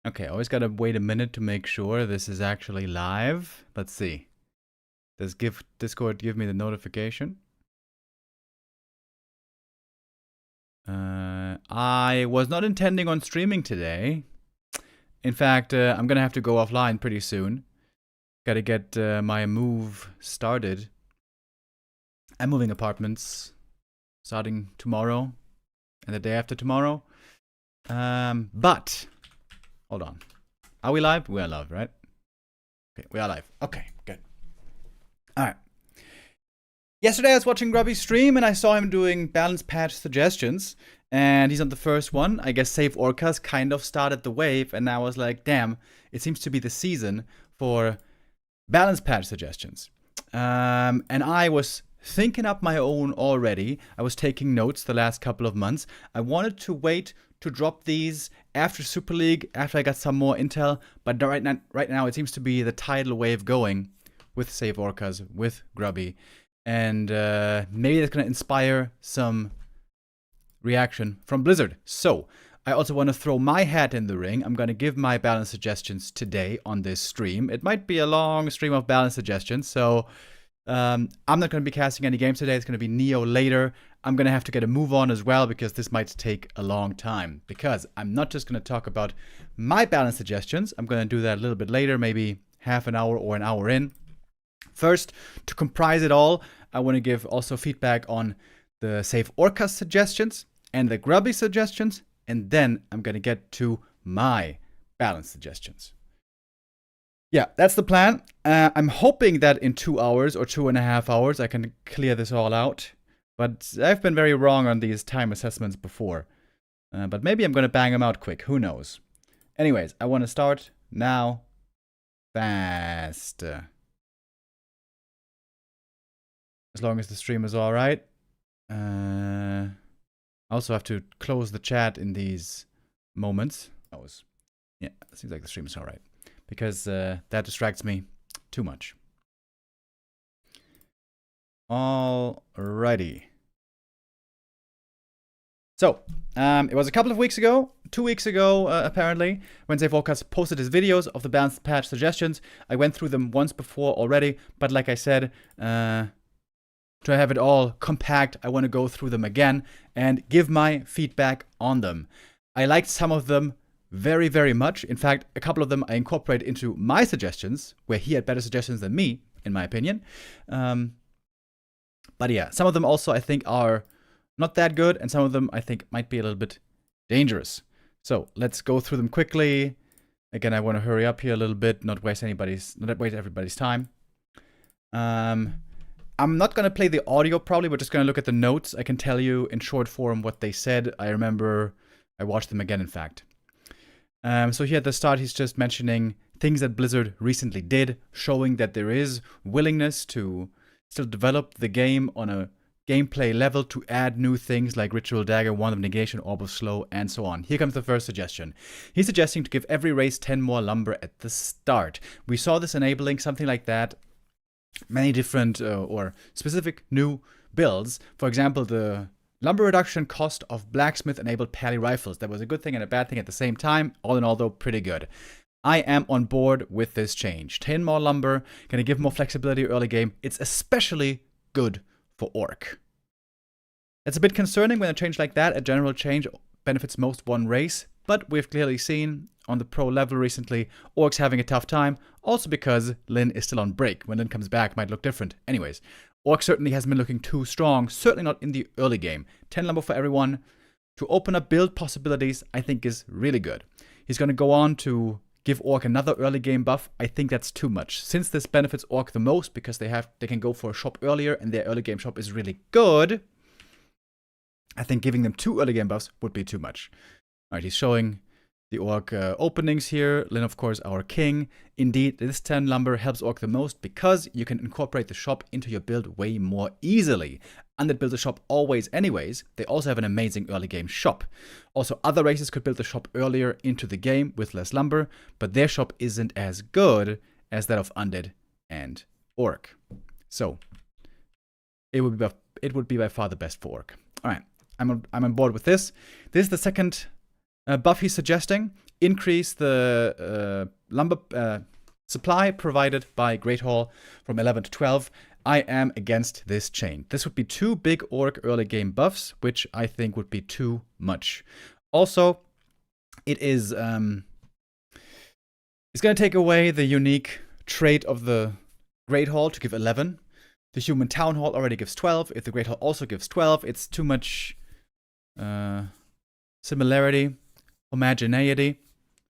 Okay, always gotta wait a minute to make sure this is actually live. Let's see. Does Discord give me the notification? I was not intending on streaming today. In fact, I'm gonna have to go offline pretty soon. Gotta get my move started. I'm moving apartments starting tomorrow and the day after tomorrow. But hold on. Are we live? We are live, right? Okay, we are live. Okay, good. Alright. Yesterday I was watching Grubby's stream and I saw him doing balance patch suggestions. And he's on the first one. I guess SaveOrcas kind of started the wave. And I was like, damn, it seems to be the season for balance patch suggestions. And I was thinking up my own already. I was taking notes the last couple of months. I wanted to wait to drop these after Super League, after I got some more intel. But right now it seems to be the tidal wave going with SaveOrcas, with Grubby. And maybe that's going to inspire some reaction from Blizzard. So I also want to throw my hat in the ring. I'm going to give my balance suggestions today on this stream. It might be a long stream of balance suggestions, so I'm not going to be casting any games today. It's going to be Neo later. I'm going to have to get a move on as well because this might take a long time. Because I'm not just going to talk about my balance suggestions. I'm going to do that a little bit later, maybe half an hour or an hour in. First, to comprise it all, I want to give also feedback on the SaveOrcas suggestions and the Grubby suggestions, and then I'm going to get to my balance suggestions. Yeah, that's the plan. I'm hoping that in 2 hours or 2.5 hours I can clear this all out, but I've been very wrong on these time assessments before. But maybe I'm going to bang them out quick, who knows. Anyways, I want to start now fast. As long as the stream is alright. I also have to close the chat in these moments. Yeah, it seems like the stream is alright. Because that distracts me too much. Alrighty. So, it was a couple of weeks ago, 2 weeks ago apparently, when SaveOrcas posted his videos of the balanced patch suggestions. I went through them once before already, but like I said, to have it all compact, I want to go through them again and give my feedback on them. I liked some of them very, very much. In fact, a couple of them I incorporate into my suggestions, where he had better suggestions than me, in my opinion. But yeah, some of them also I think are not that good, and some of them I think might be a little bit dangerous. So let's go through them quickly. Again, I want to hurry up here a little bit, not waste everybody's time. I'm not going to play the audio probably, but just going to look at the notes. I can tell you in short form what they said. I remember I watched them again, in fact. So here at the start, he's just mentioning things that Blizzard recently did, showing that there is willingness to still develop the game on a gameplay level to add new things like Ritual Dagger, Wand of Negation, Orb of Slow, and so on. Here comes the first suggestion. He's suggesting to give every race 10 more lumber at the start. We saw this enabling something like that. Many different or specific new builds. For example, the lumber reduction cost of blacksmith-enabled pally rifles. That was a good thing and a bad thing at the same time. All in all, though, pretty good. I am on board with this change. 10 more lumber, gonna give more flexibility early game. It's especially good for Orc. It's a bit concerning when a change like that, a general change, benefits most one race, but we've clearly seen on the pro level recently, Orcs having a tough time, also because Lyn is still on break. When Lyn comes back, might look different. Anyways, Orc certainly hasn't been looking too strong, certainly not in the early game. 10 lumber for everyone. To open up build possibilities, I think is really good. He's going to go on to give Orc another early game buff. I think that's too much. Since this benefits Orc the most, because they can go for a shop earlier, and their early game shop is really good, I think giving them 2 early game buffs would be too much. Alright, he's showing the Orc openings here. Lyn, of course, our king. Indeed, this 10 lumber helps Orc the most because you can incorporate the shop into your build way more easily. Undead builds a shop always anyways. They also have an amazing early game shop. Also, other races could build the shop earlier into the game with less lumber, but their shop isn't as good as that of Undead and Orc. So, it would be by far the best for Orc. Alright, I'm on board with this. This is the second Buff he's suggesting, increase the lumber supply provided by Great Hall from 11 to 12. I am against this change. This would be 2 big orc early game buffs, which I think would be too much. Also, it is it's going to take away the unique trait of the Great Hall to give 11. The Human Town Hall already gives 12. If the Great Hall also gives 12, it's too much similarity, homogeneity. Is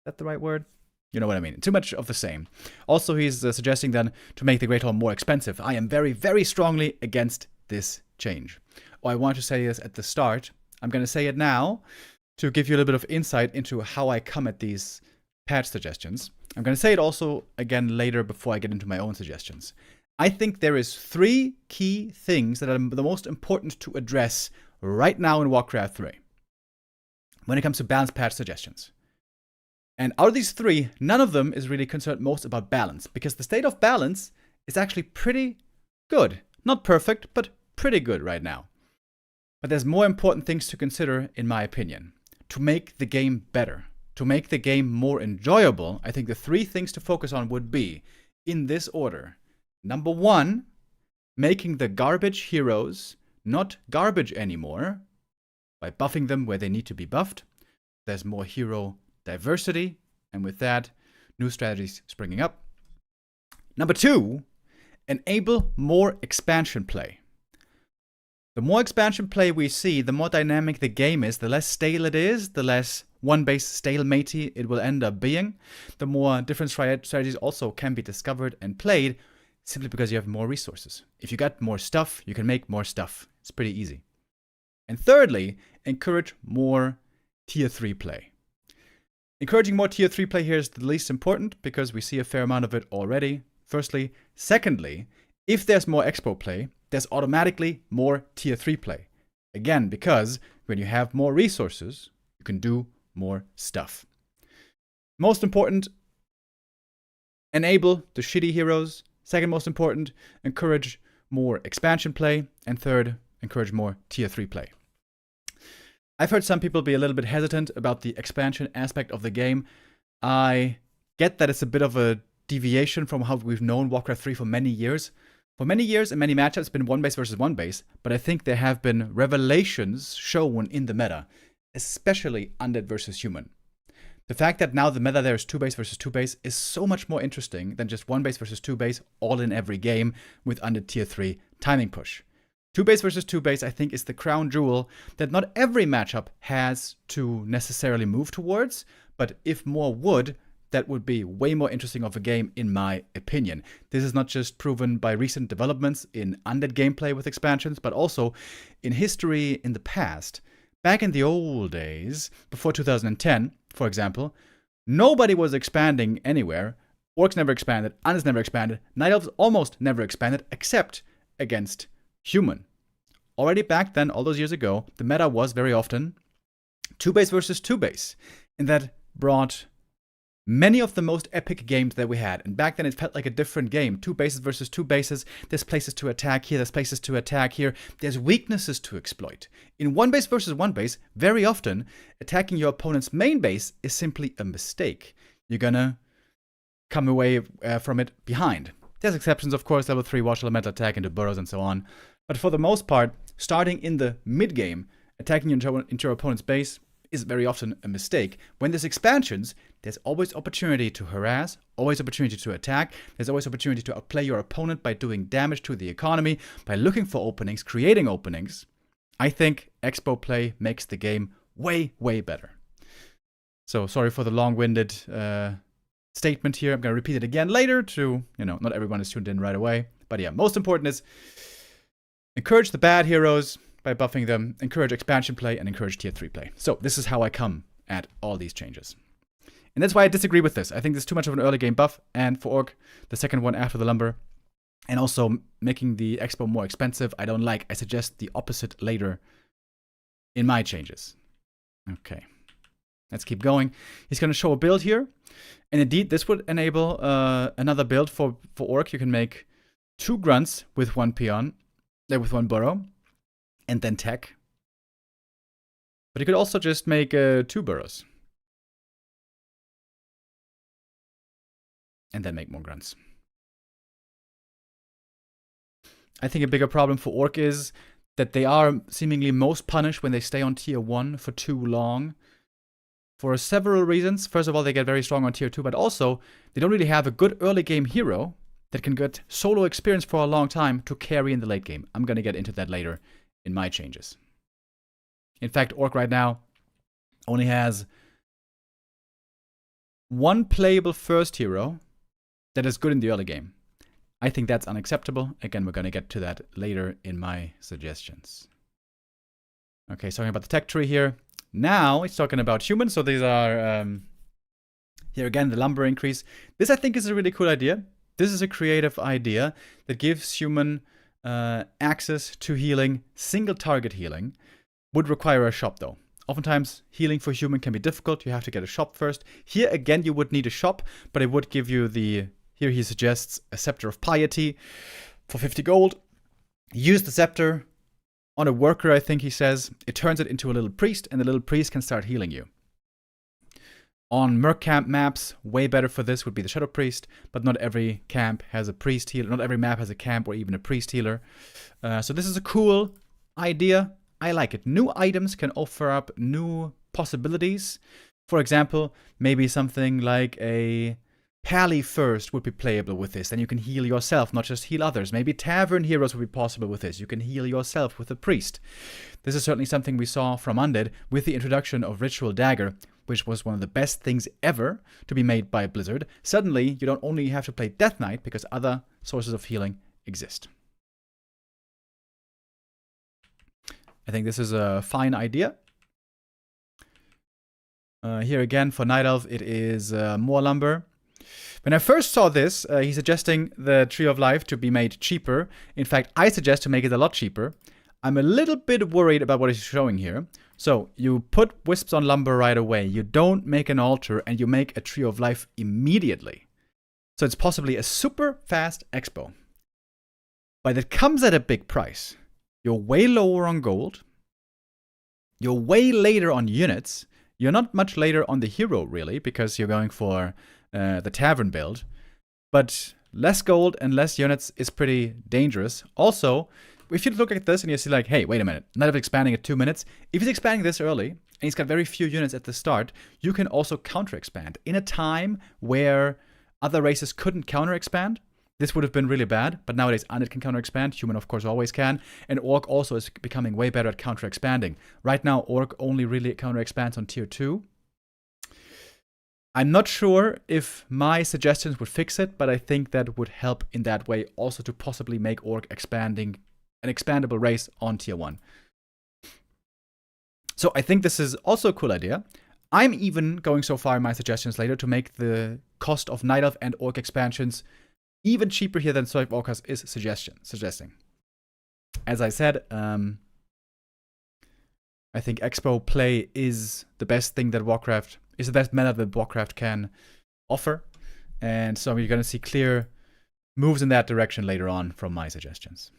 that the right word? You know what I mean. Too much of the same. Also, he's suggesting then to make the Great Hall more expensive. I am very, very strongly against this change. I want to say this at the start. I'm going to say it now to give you a little bit of insight into how I come at these patch suggestions. I'm going to say it also again later before I get into my own suggestions. I think there is 3 key things that are the most important to address right now in Warcraft 3 when it comes to balanced patch suggestions. And out of these 3, none of them is really concerned most about balance, because the state of balance is actually pretty good. Not perfect, but pretty good right now. But there's more important things to consider, in my opinion, to make the game better. To make the game more enjoyable, I think the 3 things to focus on would be, in this order. Number 1, making the garbage heroes not garbage anymore by buffing them where they need to be buffed. There's more hero diversity, and with that, new strategies springing up. Number 2, enable more expansion play. The more expansion play we see, the more dynamic the game is, the less stale it is, the less one-base stalematey it will end up being, the more different strategies also can be discovered and played, simply because you have more resources. If you got more stuff, you can make more stuff. It's pretty easy. And thirdly, encourage more tier 3 play. Encouraging more tier 3 play here is the least important because we see a fair amount of it already, firstly. Secondly, if there's more expo play, there's automatically more tier 3 play. Again, because when you have more resources, you can do more stuff. Most important, enable the shitty heroes. Second most important, encourage more expansion play. And third, encourage more tier 3 play. I've heard some people be a little bit hesitant about the expansion aspect of the game. I get that it's a bit of a deviation from how we've known Warcraft 3 for many years. For many years and many matchups, it's been one base versus one base, but I think there have been revelations shown in the meta, especially undead versus human. The fact that now the meta there is 2 base versus 2 base is so much more interesting than just 1 base versus 2 base all in every game with undead tier 3 timing push. 2 base versus 2 base, I think, is the crown jewel that not every matchup has to necessarily move towards, but if more would, that would be way more interesting of a game, in my opinion. This is not just proven by recent developments in undead gameplay with expansions, but also in history in the past. Back in the old days, before 2010, for example, nobody was expanding anywhere. Orcs never expanded, undeads never expanded, Night Elves almost never expanded, except against human. Already back then, all those years ago, the meta was very often 2 base versus 2 base, and that brought many of the most epic games that we had. And back then it felt like a different game. 2 bases versus 2 bases. There's places to attack here. There's places to attack here. There's weaknesses to exploit. In 1 base versus 1 base, very often, attacking your opponent's main base is simply a mistake. You're gonna come away from it behind. There's exceptions, of course, level 3 watch elemental attack into burrows and so on. But for the most part, starting in the mid-game, attacking into your opponent's base is very often a mistake. When there's expansions, there's always opportunity to harass, always opportunity to attack, there's always opportunity to outplay your opponent by doing damage to the economy, by looking for openings, creating openings. I think expo play makes the game way, way better. So sorry for the long-winded statement here. I'm going to repeat it again later to, not everyone is tuned in right away. But yeah, most important is encourage the bad heroes by buffing them, encourage expansion play, and encourage tier 3 play. So this is how I come at all these changes. And that's why I disagree with this. I think there's too much of an early game buff, and for Orc, the second one after the lumber, and also making the expo more expensive, I don't like. I suggest the opposite later in my changes. Okay, let's keep going. He's going to show a build here. And indeed, this would enable another build for Orc. You can make 2 grunts with 1 peon, with 1 burrow, and then tech. But you could also just make 2 burrows. and then make more grunts. I think a bigger problem for Orc is that they are seemingly most punished when they stay on tier 1 for too long. For several reasons. First of all, they get very strong on tier 2, but also they don't really have a good early game hero that can get solo experience for a long time to carry in the late game. I'm going to get into that later in my changes. In fact, Orc right now only has one playable first hero that is good in the early game. I think that's unacceptable. Again, we're going to get to that later in my suggestions. Okay, so talking about the tech tree here. Now it's talking about humans. So these are, here again, the lumber increase. This I think is a really cool idea. This is a creative idea that gives human access to healing, single target healing. Would require a shop though. Oftentimes, healing for human can be difficult. You have to get a shop first. Here again, you would need a shop, but it would give you the, here he suggests a Scepter of Piety for 50 gold. Use the scepter on a worker, I think he says. It turns it into a little priest, and the little priest can start healing you. On Merc camp maps, way better for this would be the Shadow Priest, but not every camp has a priest healer. Not every map has a camp or even a priest healer. So this is a cool idea. I like it. New items can offer up new possibilities. For example, maybe something like a Pally first would be playable with this. Then you can heal yourself, not just heal others. Maybe Tavern Heroes would be possible with this. You can heal yourself with a priest. This is certainly something we saw from Undead with the introduction of Ritual Dagger, which was one of the best things ever to be made by Blizzard. Suddenly, you don't only have to play Death Knight because other sources of healing exist. I think this is a fine idea. Here again, for Night Elf, it is more lumber. When I first saw this, he's suggesting the Tree of Life to be made cheaper. In fact, I suggest to make it a lot cheaper. I'm a little bit worried about what he's showing here. So, you put wisps on lumber right away. You don't make an altar, and you make a Tree of Life immediately. So it's possibly a super fast expo. But it comes at a big price. You're way lower on gold. You're way later on units. You're not much later on the hero, really, because you're going for the tavern build. But less gold and less units is pretty dangerous. Also, if you look at this and you see like, hey, wait a minute, Night Elf expanding at 2 minutes. If he's expanding this early, and he's got very few units at the start, you can also counter-expand. In a time where other races couldn't counter-expand, this would have been really bad, but nowadays Undead can counter-expand. Human, of course, always can. And Orc also is becoming way better at counter-expanding. Right now, Orc only really counter-expands on tier 2. I'm not sure if my suggestions would fix it, but I think that would help in that way also to possibly make Orc expanding an expandable race on tier 1. So I think this is also a cool idea. I'm even going so far in my suggestions later to make the cost of Night Elf and Orc expansions even cheaper here than SaveOrcas is suggesting. As I said, I think Expo play is the best thing that Warcraft, is the best meta that Warcraft can offer. And so you're going to see clear moves in that direction later on from my suggestions.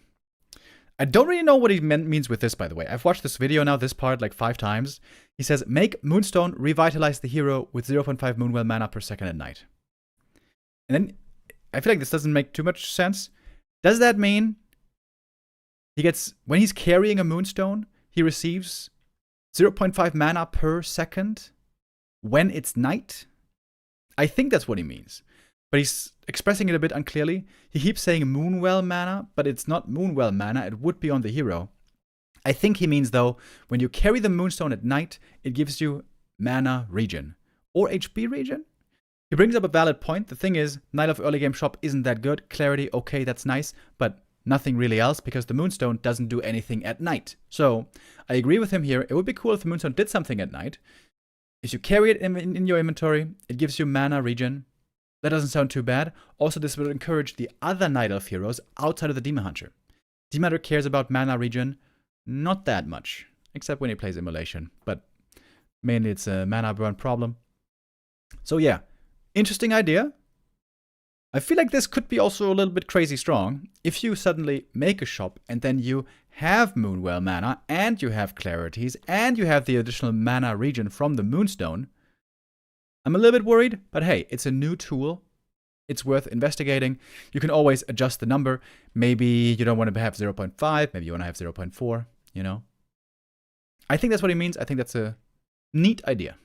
I don't really know what he means with this, by the way. I've watched this video now, this part, like 5 times. He says, make Moonstone revitalize the hero with 0.5 Moonwell mana per second at night. And then I feel like this doesn't make too much sense. Does that mean he gets, when he's carrying a Moonstone, he receives 0.5 mana per second when it's night? I think that's what he means. But he's expressing it a bit unclearly. He keeps saying Moonwell mana, but it's not Moonwell mana. It would be on the hero. I think he means, though, when you carry the Moonstone at night, it gives you mana regen. Or HP regen? He brings up a valid point. The thing is, Night Elf early game shop isn't that good. Clarity, okay, that's nice, but nothing really else because the Moonstone doesn't do anything at night. So, I agree with him here. It would be cool if the Moonstone did something at night. If you carry it in your inventory, it gives you mana regen. That doesn't sound too bad. Also, this will encourage the other Night Elf heroes outside of the Demon Hunter. Demon Hunter cares about mana regen not that much, except when he plays Immolation, but mainly it's a mana burn problem. So yeah. Interesting idea. I feel like this could be also a little bit crazy strong. If you suddenly make a shop and then you have Moonwell mana and you have Clarities and you have the additional mana regen from the Moonstone, I'm a little bit worried, but hey, it's a new tool. it's worth investigating. You can always adjust the number. Maybe you don't want to have 0.5, maybe you want to have 0.4, you know? I think that's what he means. I think that's a neat idea.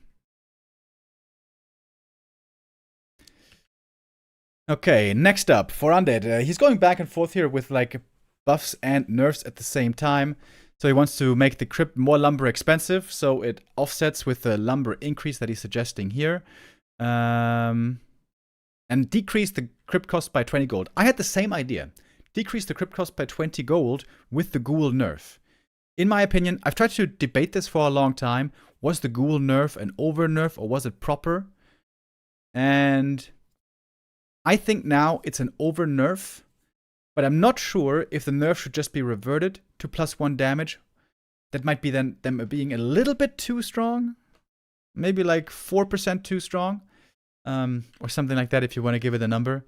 Okay, next up, for Undead. He's going back and forth here with like buffs and nerfs at the same time. So he wants to make the crypt more lumber expensive, so it offsets with the lumber increase that he's suggesting here. And decrease the crypt cost by 20 gold. I had the same idea. Decrease the crypt cost by 20 gold with the ghoul nerf. In my opinion, I've tried to debate this for a long time. Was the ghoul nerf an over nerf or was it proper? And I think now it's an over nerf, but I'm not sure if the nerf should just be reverted to +1 damage. That might be then them being a little bit too strong. Maybe like 4% too strong. Or something like that if you want to give it a number.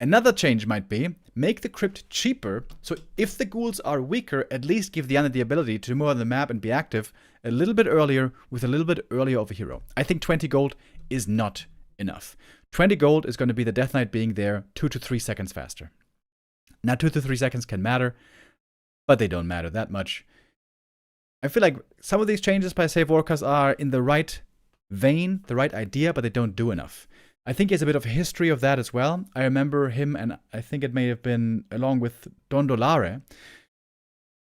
Another change might be, make the crypt cheaper, so if the ghouls are weaker, at least give the undead the ability to move on the map and be active a little bit earlier with a little bit earlier of a hero. I think 20 gold is not enough. 20 gold is going to be the Death Knight being there 2 to 3 seconds faster. Now 2 to 3 seconds can matter, but they don't matter that much. I feel like some of these changes by SaveOrcas are in the right vein, the right idea, but they don't do enough. I think he has a bit of a history of that as well. I remember him, and I think it may have been along with Dondolare,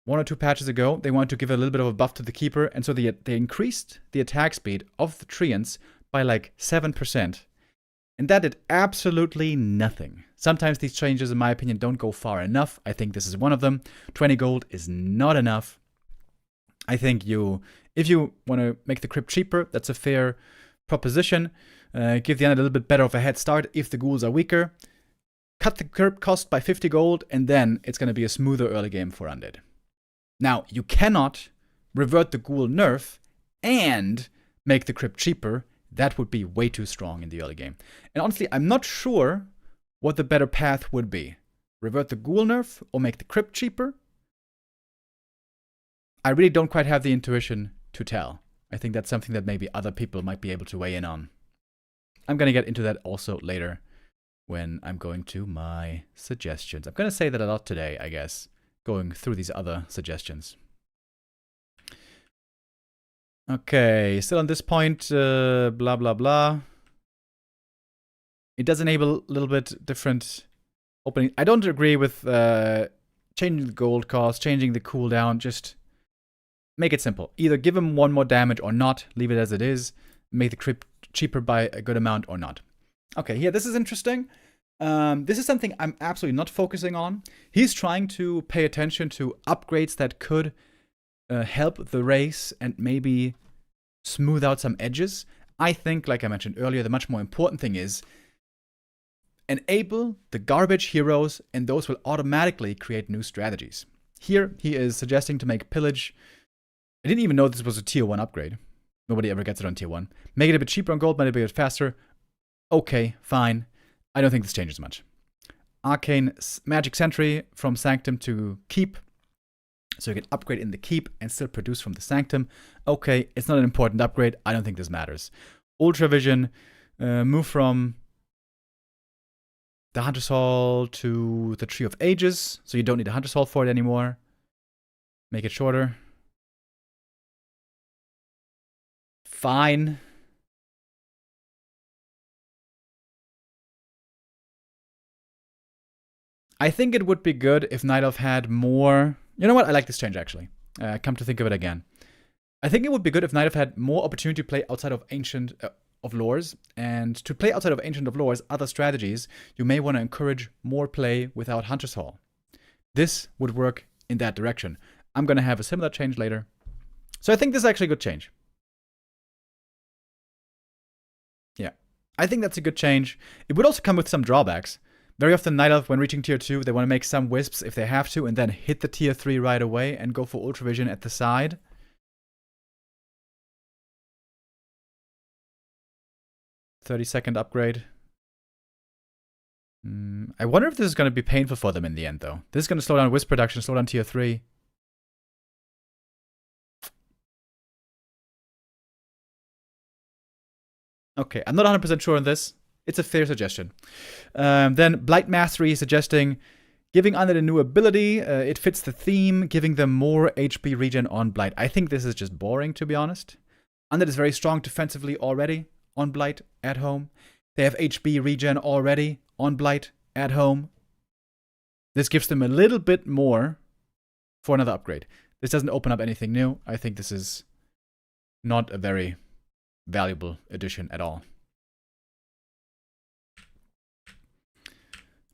1 or 2 patches ago, they wanted to give a little bit of a buff to the Keeper, and so they increased the attack speed of the Treants by like 7%. And that did absolutely nothing. Sometimes these changes, in my opinion, don't go far enough. I think this is one of them. 20 gold is not enough. I think if you want to make the crypt cheaper, that's a fair proposition. Give the undead a little bit better of a head start if the ghouls are weaker. Cut the crypt cost by 50 gold, and then it's going to be a smoother early game for undead. Now, you cannot revert the ghoul nerf and make the crypt cheaper. That would be way too strong in the early game. And honestly, I'm not sure what the better path would be. Revert the ghoul nerf or make the crypt cheaper? I really don't quite have the intuition to tell. I think that's something that maybe other people might be able to weigh in on. I'm going to get into that also later when I'm going to my suggestions. I'm going to say that a lot today, I guess, going through these other suggestions. Okay, still on this point, blah, blah, blah. It does enable a little bit different opening. I don't agree with changing the gold cost, changing the cooldown. Just make it simple. Either give him 1 more damage or not. Leave it as it is. Make the crypt cheaper by a good amount or not. Okay, here, this is interesting. This is something I'm absolutely not focusing on. He's trying to pay attention to upgrades that could help the race and maybe smooth out some edges. I think, like I mentioned earlier, the much more important thing is enable the garbage heroes, and those will automatically create new strategies. Here, he is suggesting to make pillage. I didn't even know this was a tier 1 upgrade. Nobody ever gets it on tier 1. Make it a bit cheaper on gold, make it a bit faster. Okay, fine. I don't think this changes much. Arcane Magic Sentry from Sanctum to Keep. So you can upgrade in the Keep and still produce from the Sanctum. Okay, it's not an important upgrade. I don't think this matters. Ultra Vision, move from the Hunter's Hall to the Tree of Ages. So you don't need a Hunter's Hall for it anymore. Make it shorter. Fine. I think it would be good if Night Elf had more... You know what? I like this change, actually. Come to think of it again. I think it would be good if Night Elf had more opportunity to play outside of Ancient of Lores. And to play outside of Ancient of Lores, other strategies, you may want to encourage more play without Hunter's Hall. This would work in that direction. I'm going to have a similar change later. So I think this is actually a good change. Yeah. I think that's a good change. It would also come with some drawbacks. Very often, Night Elf, when reaching tier 2, they want to make some wisps if they have to, and then hit the tier 3 right away and go for Ultra Vision at the side. $30-second upgrade. I wonder if this is going to be painful for them in the end, though. This is going to slow down wisp production, slow down tier 3. Okay, I'm not 100% sure on this. It's a fair suggestion. Then Blight Mastery is suggesting giving Undead a new ability. It fits the theme, giving them more HP regen on Blight. I think this is just boring, to be honest. Undead is very strong defensively already on Blight at home. They have HP regen already on Blight at home. This gives them a little bit more for another upgrade. This doesn't open up anything new. I think this is not a very valuable addition at all.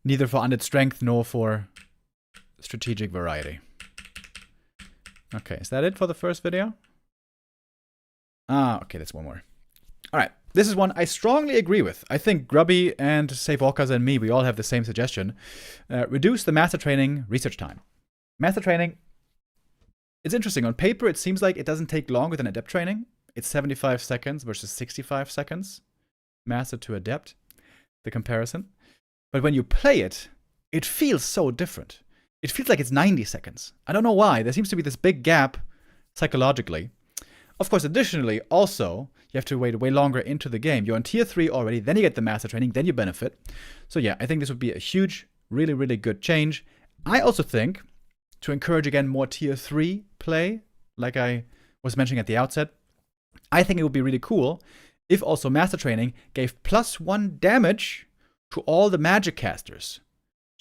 Neither for Undead Strength nor for strategic variety. Okay, is that it for the first video? Okay, that's one more. Alright, this is one I strongly agree with. I think Grubby and SaveOrcas and me, we all have the same suggestion. Reduce the Master Training research time. Master Training, it's interesting. On paper, it seems like it doesn't take longer than Adept Training. It's 75 seconds versus 65 seconds. Master to Adept, the comparison. But when you play it, it feels so different. It feels like it's 90 seconds. I don't know why. There seems to be this big gap psychologically. Of course, additionally, also, you have to wait way longer into the game. You're on tier 3 already, then you get the Master Training, then you benefit. So yeah, I think this would be a huge, really, really good change. I also think, to encourage, again, more tier 3 play, like I was mentioning at the outset, I think it would be really cool if also Master Training gave +1 damage to all the magic casters.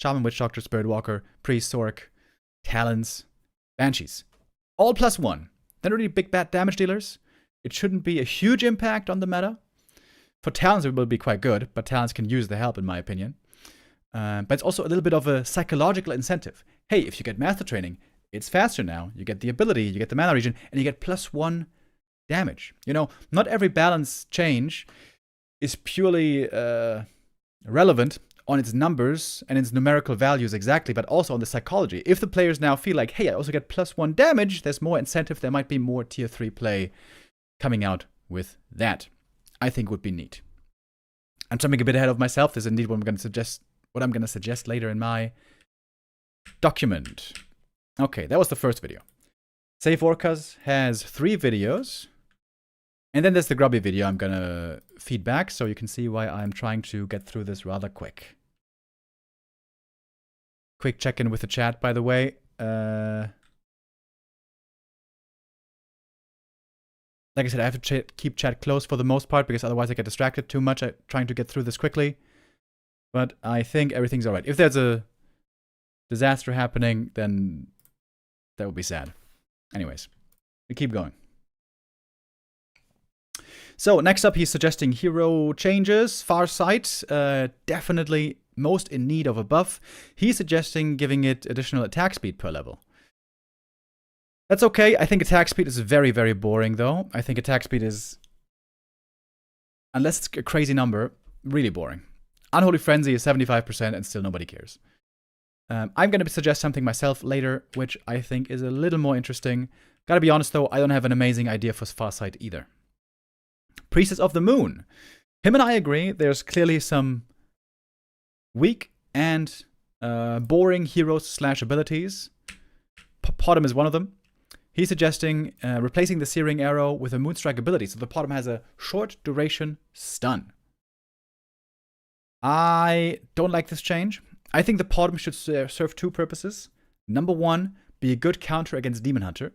Shaman, Witch Doctor, Spirit Walker, Priest, Sork, Talons, Banshees. All +1. They're really big bad damage dealers. It shouldn't be a huge impact on the meta. For Talons it will be quite good, but Talons can use the help in my opinion. But it's also a little bit of a psychological incentive. Hey, if you get Master Training, it's faster now. You get the ability, you get the mana regen, and you get +1 damage. You know, not every balance change is purely relevant on its numbers and its numerical values exactly, but also on the psychology. If the players now feel like, hey, I also get +1 damage, there's more incentive, there might be more tier 3 play coming out with that. I think would be neat. I'm jumping a bit ahead of myself. This is indeed what I'm going to suggest later in my document. Okay, that was the first video. SaveOrcas has 3 videos. And then there's the Grubby video I'm gonna feed back, so you can see why I'm trying to get through this rather quick. Quick check-in with the chat, by the way. Like I said, I have to keep chat close for the most part, because otherwise I get distracted too much trying to get through this quickly. But I think everything's alright. If there's a disaster happening, then that would be sad. Anyways, we keep going. So next up, he's suggesting hero changes. Farsight, definitely most in need of a buff. He's suggesting giving it additional attack speed per level. That's okay. I think attack speed is very, very boring, though. I think attack speed is, unless it's a crazy number, really boring. Unholy Frenzy is 75% and still nobody cares. I'm going to suggest something myself later, which I think is a little more interesting. Gotta be honest, though, I don't have an amazing idea for Farsight either. Priestess of the Moon. Him and I agree. There's clearly some weak and boring heroes / abilities. Potom is one of them. He's suggesting replacing the Searing Arrow with a Moonstrike ability, so the Potom has a short duration stun. I don't like this change. I think the Potom should serve 2 purposes. Number 1, be a good counter against Demon Hunter.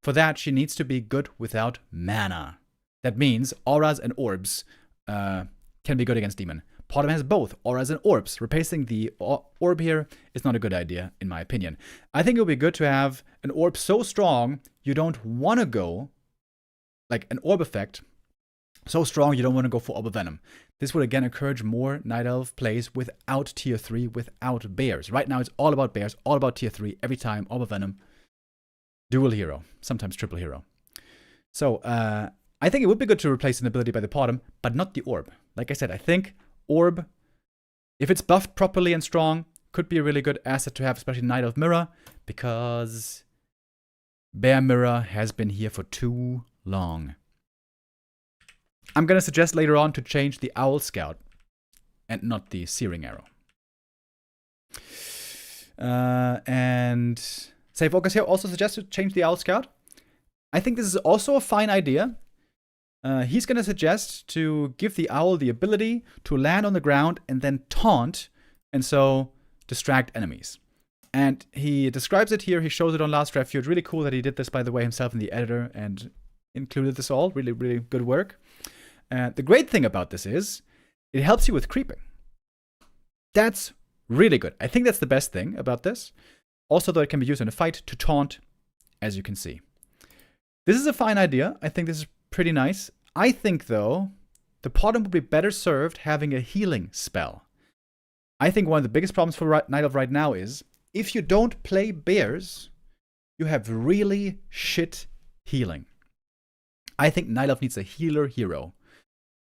For that, she needs to be good without mana. That means auras and orbs can be good against Demon. Potom has both auras and orbs. Replacing the orb here is not a good idea, in my opinion. I think it would be good to have an orb so strong you don't want to go, like an orb effect, so strong you don't want to go for Orb of Venom. This would again encourage more Night Elf plays without tier 3, without bears. Right now it's all about bears, all about tier 3, every time Orb of Venom. Dual hero, sometimes triple hero. So, I think it would be good to replace an ability by the Potom, but not the orb. Like I said, I think orb, if it's buffed properly and strong, could be a really good asset to have, especially Night Elf Mirror, because Bear Mirror has been here for too long. I'm going to suggest later on to change the Owl Scout and not the Searing Arrow. And SaveOrcas here also suggests to change the Owl Scout. I think this is also a fine idea. He's going to suggest to give the owl the ability to land on the ground and then taunt, and so distract enemies. And he describes it here. He shows it on Last Refuge. Really cool that he did this, by the way, himself in the editor and included this all. Really, really good work. The great thing about this is it helps you with creeping. That's really good. I think that's the best thing about this. Also, though, it can be used in a fight to taunt, as you can see. This is a fine idea. I think this is pretty nice. I think, though, the Potom would be better served having a healing spell. I think one of the biggest problems for Night Elf right now is, if you don't play bears, you have really shit healing. I think Night Elf needs a healer hero.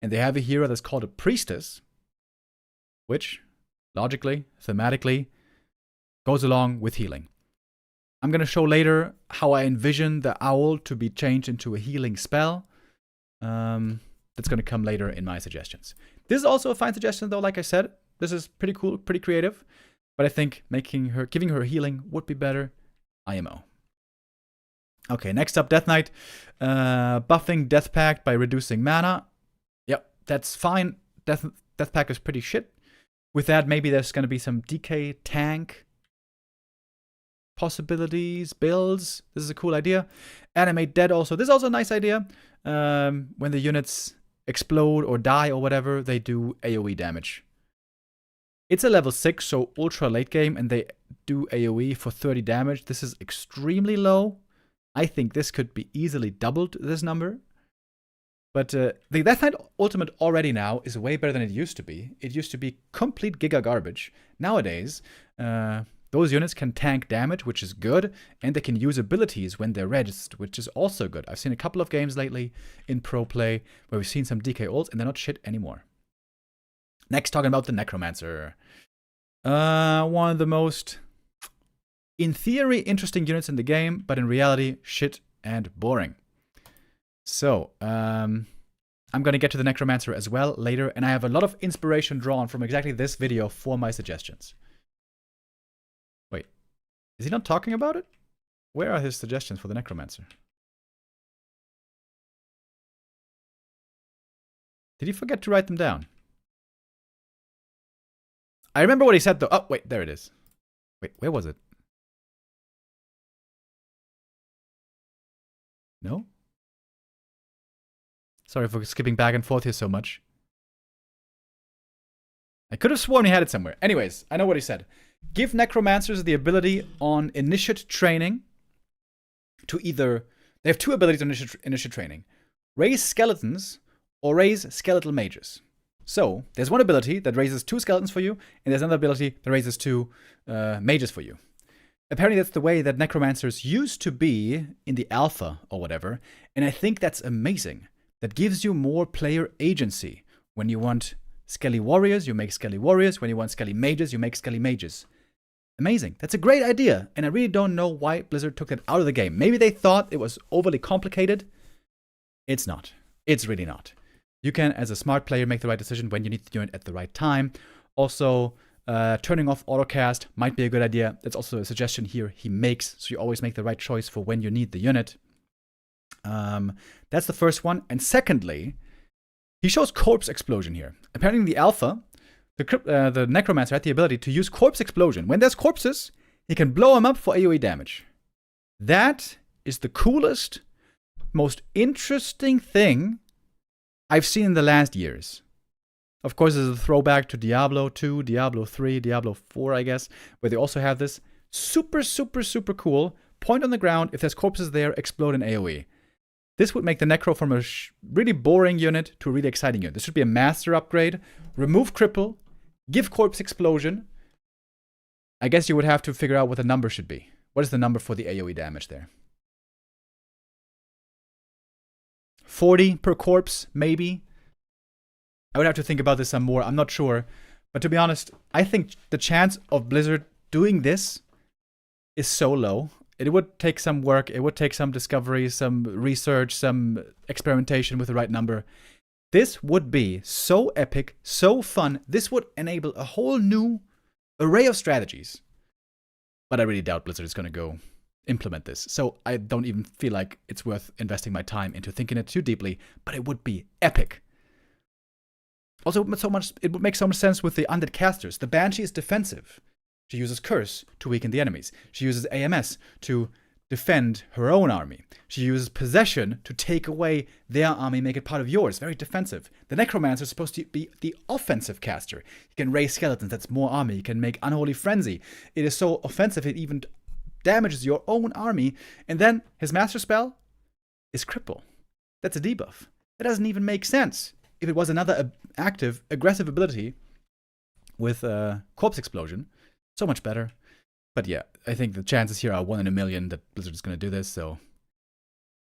And they have a hero that's called a priestess, which, logically, thematically, goes along with healing. I'm going to show later how I envision the owl to be changed into a healing spell. That's going to come later in my suggestions. This is also a fine suggestion, though, like I said. This is pretty cool, pretty creative. But I think giving her healing would be better. IMO. Okay, next up, Death Knight. Buffing Death Pact by reducing mana. Yep, that's fine. Death Pact is pretty shit. With that, maybe there's going to be some DK tank possibilities, builds. This is a cool idea. Animate Dead also. This is also a nice idea. When the units explode or die or whatever, they do AoE damage. It's a level 6, so ultra late game, and they do AoE for 30 damage. This is extremely low. I think this could be easily doubled, this number. But the Death Knight Ultimate already now is way better than it used to be. It used to be complete giga garbage. Nowadays, those units can tank damage, which is good, and they can use abilities when they're registered, which is also good. I've seen a couple of games lately in pro play where we've seen some DK ults, and they're not shit anymore. Next, talking about the Necromancer. One of the most, in theory, interesting units in the game, but in reality, shit and boring. So, I'm going to get to the Necromancer as well later, and I have a lot of inspiration drawn from exactly this video for my suggestions. Wait, is he not talking about it? Where are his suggestions for the Necromancer? Did he forget to write them down? I remember what he said, though. Oh, wait, there it is. Wait, where was it? No? Sorry for skipping back and forth here so much. I could have sworn he had it somewhere. Anyways, I know what he said. Give Necromancers the ability on initiate training to either... They have two abilities on initiate training. Raise skeletons or raise skeletal mages. So, there's one ability that raises 2 skeletons for you, and there's another ability that raises 2 mages for you. Apparently that's the way that Necromancers used to be in the alpha or whatever, and I think that's amazing. That gives you more player agency. When you want Skelly Warriors, you make Skelly Warriors. When you want Skelly Mages, you make Skelly Mages. Amazing. That's a great idea, and I really don't know why Blizzard took that out of the game. Maybe they thought it was overly complicated. It's not. It's really not. You can, as a smart player, make the right decision when you need the unit at the right time. Also, turning off autocast might be a good idea. That's also a suggestion here he makes, so you always make the right choice for when you need the unit. That's the first one. And secondly, he shows Corpse Explosion here. Apparently in the alpha, the Necromancer had the ability to use Corpse Explosion. When there's corpses, he can blow them up for AoE damage. That is the coolest, most interesting thing I've seen in the last years. Of course, there's a throwback to Diablo 2, Diablo 3, Diablo 4, I guess, where they also have this super, super, super cool point on the ground. If there's corpses there, explode in AoE. This would make the Necro from a really boring unit to a really exciting unit. This should be a master upgrade. Remove Cripple, give Corpse Explosion. I guess you would have to figure out what the number should be. What is the number for the AoE damage there? 40 per corpse, maybe? I would have to think about this some more. I'm not sure. But to be honest, I think the chance of Blizzard doing this is so low. It would take some work. It would take some discovery, some research, some experimentation with the right number. This would be so epic, so fun. This would enable a whole new array of strategies. But I really doubt Blizzard is going to go implement this. So I don't even feel like it's worth investing my time into thinking it too deeply, but it would be epic. Also, it would make so much sense with the undead casters. The Banshee is defensive. She uses Curse to weaken the enemies. She uses AMS to defend her own army. She uses Possession to take away their army, make it part of yours. Very defensive. The Necromancer is supposed to be the offensive caster. He can raise skeletons, that's more army. He can make Unholy Frenzy. It is so offensive, it even damages your own army. And then his Master Spell is Cripple. That's a debuff. That doesn't even make sense. If it was another active, aggressive ability with Corpse Explosion, so much better. But yeah, I think the chances here are 1 in a million that Blizzard is going to do this, so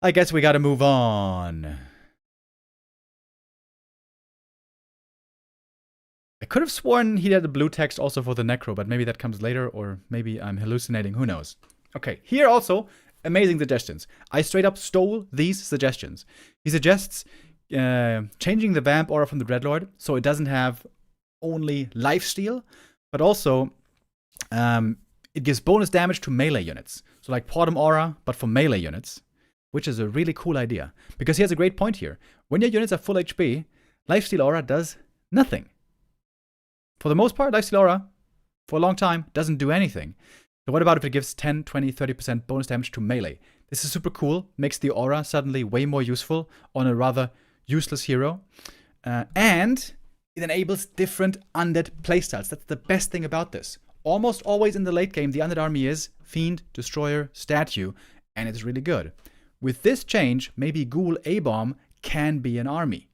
I guess we got to move on. I could have sworn he had the blue text also for the Necro, but maybe that comes later, or maybe I'm hallucinating, who knows. Okay, here also, amazing suggestions. I straight up stole these suggestions. He suggests changing the Vamp aura from the Dreadlord so it doesn't have only lifesteal, but also it gives bonus damage to melee units. So like Portum aura, but for melee units, which is a really cool idea. Because he has a great point here. When your units are full HP, lifesteal aura does nothing. For the most part, lifesteal aura, for a long time, doesn't do anything. So what about if it gives 10, 20, 30% bonus damage to melee? This is super cool, makes the aura suddenly way more useful on a rather useless hero. And it enables different undead playstyles. That's the best thing about this. Almost always in the late game, the undead army is Fiend, Destroyer, Statue, and it's really good. With this change, maybe Ghoul A-Bomb can be an army.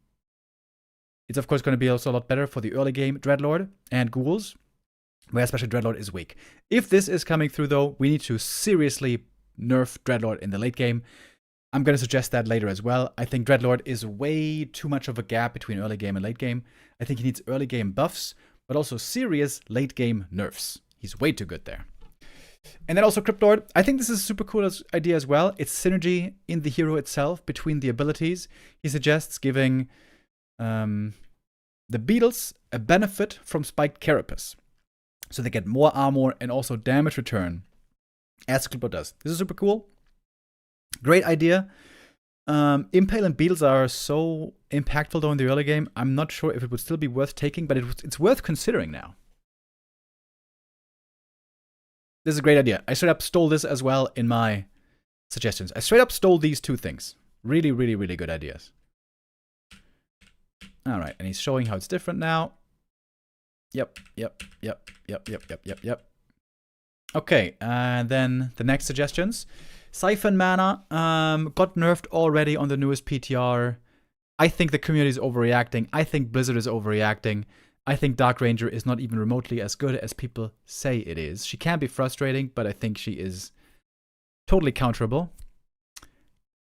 It's of course going to be also a lot better for the early game Dreadlord and Ghouls, where especially Dreadlord is weak. If this is coming through though, we need to seriously nerf Dreadlord in the late game. I'm going to suggest that later as well. I think Dreadlord is way too much of a gap between early game and late game. I think he needs early game buffs, but also serious late game nerfs. He's way too good there. And then also Cryptlord. I think this is a super cool idea as well. It's synergy in the hero itself between the abilities. He suggests giving the Beetles a benefit from Spiked Carapace. So they get more armor and also damage return, as Cryptlord does. This is super cool. Great idea. Impale and Beetles are so impactful though in the early game. I'm not sure if it would still be worth taking, but it's worth considering now. This is a great idea. I straight up stole this as well in my suggestions. I straight up stole these two things. Really, really, really good ideas. All right, and he's showing how it's different now. Yep. Okay, and then the next suggestions. Siphon Mana got nerfed already on the newest PTR. I think the community is overreacting. I think Blizzard is overreacting. I think Dark Ranger is not even remotely as good as people say it is. She can be frustrating, but I think she is totally counterable.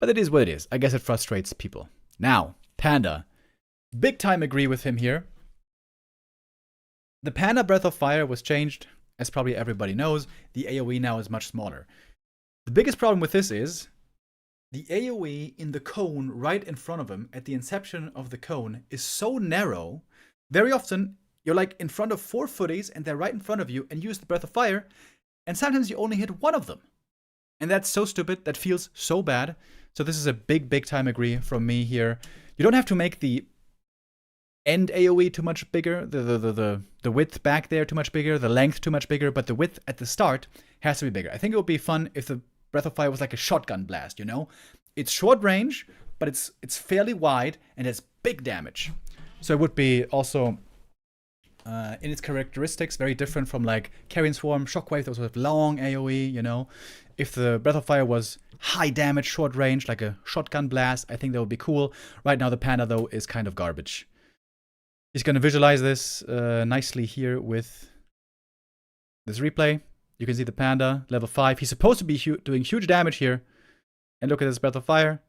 But it is what it is. I guess it frustrates people. Now, Panda. Big time agree with him here. The Panda Breath of Fire was changed, as probably everybody knows. The AoE now is much smaller. The biggest problem with this is the AoE in the cone right in front of him at the inception of the cone is so narrow. Very often, you're like in front of 4 footies and they're right in front of you and use the Breath of Fire, and sometimes you only hit one of them. And that's so stupid, that feels so bad. So this is a big, big time agree from me here. You don't have to make the end AoE too much bigger, the width back there too much bigger, the length too much bigger, but the width at the start has to be bigger. I think it would be fun if the Breath of Fire was like a shotgun blast, you know? It's short range, but it's fairly wide and has big damage. So it would be also, in its characteristics, very different from like Carrion Swarm, Shockwave, those with long AoE, you know. If the Breath of Fire was high damage, short range, like a shotgun blast, I think that would be cool. Right now the Panda, though, is kind of garbage. He's going to visualize this nicely here with this replay. You can see the Panda, level 5. He's supposed to be doing huge damage here. And look at this Breath of Fire.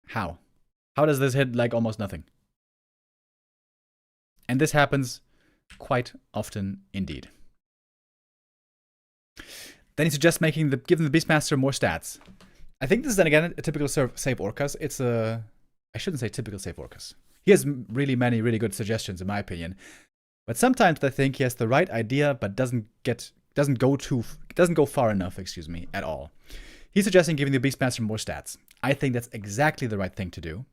How? How does this hit like almost nothing? And this happens quite often indeed. Then he suggests giving the Beastmaster more stats. I think this is then again a typical SaveOrcas. It's a, I shouldn't say typical SaveOrcas. He has really good suggestions in my opinion. But sometimes I think he has the right idea but doesn't get doesn't go far enough, excuse me, at all. He's suggesting giving the Beastmaster more stats. I think that's exactly the right thing to do.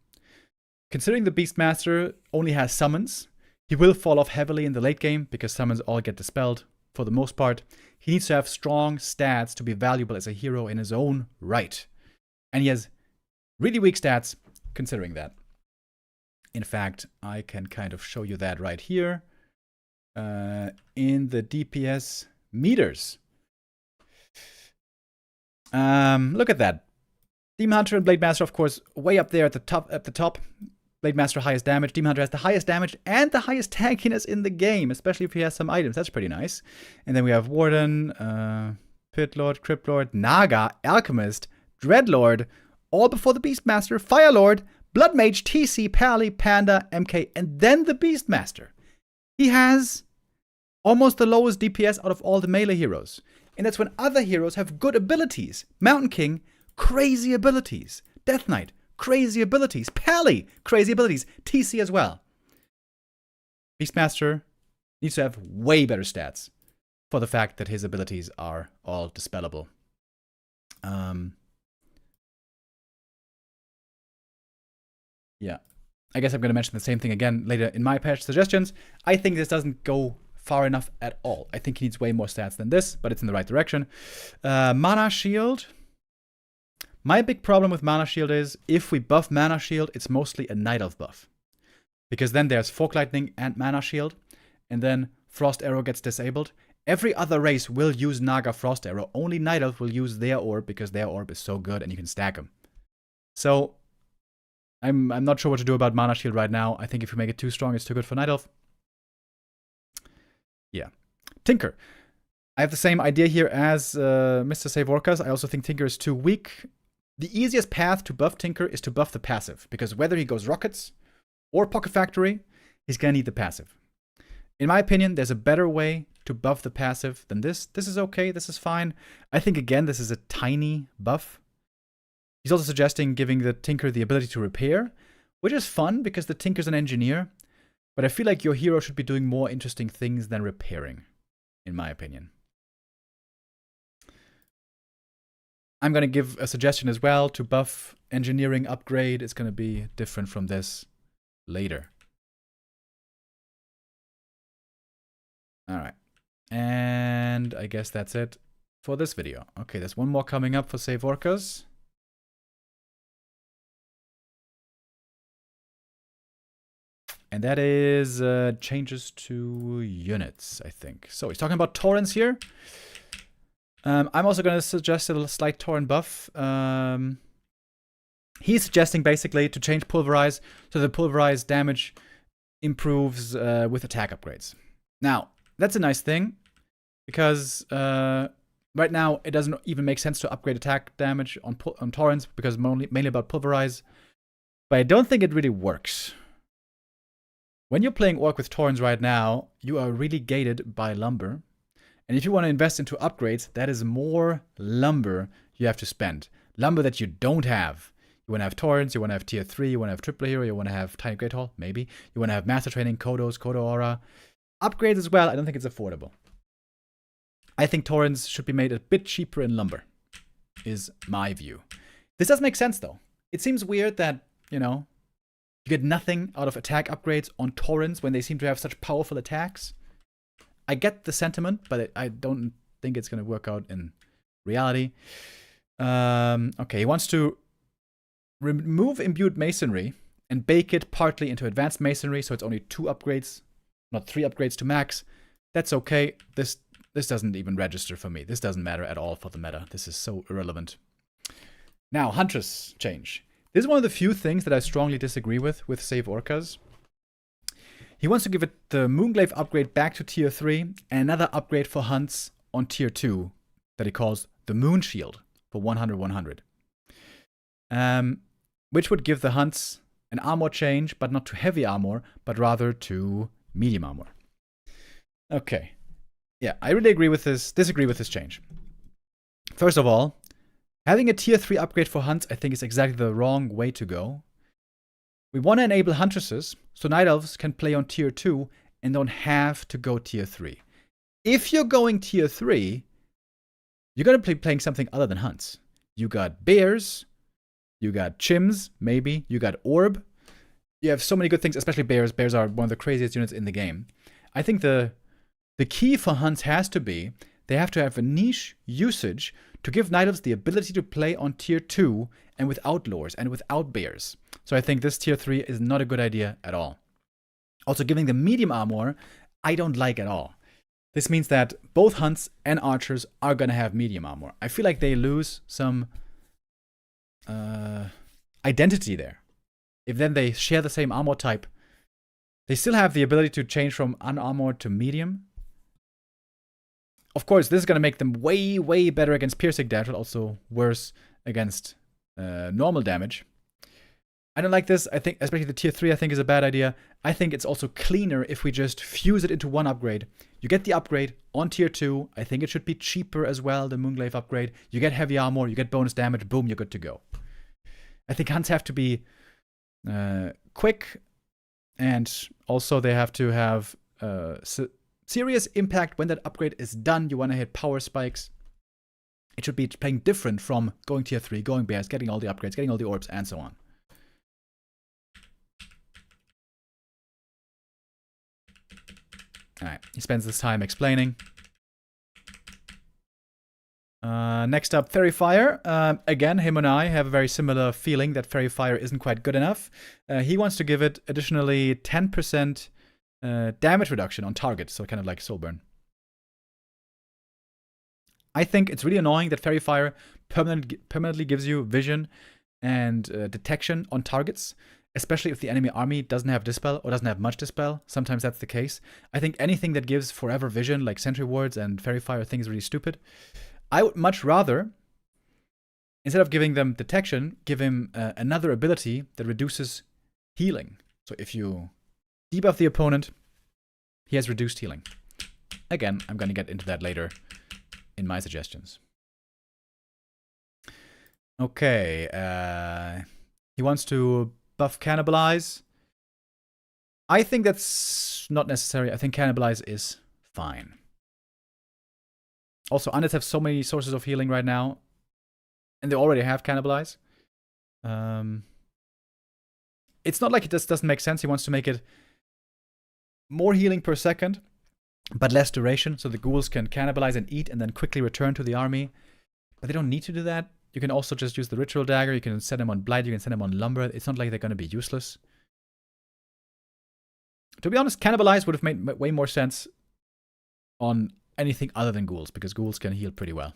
Considering the Beastmaster only has summons, he will fall off heavily in the late game because summons all get dispelled for the most part. He needs to have strong stats to be valuable as a hero in his own right. And he has really weak stats considering that. In fact, I can kind of show you that right here in the DPS meters. Look at that. Demon Hunter and Blade Master, of course, way up there at the top. Blade Master highest damage. Demon Hunter has the highest damage and the highest tankiness in the game, especially if he has some items. That's pretty nice. And then we have Warden, Pit Lord, Crypt Lord, Naga, Alchemist, Dreadlord, all before the Beastmaster, Fire Lord, Blood Mage, TC, Pally, Panda, MK, and then the Beastmaster. He has almost the lowest DPS out of all the melee heroes. And that's when other heroes have good abilities. Mountain King, crazy abilities. Death Knight, crazy abilities. Pally, crazy abilities. TC as well. Beastmaster needs to have way better stats for the fact that his abilities are all dispellable. Yeah. I guess I'm going to mention the same thing again later in my patch suggestions. I think this doesn't go far enough at all. I think he needs way more stats than this, but it's in the right direction. Mana Shield. My big problem with Mana Shield is if we buff Mana Shield, it's mostly a Night Elf buff. Because then there's Fork Lightning and Mana Shield, and then Frost Arrow gets disabled. Every other race will use Naga Frost Arrow. Only Night Elf will use their orb because their orb is so good and you can stack them. So I'm not sure what to do about Mana Shield right now. I think if you make it too strong, it's too good for Night Elf. Yeah. Tinker. I have the same idea here as Mr. SaveOrcas. I also think Tinker is too weak. The easiest path to buff Tinker is to buff the passive, because whether he goes Rockets or Pocket Factory, he's going to need the passive. In my opinion, there's a better way to buff the passive than this. This is okay. This is fine. I think, again, this is a tiny buff. He's also suggesting giving the Tinker the ability to repair, which is fun because the Tinker's an engineer. But I feel like your hero should be doing more interesting things than repairing, in my opinion. I'm going to give a suggestion as well to buff engineering upgrade. It's going to be different from this later. All right. And I guess that's it for this video. Okay, there's one more coming up for SaveOrcas. And that is changes to units, I think. So he's talking about Torrents here. I'm also going to suggest a slight Torrent buff. He's suggesting basically to change Pulverize so the Pulverize damage improves with attack upgrades. Now, that's a nice thing because right now it doesn't even make sense to upgrade attack damage on Torrents because mainly about Pulverize. But I don't think it really works. When you're playing Orc with Torrents right now, you are really gated by lumber. And if you want to invest into upgrades, that is more lumber you have to spend. Lumber that you don't have. You want to have Torrents, you want to have Tier 3, you want to have Triple Hero, you want to have Tiny Great Hall, maybe. You want to have Master Training, Kodos, Kodo Aura. Upgrades as well, I don't think it's affordable. I think Torrents should be made a bit cheaper in lumber, is my view. This does make sense, though. It seems weird that, you know, you get nothing out of attack upgrades on Torrents when they seem to have such powerful attacks. I get the sentiment, but I don't think it's going to work out in reality. Okay, he wants to remove Imbued Masonry and bake it partly into Advanced Masonry, so it's only 2 upgrades, not 3 upgrades to max. That's okay. This doesn't even register for me. This doesn't matter at all for the meta. This is so irrelevant. Now, Huntress change. This is one of the few things that I strongly disagree with SaveOrcas. He wants to give it the Moonglaive upgrade back to Tier 3 and another upgrade for hunts on Tier 2 that he calls the Moon Shield for 100-100. Which would give the hunts an armor change, but not to heavy armor, but rather to medium armor. Okay. Yeah, I really disagree with this change. First of all, having a Tier 3 upgrade for hunts, I think is exactly the wrong way to go. We want to enable Huntresses, so Night Elves can play on Tier 2 and don't have to go Tier 3. If you're going tier 3, you're going to be playing something other than hunts. You got bears, you got chims, maybe, you got orb. You have so many good things, especially bears. Bears are one of the craziest units in the game. I think the key for hunts has to be they have to have a niche usage to give Night Elves the ability to play on tier 2 and without lures and without bears. So I think this tier 3 is not a good idea at all. Also, giving them medium armor, I don't like at all. This means that both hunts and archers are going to have medium armor. I feel like they lose some identity there. If then they share the same armor type, they still have the ability to change from unarmored to medium. Of course, this is going to make them way, way better against piercing damage, but also worse against normal damage. I don't like this. I think, especially the tier 3, I think is a bad idea. I think it's also cleaner if we just fuse it into one upgrade. You get the upgrade on tier 2. I think it should be cheaper as well, the Moonglaive upgrade. You get heavy armor, you get bonus damage, boom, you're good to go. I think hunts have to be quick, and also they have to have serious impact when that upgrade is done. You want to hit power spikes. It should be playing different from going tier 3, going bears, getting all the upgrades, getting all the orbs, and so on. Alright, he spends this time explaining. Next up, Fairy Fire. Again, him and I have a very similar feeling that Fairy Fire isn't quite good enough. He wants to give it additionally 10% damage reduction on target, so kind of like Soul Burn. I think it's really annoying that Fairy Fire permanently gives you vision and detection on targets, especially if the enemy army doesn't have Dispel or doesn't have much Dispel. Sometimes that's the case. I think anything that gives forever vision, like Sentry Wards and Fairy Fire, I think is really stupid. I would much rather, instead of giving them detection, give him another ability that reduces healing. So if you debuff the opponent, he has reduced healing. Again, I'm going to get into that later in my suggestions. Okay, he wants to buff Cannibalize. I think that's not necessary. I think Cannibalize is fine. Also, Undeads have so many sources of healing right now, and they already have Cannibalize. It's not like it just doesn't make sense. He wants to make it more healing per second, but less duration, so the ghouls can cannibalize and eat and then quickly return to the army. But they don't need to do that. You can also just use the Ritual Dagger. You can set them on Blight. You can set them on Lumber. It's not like they're going to be useless. To be honest, Cannibalize would have made way more sense on anything other than ghouls, because ghouls can heal pretty well.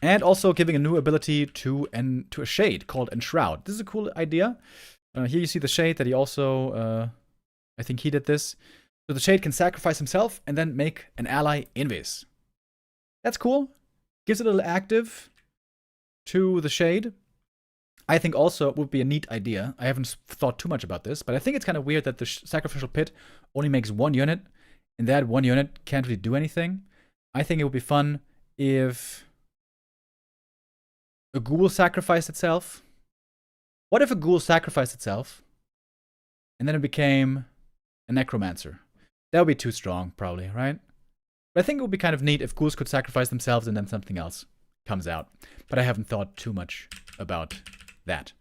And also giving a new ability to a shade called Enshroud. This is a cool idea. Here you see the shade that he also, I think he did this. So the shade can sacrifice himself and then make an ally invis. That's cool. Gives it a little active to the shade. I think also it would be a neat idea. I haven't thought too much about this, but I think it's kind of weird that the Sacrificial Pit only makes one unit, and that one unit can't really do anything. I think it would be fun if a ghoul sacrificed itself. What if a ghoul sacrificed itself and then it became a necromancer? That would be too strong, probably, right? But I think it would be kind of neat if ghouls could sacrifice themselves and then something else comes out. But I haven't thought too much about that.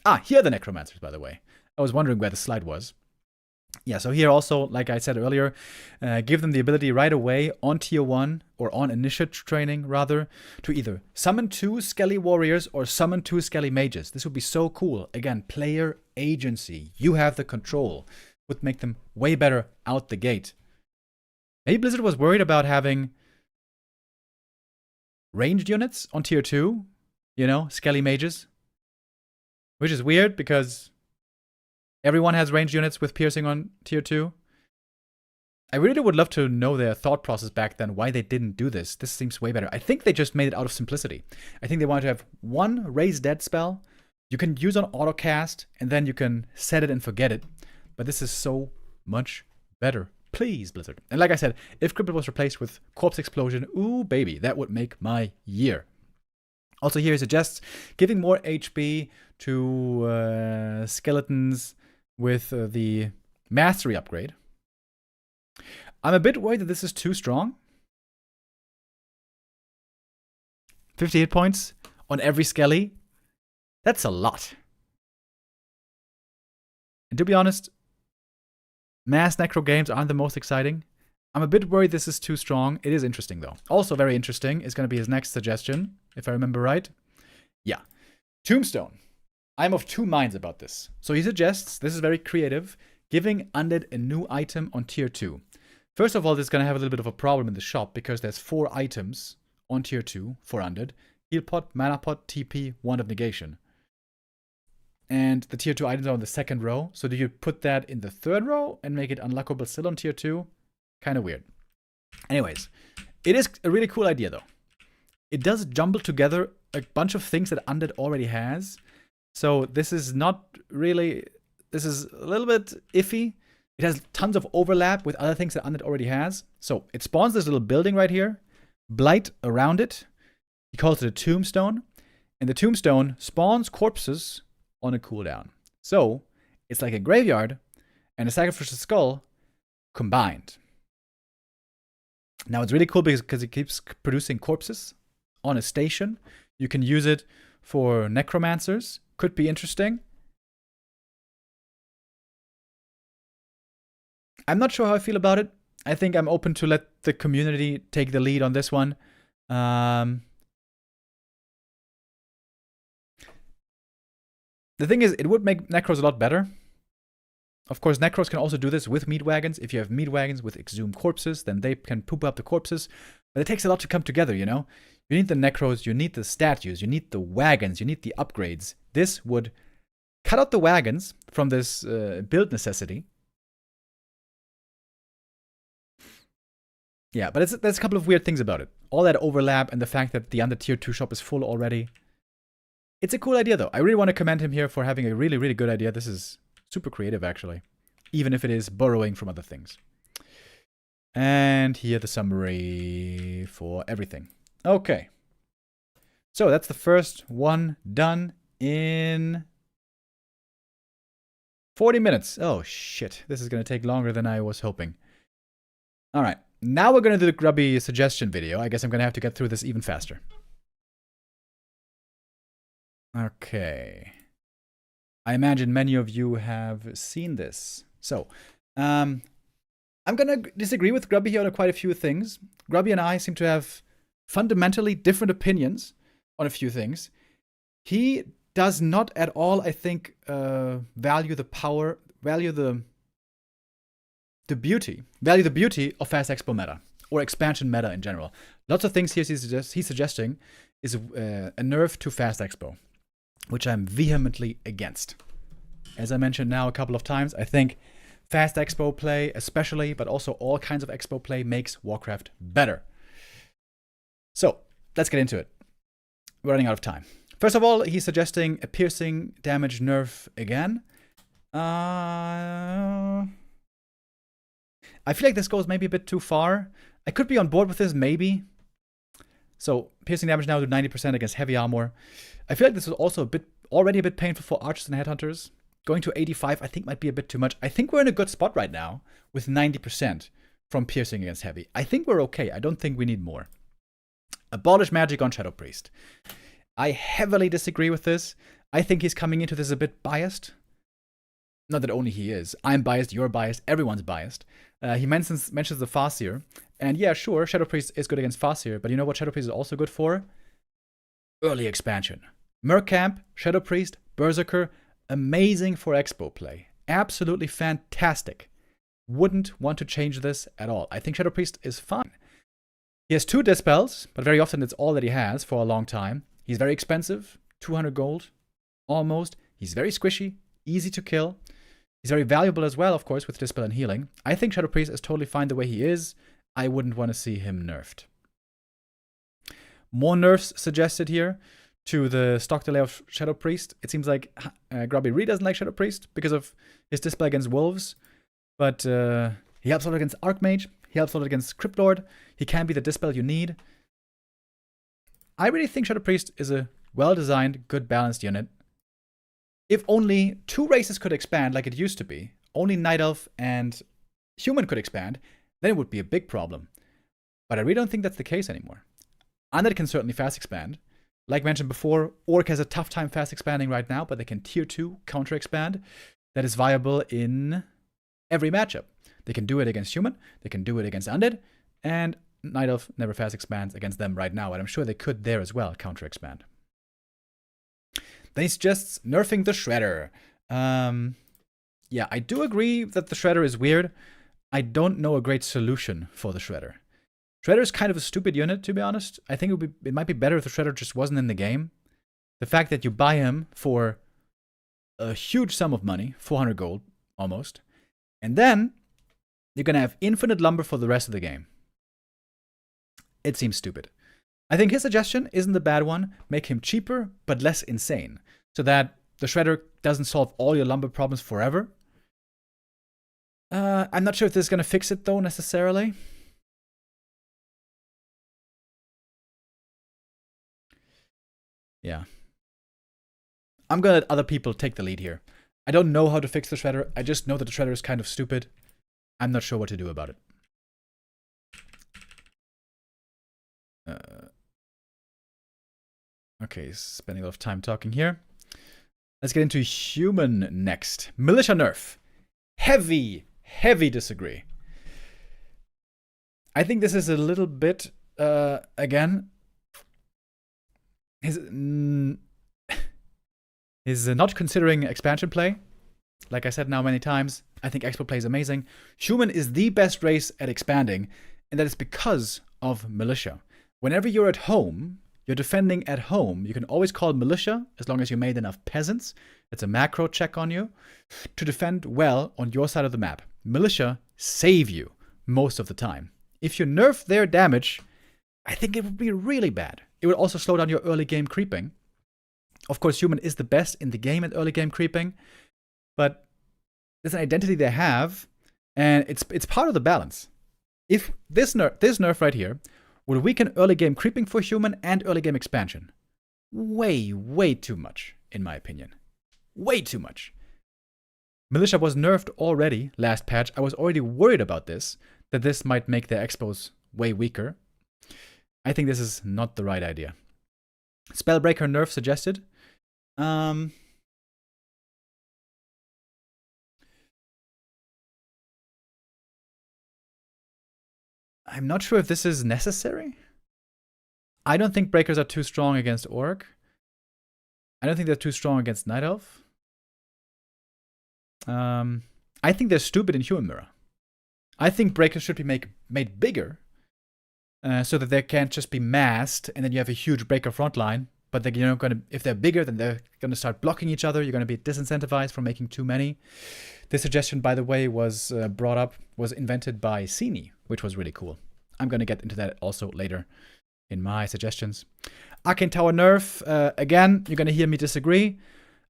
Ah, here are the necromancers, by the way. I was wondering where the slide was. Yeah, so here also, like I said earlier, give them the ability right away on tier 1, or on initiate training, rather, to either summon 2 Skelly Warriors or summon 2 Skelly Mages. This would be so cool. Again, player agency. You have the control. Would make them way better out the gate. Maybe Blizzard was worried about having ranged units on tier 2. You know, Skelly Mages. Which is weird, because everyone has ranged units with piercing on tier 2. I really would love to know their thought process back then, why they didn't do this. This seems way better. I think they just made it out of simplicity. I think they wanted to have one Raise Dead spell you can use on autocast, and then you can set it and forget it. But this is so much better. Please, Blizzard. And like I said, if Crippled was replaced with Corpse Explosion, ooh, baby, that would make my year. Also, here he suggests giving more HP to skeletons with the Mastery upgrade. I'm a bit worried that this is too strong. 58 points on every skelly. That's a lot. And to be honest, mass necro games aren't the most exciting. I'm a bit worried this is too strong. It is interesting, though. Also very interesting is going to be his next suggestion, if I remember right. Yeah. Tombstone. I'm of two minds about this. So he suggests, this is very creative, giving Undead a new item on tier 2. First of all, this is going to have a little bit of a problem in the shop because there's 4 items on tier 2 for Undead. Heal pot, mana pot, TP, Wand of Negation. And the tier 2 items are on the second row. So do you put that in the third row and make it unlockable still on tier 2? Kind of weird. Anyways, it is a really cool idea though. It does jumble together a bunch of things that Undead already has. So this is not really, this is a little bit iffy. It has tons of overlap with other things that Undead already has. So it spawns this little building right here. Blight around it. He calls it a tombstone. And the tombstone spawns corpses on a cooldown. So it's like a graveyard and a sacrificial skull combined. Now it's really cool because it keeps producing corpses on a station. You can use it for necromancers. Could be interesting. I'm not sure how I feel about it. I think I'm open to let the community take the lead on this one. The thing is, it would make necros a lot better. Of course, necros can also do this with meat wagons. If you have meat wagons with exhumed corpses, then they can poop up the corpses. But it takes a lot to come together, you know? You need the necros, you need the statues, you need the wagons, you need the upgrades. This would cut out the wagons from this build necessity. Yeah, but there's a couple of weird things about it. All that overlap and the fact that the Undead tier 2 shop is full already. It's a cool idea, though. I really want to commend him here for having a really, really good idea. This is super creative, actually. Even if it is borrowing from other things. And here the summary for everything. Okay. So that's the first one done in 40 minutes. Oh, shit. This is going to take longer than I was hoping. All right. Now we're going to do the Grubby suggestion video. I guess I'm going to have to get through this even faster. Okay. I imagine many of you have seen this. So, I'm going to disagree with Grubby here on quite a few things. Grubby and I seem to have fundamentally different opinions on a few things. He does not at all, I think, value the power, value the beauty of Fast Expo meta, or expansion meta in general. Lots of things here he's suggesting is a nerf to Fast Expo, which I'm vehemently against. As I mentioned now a couple of times, I think Fast Expo play especially, but also all kinds of Expo play makes Warcraft better. So, let's get into it. We're running out of time. First of all, he's suggesting a piercing damage nerf again. I feel like this goes maybe a bit too far. I could be on board with this, maybe. So, piercing damage now to 90% against heavy armor. I feel like this is also already a bit painful for archers and headhunters. Going to 85, I think, might be a bit too much. I think we're in a good spot right now with 90% from piercing against heavy. I think we're okay. I don't think we need more. Abolish magic on Shadow Priest. I heavily disagree with this. I think he's coming into this a bit biased. Not that only he is. I'm biased, you're biased, everyone's biased. He mentions the Farseer. And yeah, sure, Shadow Priest is good against Farseer, but you know what Shadow Priest is also good for? Early expansion. Merc Camp, Shadow Priest, Berserker, amazing for Expo play. Absolutely fantastic. Wouldn't want to change this at all. I think Shadow Priest is fine. He has 2 dispels, but very often it's all that he has for a long time. He's very expensive, 200 gold, almost. He's very squishy, easy to kill. He's very valuable as well, of course, with Dispel and Healing. I think Shadow Priest is totally fine the way he is. I wouldn't want to see him nerfed. More nerfs suggested here to the stock delay of Shadow Priest. It seems like Grubby really doesn't like Shadow Priest because of his Dispel against Wolves. But he helps a lot against Archmage. He helps a lot against Crypt Lord. He can be the Dispel you need. I really think Shadow Priest is a well-designed, good balanced unit. If only 2 races could expand like it used to be, only Night Elf and Human could expand, then it would be a big problem. But I really don't think that's the case anymore. Undead can certainly fast expand. Like mentioned before, Orc has a tough time fast expanding right now, but they can tier 2 counter expand. That is viable in every matchup. They can do it against Human, they can do it against Undead, and Night Elf never fast expands against them right now, and I'm sure they could there as well, counter expand. Then he suggests nerfing the Shredder. Yeah, I do agree that the Shredder is weird. I don't know a great solution for the Shredder. Shredder is kind of a stupid unit, to be honest. I think it might be better if the Shredder just wasn't in the game. The fact that you buy him for a huge sum of money, 400 gold, almost, and then you're going to have infinite lumber for the rest of the game. It seems stupid. I think his suggestion isn't the bad one. Make him cheaper, but less insane, so that the Shredder doesn't solve all your lumber problems forever. I'm not sure if this is going to fix it, though, necessarily. Yeah. I'm going to let other people take the lead here. I don't know how to fix the Shredder. I just know that the Shredder is kind of stupid. I'm not sure what to do about it. Okay, spending a lot of time talking here. Let's get into Human next. Militia nerf. Heavy disagree. I think this is a little bit, again, is not considering expansion play. Like I said now many times, I think expo play is amazing. Human is the best race at expanding, and that is because of militia. Whenever you're at home, you're defending at home, you can always call militia as long as you made enough peasants. It's a macro check on you to defend well on your side of the map. Militia save you most of the time. If you nerf their damage, I think it would be really bad. It would also slow down your early game creeping. Of course, Human is the best in the game at early game creeping, but there's an identity they have, and it's part of the balance. If this nerf right here would weaken early game creeping for Human and early game expansion, way too much, in my opinion. Way too much. Militia was nerfed already last patch. I was already worried about this, that this might make their expos way weaker. I think this is not the right idea. Spellbreaker nerf suggested. I'm not sure if this is necessary. I don't think breakers are too strong against Orc. I don't think they're too strong against Night Elf. I think they're stupid in Human Mirror. I think breakers should be made bigger, so that they can't just be masked and then you have a huge breaker front line. But they're if they're bigger, then they're gonna start blocking each other. You're gonna be disincentivized from making too many. This suggestion, by the way, was invented by Sini, which was really cool. I'm gonna get into that also later in my suggestions. Arcane Tower nerf. Again, you're gonna hear me disagree.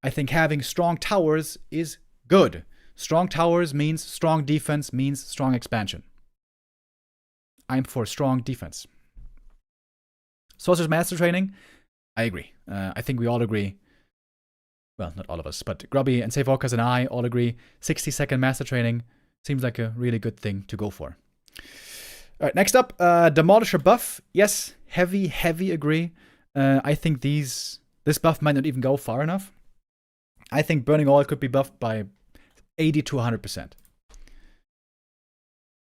I think having strong towers is good. Strong towers means strong defense, means strong expansion. I'm for strong defense. Sorcerer's Master Training. I agree. I think we all agree. Well, not all of us, but Grubby and SaveOrcas and I all agree. 60-second Master Training seems like a really good thing to go for. All right, next up, Demolisher buff. Yes, heavy agree. I think this buff might not even go far enough. I think Burning Oil could be buffed by 80 to 100%.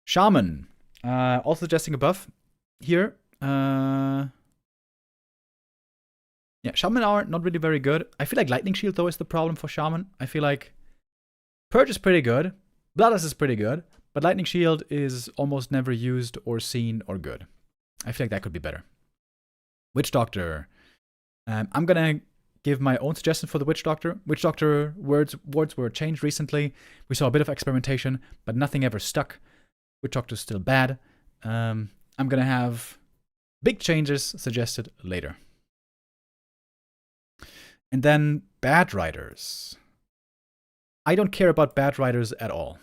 Shaman. Also suggesting a buff here. Yeah, Shaman are not really very good. I feel like Lightning Shield, though, is the problem for Shaman. I feel like Purge is pretty good. Bloodlust is pretty good. But Lightning Shield is almost never used or seen or good. I feel like that could be better. Witch Doctor. I'm going to give my own suggestion for the Witch Doctor. Witch Doctor words were changed recently. We saw a bit of experimentation, but nothing ever stuck. Witch Doctor is still bad. I'm going to have big changes suggested later. And then Bad Riders. I don't care about Bad Riders at all.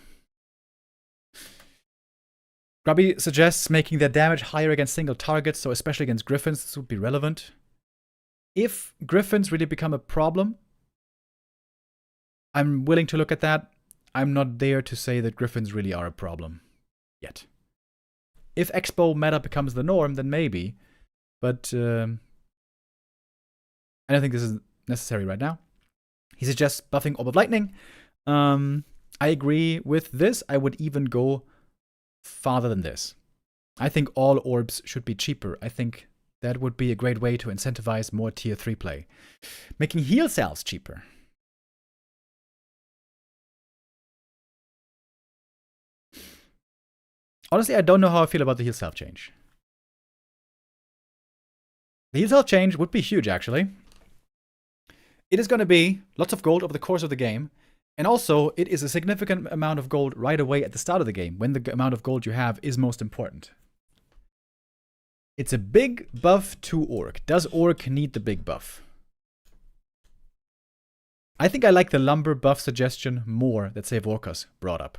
Grubby suggests making their damage higher against single targets, so especially against Griffins, this would be relevant. If Griffins really become a problem, I'm willing to look at that. I'm not there to say that Griffins really are a problem yet. If Expo meta becomes the norm, then maybe. But I don't think this is necessary right now. He suggests buffing Orb of Lightning. I agree with this. I would even go farther than this. I think all orbs should be cheaper. I think that would be a great way to incentivize more tier 3 play. Making heal cells cheaper. Honestly, I don't know how I feel about the heal self change. The heal self change would be huge, actually. It is going to be lots of gold over the course of the game. And also, it is a significant amount of gold right away at the start of the game, when the amount of gold you have is most important. It's a big buff to Orc. Does Orc need the big buff? I think I like the lumber buff suggestion more that SaveOrcas brought up.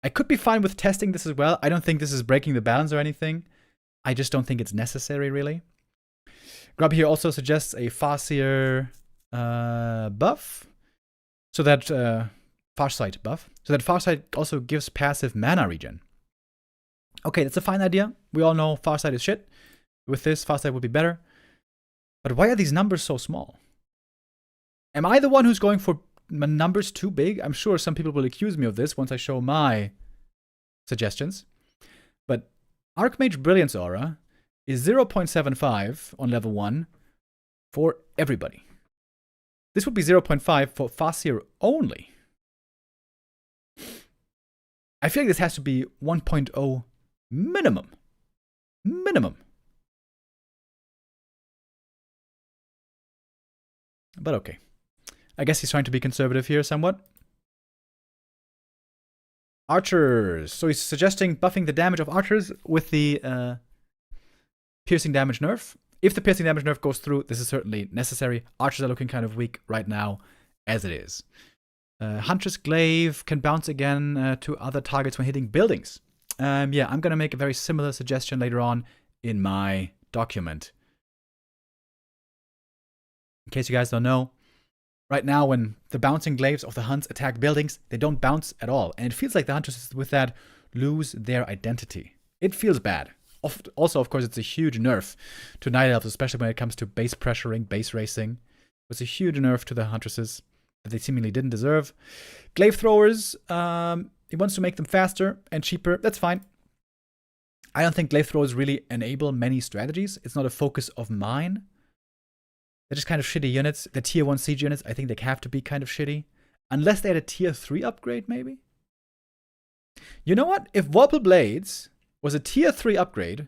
I could be fine with testing this as well. I don't think this is breaking the balance or anything. I just don't think it's necessary, really. Grubby here also suggests a Farseer buff. So that Farsight buff. So that Farsight also gives passive mana regen. Okay, that's a fine idea. We all know Farsight is shit. With this, Farsight would be better. But why are these numbers so small? Am I the one who's going for numbers too big? I'm sure some people will accuse me of this once I show my suggestions. But Archmage Brilliance Aura is 0.75 on level 1 for everybody. This would be 0.5 for Farseer only. I feel like this has to be 1.0 minimum. Minimum. But okay. I guess he's trying to be conservative here somewhat. Archers. So he's suggesting buffing the damage of archers with the piercing damage nerf. If the piercing damage nerf goes through, this is certainly necessary. Archers are looking kind of weak right now, as it is. Huntress Glaive can bounce again to other targets when hitting buildings. Yeah, I'm going to make a very similar suggestion later on in my document. In case you guys don't know, right now when the bouncing glaives of the hunts attack buildings, they don't bounce at all. And it feels like the huntresses with that lose their identity. It feels bad. Also, of course, it's a huge nerf to Night Elves, especially when it comes to base pressuring, base racing. It's a huge nerf to the huntresses that they seemingly didn't deserve. Glaive throwers, he wants to make them faster and cheaper. That's fine. I don't think glaive throwers really enable many strategies. It's not a focus of mine. They're just kind of shitty units. The tier 1 siege units, I think they have to be kind of shitty. Unless they had a tier 3 upgrade, maybe? You know what? If Vorpal Blades was a tier 3 upgrade,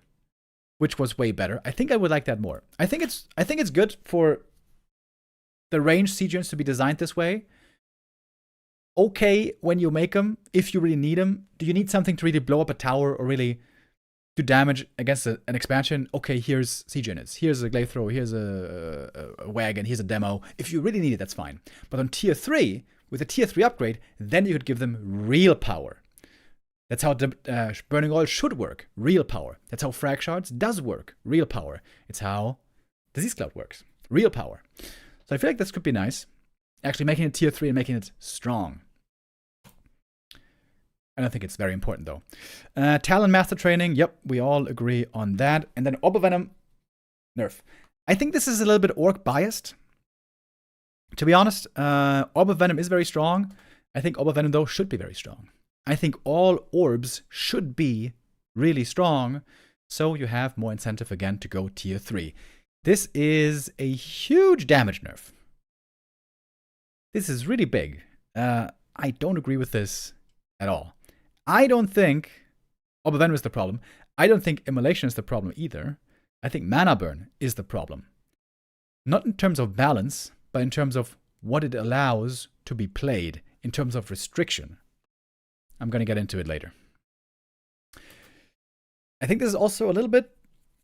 which was way better, I think I would like that more. I think it's good for the range siege units to be designed this way. Okay when you make them, if you really need them. Do you need something to really blow up a tower or really do damage against an expansion? Okay, here's siege units. Here's a glaive thrower. Here's a wagon. Here's a demo. If you really need it, that's fine. But on tier 3, with a tier 3 upgrade, then you could give them real power. That's how Burning Oil should work. Real power. That's how Frag Shards does work. Real power. It's how Disease Cloud works. Real power. So I feel like this could be nice. Actually making it tier 3 and making it strong. I don't think it's very important, though. Talon Master Training. Yep, we all agree on that. And then Orb of Venom. Nerf. I think this is a little bit Orc biased. To be honest, Orb of Venom is very strong. I think Orb of Venom, though, should be very strong. I think all orbs should be really strong. So you have more incentive, again, to go tier 3. This is a huge damage nerf. This is really big. I don't agree with this at all. I don't think Orb of Venom is the problem. I don't think Immolation is the problem either. I think Mana Burn is the problem. Not in terms of balance, but in terms of what it allows to be played, in terms of restriction. I'm going to get into it later. I think this is also a little bit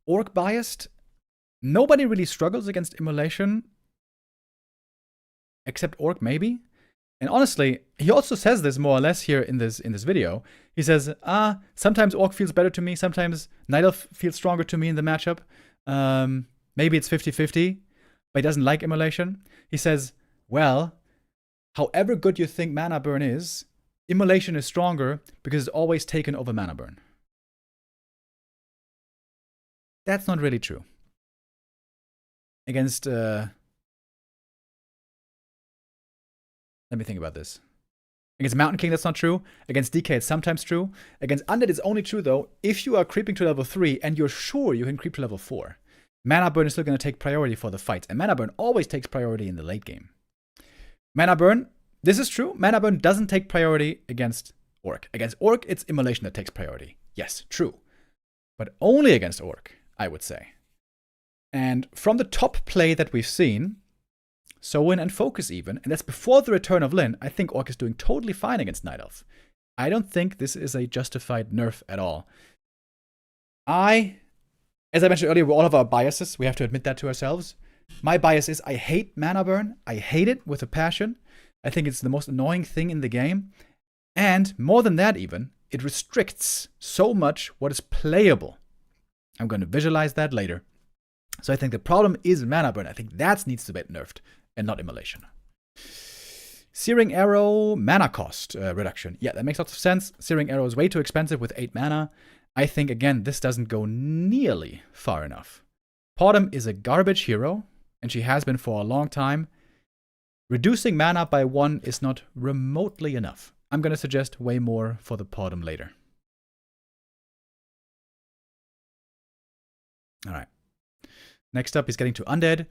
Orc biased. Nobody really struggles against Immolation. Except Orc, maybe. And honestly, he also says this more or less here in this video. He says, sometimes Orc feels better to me. Sometimes Night Elf feels stronger to me in the matchup. Maybe it's 50-50, but he doesn't like Immolation. He says, well, however good you think mana burn is, immolation is stronger because it's always taken over mana burn. That's not really true. Against, let me think about this. Against Mountain King, that's not true. Against DK, it's sometimes true. Against Undead, it's only true, though, if you are creeping to level 3 and you're sure you can creep to level 4. Mana burn is still going to take priority for the fights. And mana burn always takes priority in the late game. Mana burn, this is true. Mana burn doesn't take priority against Orc. Against Orc, it's immolation that takes priority. Yes, true. But only against Orc, I would say. And from the top play that we've seen, Soin and Focus even, and that's before the return of Lyn, I think Orc is doing totally fine against Night Elf. I don't think this is a justified nerf at all. As I mentioned earlier, with all of our biases, we have to admit that to ourselves. My bias is I hate mana burn. I hate it with a passion. I think it's the most annoying thing in the game. And more than that even, it restricts so much what is playable. I'm going to visualize that later. So I think the problem is mana burn. I think that needs to be nerfed and not immolation. Searing Arrow, mana cost reduction. Yeah, that makes lots of sense. Searing Arrow is way too expensive with 8 mana. I think, again, this doesn't go nearly far enough. Podum is a garbage hero, and she has been for a long time. Reducing mana by 1 is not remotely enough. I'm going to suggest way more for the Podum later. Alright. Next up, he's getting to Undead.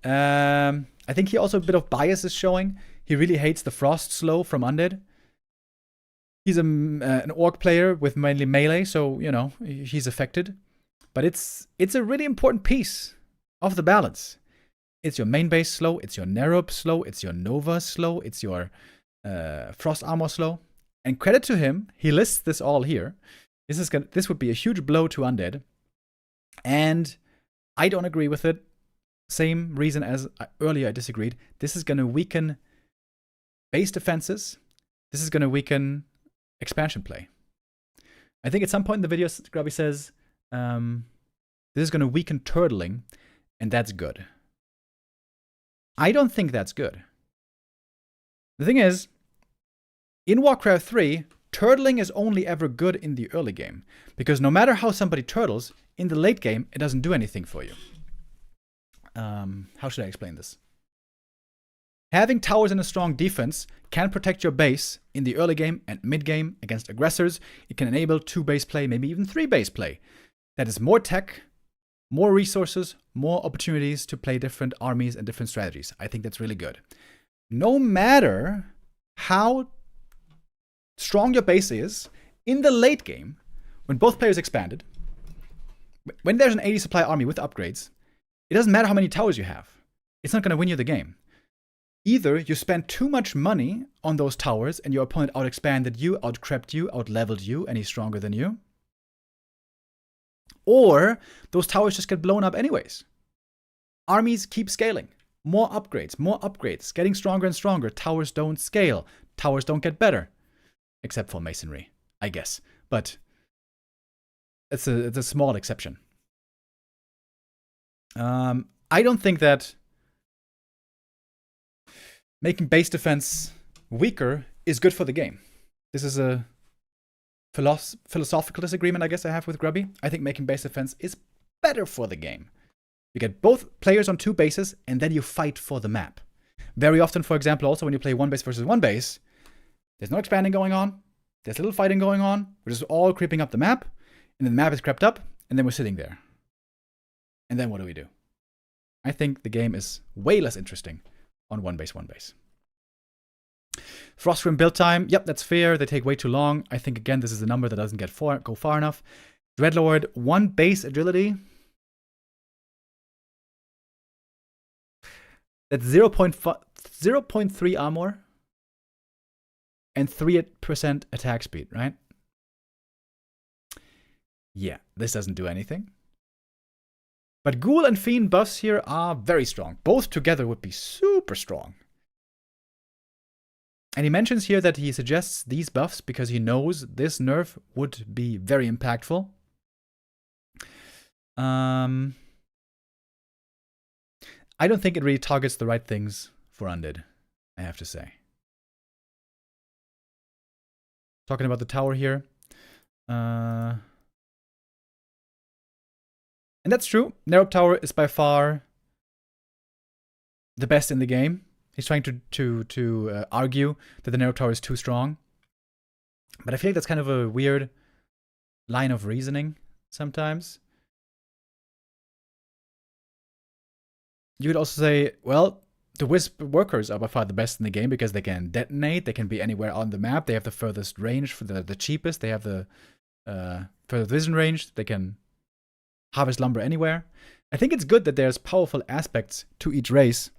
I think he also a bit of bias is showing. He really hates the Frost Slow from Undead. He's an Orc player with mainly melee, so, you know, he's affected. But it's a really important piece of the balance. It's your main base slow, it's your Nerub slow, it's your Nova slow, it's your Frost Armor slow. And credit to him, he lists this all here. This would be a huge blow to Undead. And I don't agree with it. Same reason as earlier I disagreed. This is going to weaken base defenses. This is going to weaken expansion play. I think at some point in the video, Grubby says, this is going to weaken turtling, and that's good. I don't think that's good. The thing is, in Warcraft 3, turtling is only ever good in the early game, because no matter how somebody turtles, in the late game, it doesn't do anything for you. How should I explain this? Having towers and a strong defense can protect your base in the early game and mid game against aggressors. It can enable 2 base play, maybe even 3 base play. That is more tech, more resources, more opportunities to play different armies and different strategies. I think that's really good. No matter how strong your base is, in the late game, when both players expanded, when there's an 80 supply army with upgrades, it doesn't matter how many towers you have. It's not going to win you the game. Either you spend too much money on those towers and your opponent out-expanded you, out-crept you, out-leveled you, and he's stronger than you. Or those towers just get blown up anyways. Armies keep scaling. More upgrades, getting stronger and stronger. Towers don't scale. Towers don't get better. Except for masonry, I guess. But it's a small exception. I don't think that making base defense weaker is good for the game. This is a philosophical disagreement I guess I have with Grubby. I think making base defense is better for the game. You get both players on 2 bases, and then you fight for the map. Very often, for example, also when you play 1 base versus 1 base, there's no expanding going on. There's little fighting going on. We're just all creeping up the map, and then the map is crept up, and then we're sitting there. And then what do? I think the game is way less interesting on 1 base. Frostrim build time, yep, that's fair. They take way too long. I think, again, this is a number that doesn't go far enough. Dreadlord, 1 base agility. That's 0.3 armor and 3% attack speed, right? Yeah, this doesn't do anything. But Ghoul and Fiend buffs here are very strong. Both together would be super strong. And he mentions here that he suggests these buffs because he knows this nerf would be very impactful. I don't think it really targets the right things for Undead, I have to say. talking about the tower here. And that's true. Narrow Tower is by far the best in the game. He's trying to argue that the Narrow Tower is too strong. But I feel like that's kind of a weird line of reasoning sometimes. You could also say, well, the Wisp workers are by far the best in the game because they can detonate, they can be anywhere on the map, they have the furthest range, for the cheapest, they have the furthest vision range, they can harvest lumber anywhere. I think it's good that there's powerful aspects to each race.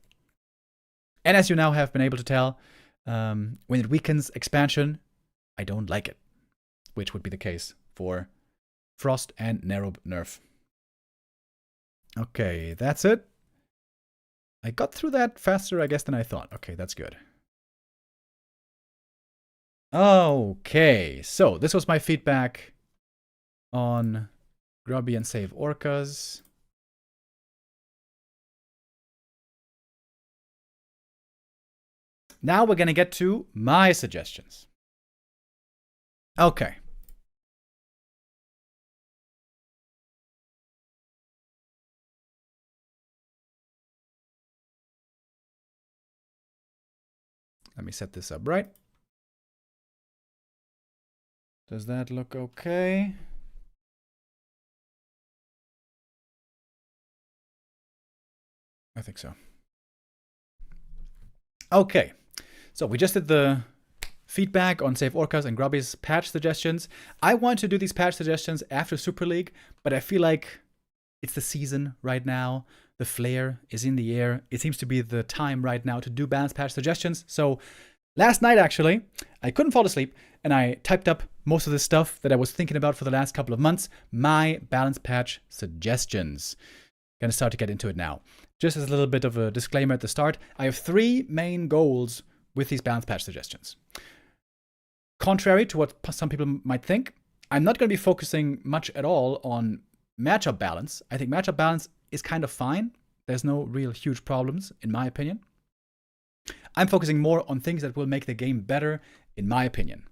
And as you now have been able to tell, when it weakens expansion, I don't like it. Which would be the case for Frost and Narrow Nerf. Okay, that's it. I got through that faster, I guess, than I thought. Okay, that's good. Okay, so this was my feedback on Grubby and SaveOrcas. Now we're gonna get to my suggestions. Okay. Let me set this up right. Does that look okay? I think so. Okay, so we just did the feedback on SaveOrcas and Grubby's patch suggestions. I want to do these patch suggestions after Super League, but I feel like it's the season right now. The flair is in the air. It seems to be the time right now to do balance patch suggestions. So last night, actually, I couldn't fall asleep, and I typed up most of the stuff that I was thinking about for the last couple of months. My balance patch suggestions. Gonna start to get into it now. Just as a little bit of a disclaimer at the start, I have 3 main goals with these balance patch suggestions. Contrary to what some people might think, I'm not going to be focusing much at all on matchup balance. I think matchup balance is kind of fine. There's no real huge problems, in my opinion. I'm focusing more on things that will make the game better, in my opinion.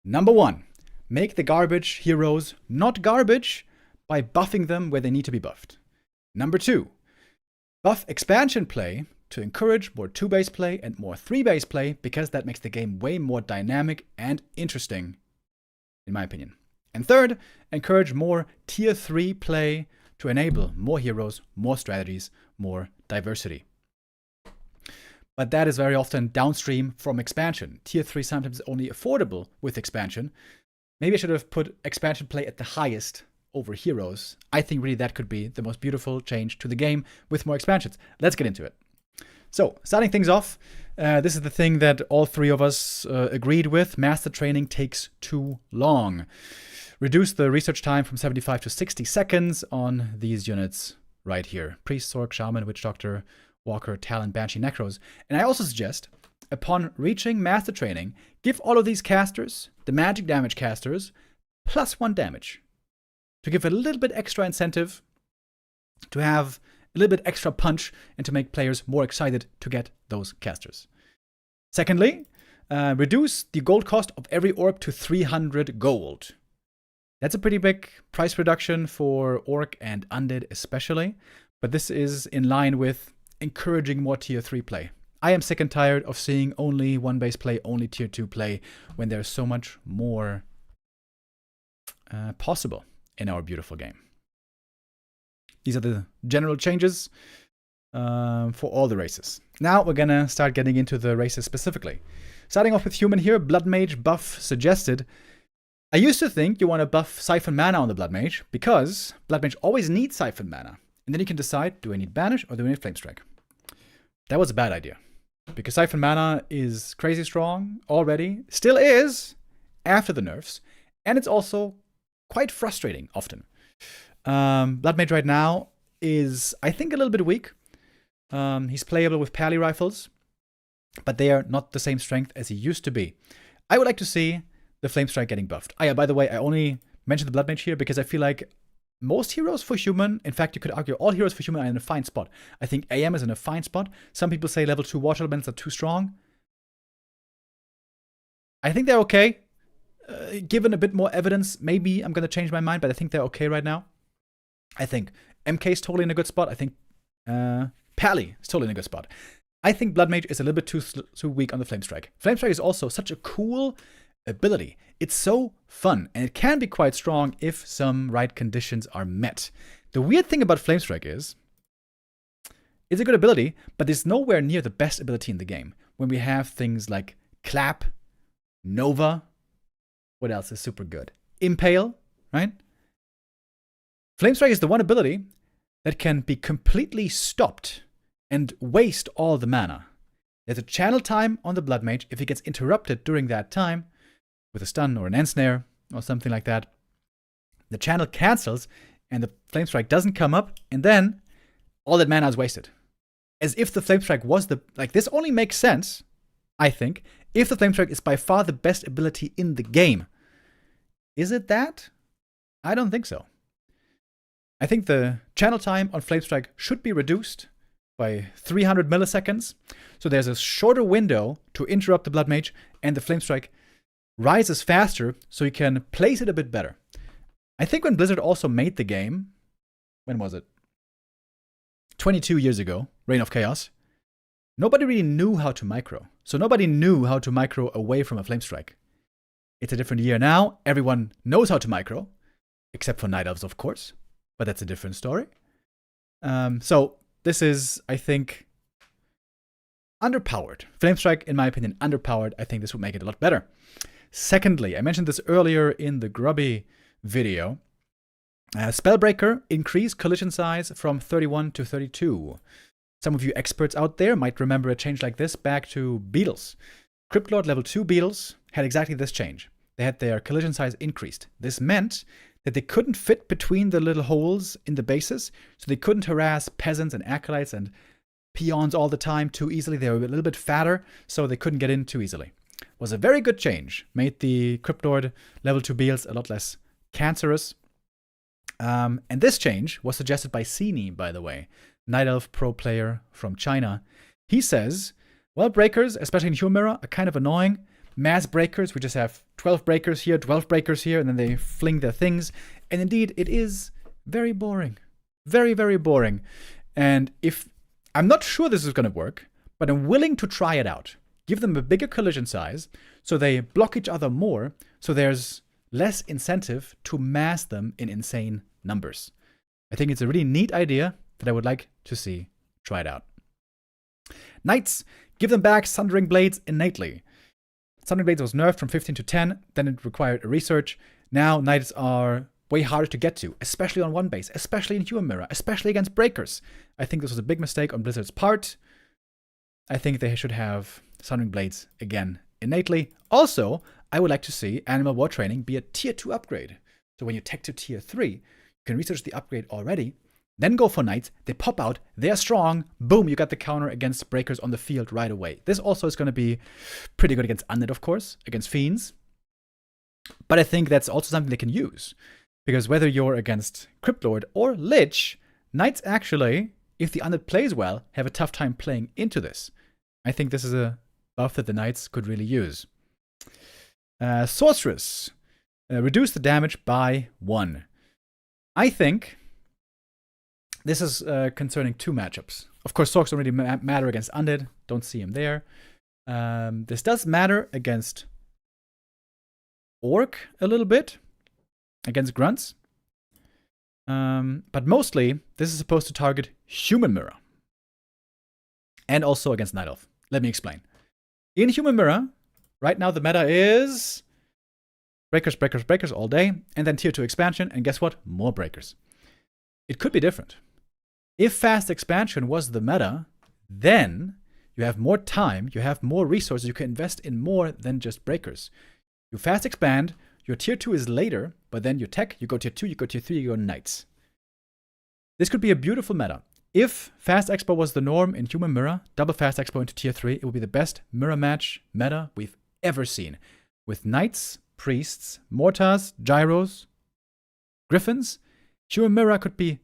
Number 1, make the garbage heroes not garbage by buffing them where they need to be buffed. Number 2, buff expansion play to encourage more 2-base play and more 3-base play because that makes the game way more dynamic and interesting, in my opinion. And third, encourage more tier 3 play to enable more heroes, more strategies, more diversity. But that is very often downstream from expansion. Tier 3 sometimes only affordable with expansion. Maybe I should have put expansion play at the highest over heroes. I think really that could be the most beautiful change to the game with more expansions. Let's get into it. So, starting things off, this is the thing that all 3 of us agreed with. Master training takes too long. Reduce the research time from 75 to 60 seconds on these units right here. Priest, Sorc, Shaman, Witch Doctor, Walker, Talon, Banshee, Necros. And I also suggest, upon reaching Master Training, give all of these casters, the magic damage casters, +1 damage. To give a little bit extra incentive, to have a little bit extra punch, and to make players more excited to get those casters. Secondly, reduce the gold cost of every orb to 300 gold. That's a pretty big price reduction for Orc and Undead especially, but this is in line with encouraging more tier 3 play. I am sick and tired of seeing only 1-base play, only tier 2 play, when there's so much more possible in our beautiful game. These are the general changes for all the races. Now we're gonna start getting into the races specifically. Starting off with Human here, Blood Mage buff suggested. I used to think you want to buff Siphon Mana on the Blood Mage, because Blood Mage always needs Siphon Mana. And then you can decide, do I need Banish or do I need Flame Strike? That was a bad idea. Because Siphon Mana is crazy strong already, still is, after the nerfs, and it's also quite frustrating often. Blood Mage right now is, I think, a little bit weak. He's playable with Pally Rifles, but they are not the same strength as he used to be. I would like to see the Flame Strike getting buffed. By the way, I only mentioned the Blood Mage here because I feel like most heroes for Human, in fact, you could argue all heroes for Human are in a fine spot. I think AM is in a fine spot. Some people say level 2 Water Elementals are too strong. I think they're okay. given a bit more evidence, maybe I'm going to change my mind, but I think they're okay right now. I think MK is totally in a good spot. I think Pally is totally in a good spot. I think Blood Mage is a little bit too weak on the Flame Strike. Flame Strike is also such a cool ability. It's so fun, and it can be quite strong if some right conditions are met. The weird thing about Flame Strike is, it's a good ability, but it's nowhere near the best ability in the game. When we have things like Clap, Nova, what else is super good? Impale, right? Flame Strike is the one ability that can be completely stopped and waste all the mana. There's a channel time on the Blood Mage. If he gets interrupted during that time with a stun or an ensnare or something like that, the channel cancels and the Flame Strike doesn't come up, and then all that mana is wasted. As if the Flame Strike was this only makes sense, I think, if the Flame Strike is by far the best ability in the game. Is it that? I don't think so. I think the channel time on Flame Strike should be reduced by 300 milliseconds. So there's a shorter window to interrupt the Blood Mage, and the Flame Strike rises faster so you can place it a bit better. I think when Blizzard also made the game, when was it? 22 years ago, Reign of Chaos, nobody really knew how to micro. So nobody knew how to micro away from a Flame Strike. It's a different year now. Everyone knows how to micro, except for Night Elves, of course. But that's a different story. So this is, I think, underpowered. Flame Strike, in my opinion, underpowered. I think this would make it a lot better. Secondly, I mentioned this earlier in the Grubby video. Spellbreaker increased collision size from 31 to 32. Some of you experts out there might remember a change like this back to Beetles. Cryptlord level 2 Beetles had exactly this change. They had their collision size increased. This meant that they couldn't fit between the little holes in the bases, so they couldn't harass peasants and acolytes and peons all the time too easily. They were a little bit fatter, so they couldn't get in too easily. Was a very good change. Made the Cryptlord level 2 Beetles a lot less cancerous. And this change was suggested by Sini, by the way, Night Elf pro player from China. He says, well, breakers, especially in Human Mirror, are kind of annoying. Mass breakers, we just have 12 breakers here, 12 breakers here, and then they fling their things. And indeed, it is very boring. Very, very boring. And I'm not sure this is going to work, but I'm willing to try it out. Give them a bigger collision size so they block each other more, so there's less incentive to mass them in insane numbers. I think it's a really neat idea that I would like to see tried out. Knights, give them back Sundering Blades innately. Sundering Blades was nerfed from 15 to 10, then it required a research. Now Knights are way harder to get to, especially on one base, especially in Human Mirror, especially against breakers. I think this was a big mistake on Blizzard's part. I think they should have Sundering Blades again innately. Also, I would like to see Animal War Training be a tier 2 upgrade. So when you tech to tier 3, you can research the upgrade already, then go for Knights, they pop out, they're strong, boom, you got the counter against breakers on the field right away. This also is going to be pretty good against Undead, of course, against Fiends. But I think that's also something they can use. Because whether you're against Cryptlord or Lich, Knights actually, if the Undead plays well, have a tough time playing into this. I think this is a buff that the Knights could really use. Sorceress. Reduce the damage by 1. I think this is concerning 2 matchups. Of course, Sorcs don't really matter against Undead. Don't see him there. This does matter against Orc a little bit. Against Grunts. But mostly, this is supposed to target Human Mirror. And also against Night Elf. Let me explain. In Human Mirror, right now the meta is breakers, breakers, breakers all day, and then tier 2 expansion, and guess what? More breakers. It could be different. If fast expansion was the meta, then you have more time, you have more resources, you can invest in more than just breakers. You fast expand, your tier 2 is later, but then you tech, you go tier 2, you go tier 3, you go Knights. This could be a beautiful meta. If Fast Expo was the norm in Human Mirror, double Fast Expo into tier 3, it would be the best mirror match meta we've ever seen. With Knights, Priests, Mortars, Gyros, Griffins, Human Mirror could be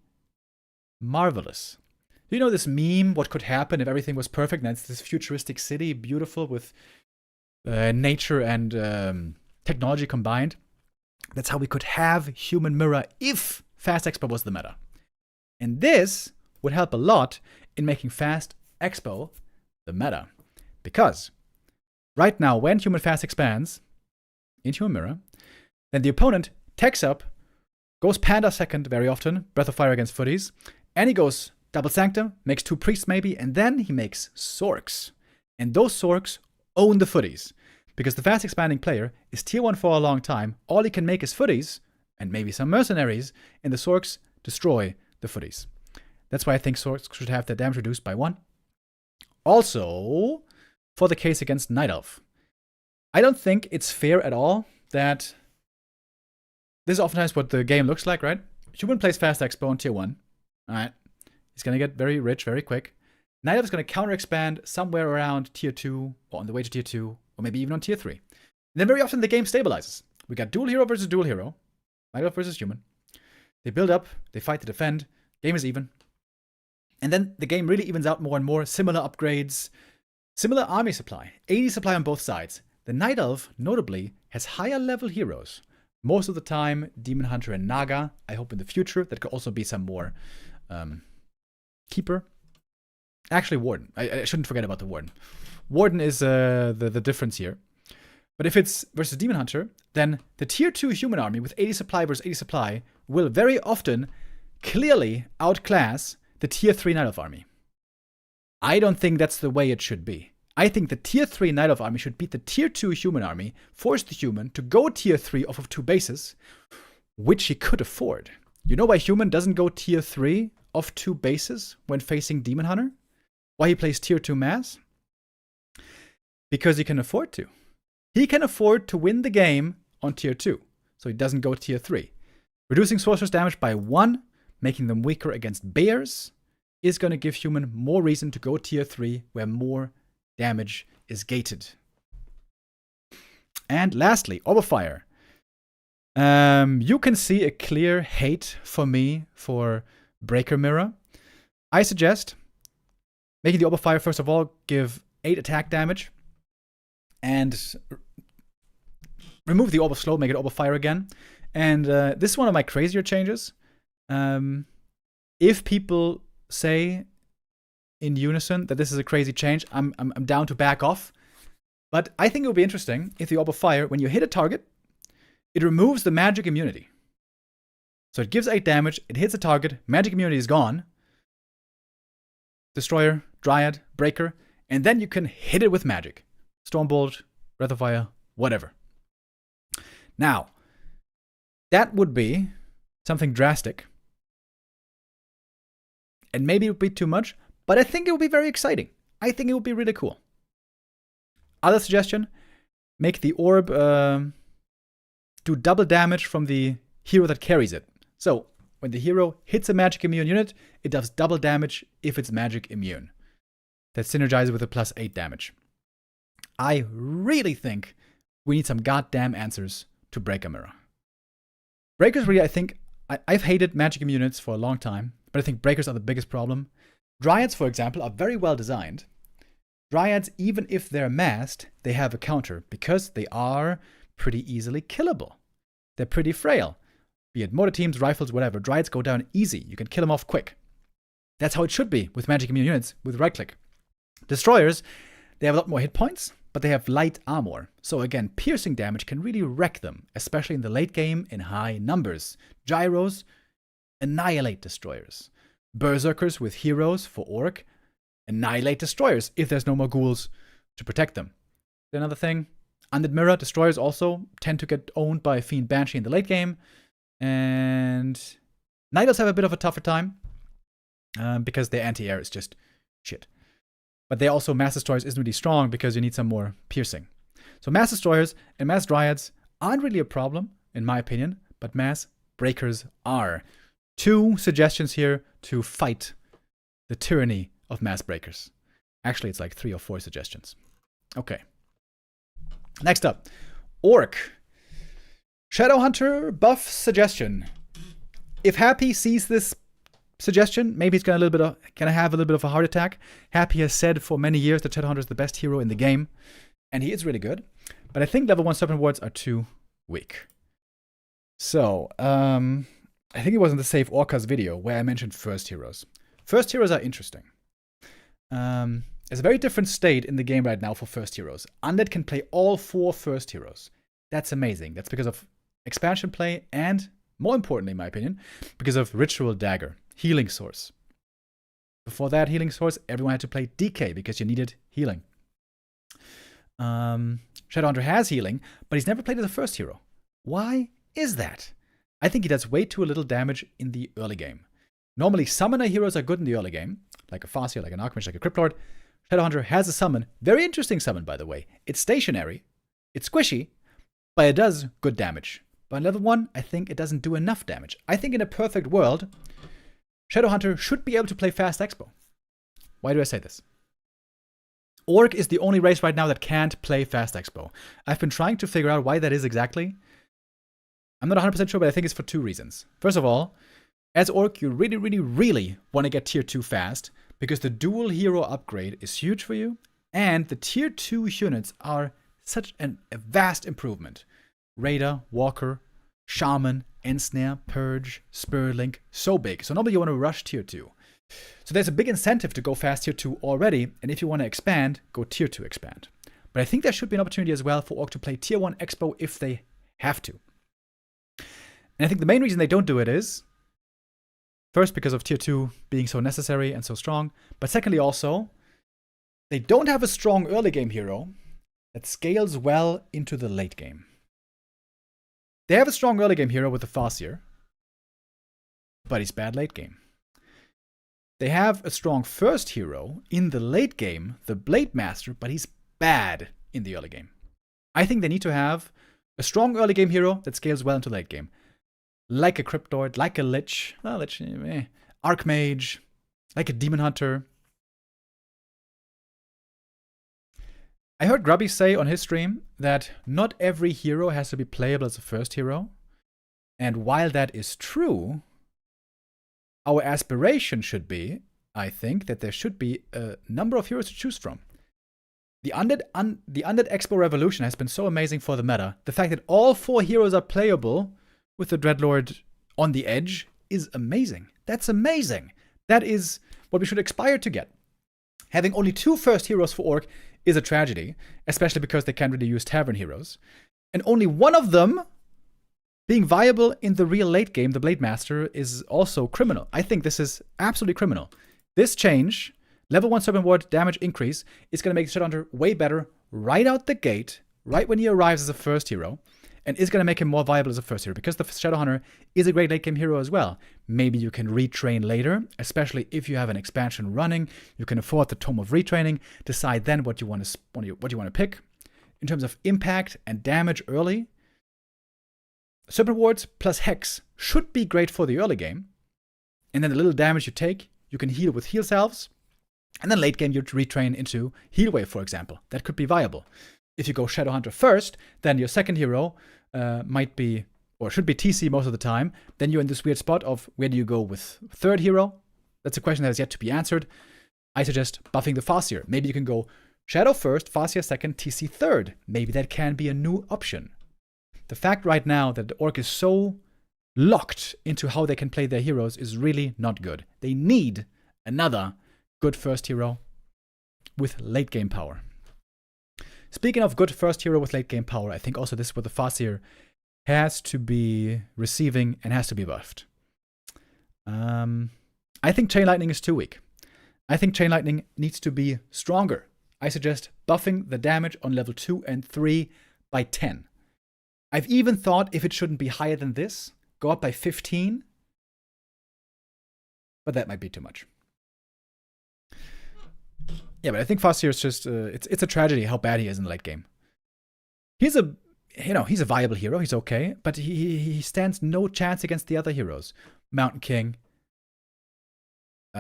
marvelous. Do you know this meme, what could happen if everything was perfect? And it's this futuristic city, beautiful with nature and technology combined. That's how we could have Human Mirror if Fast Expo was the meta. And this would help a lot in making Fast Expo the meta. Because right now, when Human Fast expands into a mirror, then the opponent techs up, goes Panda second very often, Breath of Fire against Footies, and he goes Double Sanctum, makes 2 priests maybe, and then he makes Sorks. And those Sorks own the Footies. Because the fast expanding player is tier 1 for a long time, all he can make is Footies, and maybe some mercenaries, and the Sorks destroy the Footies. That's why I think Sorks should have their damage reduced by 1. Also, for the case against Night Elf. I don't think it's fair at all that this is oftentimes what the game looks like, right? Human plays Fast Expo on tier 1. Alright. He's going to get very rich very quick. Night Elf is going to counter expand somewhere around tier 2, or on the way to tier 2, or maybe even on tier 3. And then very often the game stabilizes. We got dual hero versus dual hero. Night Elf versus human. They build up, they fight to defend. Game is even. And then the game really evens out more and more. Similar upgrades. Similar army supply. 80 supply on both sides. The Night Elf, notably, has higher level heroes. Most of the time, Demon Hunter and Naga. I hope in the future that could also be some more Keeper. Actually, Warden. I shouldn't forget about the Warden. Warden is the difference here. But if it's versus Demon Hunter, then the tier 2 human army with 80 supply versus 80 supply will very often clearly outclass the tier 3 Night Elf army. I don't think that's the way it should be. I think the tier 3 Night Elf army should beat the tier 2 human army, force the human to go tier 3 off of 2 bases, which he could afford. You know why human doesn't go tier 3 off 2 bases when facing Demon Hunter? Why he plays tier 2 mass? Because he can afford to. He can afford to win the game on tier 2, so he doesn't go tier 3. Reducing sorcerer's damage by 1, making them weaker against bears, is going to give human more reason to go tier 3, where more damage is gated. And lastly, Orb of Fire. You can see a clear hate for me for Breaker Mirror. I suggest making the Orb of Fire, first of all, give 8 attack damage, and remove the Orb of Slow, make it Orb of Fire again. And this is one of my crazier changes. If people say in unison that this is a crazy change, I'm down to back off. But I think it would be interesting if the Orb of Fire, when you hit a target, it removes the magic immunity. So it gives 8 damage, it hits a target, magic immunity is gone. Destroyer, Dryad, Breaker, and then you can hit it with magic. Stormbolt, Breath of Fire, whatever. Now, that would be something drastic. And maybe it would be too much, but I think it would be very exciting. I think it would be really cool. Other suggestion, make the orb do double damage from the hero that carries it. So, when the hero hits a magic immune unit, it does double damage if it's magic immune. That synergizes with a plus 8 damage. I really think we need some goddamn answers to Breaker Mirror. Breakers really, I think, I've hated magic immune units for a long time, but I think breakers are the biggest problem. Dryads, for example, are very well designed. Dryads, even if they're masked, they have a counter because they are pretty easily killable. They're pretty frail. Be it mortar teams, rifles, whatever. Dryads go down easy. You can kill them off quick. That's how it should be with magic immune units with right click. Destroyers, they have a lot more hit points, but they have light armor. So again, piercing damage can really wreck them, especially in the late game in high numbers. Gyros annihilate destroyers. Berserkers with heroes for Orc annihilate destroyers if there's no more ghouls to protect them. Another thing, Undead Mirror, destroyers also tend to get owned by Fiend Banshee in the late game. And Night Elves have a bit of a tougher time because their anti-air is just shit. But they also, Mass Destroyers isn't really strong because you need some more piercing. So Mass Destroyers and Mass Dryads aren't really a problem, in my opinion, but Mass Breakers are. 2 suggestions here to fight the tyranny of Mass Breakers. Actually, it's like 3 or 4 suggestions. Okay. Next up, Orc. Shadowhunter buff suggestion. If Happy sees this suggestion, maybe he's gonna have a little bit of a heart attack. Happy has said for many years that Shadowhunter is the best hero in the game, and he is really good. But I think level 1 serpent wards are too weak. So, I think it was in the SaveOrcas video where I mentioned first heroes. First heroes are interesting. There's a very different state in the game right now for first heroes. Undead can play all 4 first heroes. That's amazing. That's because of expansion play and, more importantly in my opinion, because of Ritual Dagger, healing source. Before that healing source, everyone had to play DK because you needed healing. Shadowhunter has healing, but he's never played as a first hero. Why is that? I think he does way too little damage in the early game. Normally, summoner heroes are good in the early game, like a Farseer, like an Archmage, like a Cryptlord. Shadowhunter has a summon, very interesting summon by the way. It's stationary, it's squishy, but it does good damage. But on level 1, I think it doesn't do enough damage. I think in a perfect world, Shadowhunter should be able to play fast expo. Why do I say this? Orc is the only race right now that can't play fast expo. I've been trying to figure out why that is exactly. I'm not 100% sure, but I think it's for 2 reasons. First of all, as Orc, you really want to get tier 2 fast, because the dual hero upgrade is huge for you, and the tier 2 units are such a vast improvement. Raider, Walker, Shaman, Ensnare, Purge, Spirit Link, so big. So normally you want to rush tier 2. So there's a big incentive to go fast tier 2 already, and if you want to expand, go tier 2 expand. But I think there should be an opportunity as well for Orc to play tier 1 expo if they have to. And I think the main reason they don't do it is, first, because of tier 2 being so necessary and so strong, but secondly also, they don't have a strong early game hero that scales well into the late game. They have a strong early game hero with the Farseer, but he's bad late game. They have a strong first hero in the late game, the Blade Master, but he's bad in the early game. I think they need to have a strong early game hero that scales well into late game. Like a Cryptlord, like a Lich, Archmage, like a Demon Hunter. I heard Grubby say on his stream that not every hero has to be playable as a first hero. And while that is true, our aspiration should be, I think, that there should be a number of heroes to choose from. The Undead Expo Revolution has been so amazing for the meta. The fact that all 4 heroes are playable with the Dreadlord on the edge is amazing. That's amazing. That is what we should aspire to get. Having only 2 first heroes for Orc is a tragedy, especially because they can't really use Tavern heroes. And only one of them being viable in the real late game, the Blade Master, is also criminal. I think this is absolutely criminal. This change, level 1 Serpent Ward damage increase, is going to make Shadowhunter way better right out the gate, right when he arrives as a first hero, and is going to make him more viable as a first hero, because the Shadowhunter is a great late game hero as well. Maybe you can retrain later, especially if you have an expansion running. You can afford the Tome of Retraining, decide then what you want to pick. In terms of impact and damage early, Serpent Wards plus Hex should be great for the early game. And then the little damage you take, you can heal with Heal Salves. And then late game you retrain into Heal Wave, for example. That could be viable. If you go Shadowhunter first, then your second hero might be, or should be TC most of the time. Then you're in this weird spot of where do you go with third hero? That's a question that has yet to be answered. I suggest buffing the Farseer. Maybe you can go Shadow first, Farseer second, TC third. Maybe that can be a new option. The fact right now that the Orc is so locked into how they can play their heroes is really not good. They need another good first hero with late game power. Speaking of good first hero with late game power, I think also this is what the Farseer has to be receiving and has to be buffed. I think Chain Lightning is too weak. I think Chain Lightning needs to be stronger. I suggest buffing the damage on level 2 and 3 by 10. I've even thought if it shouldn't be higher than this, go up by 15. But that might be too much. Yeah, but I think Farseer is just, it's a tragedy how bad he is in the late game. He's a viable hero, he's okay, but he stands no chance against the other heroes. Mountain King,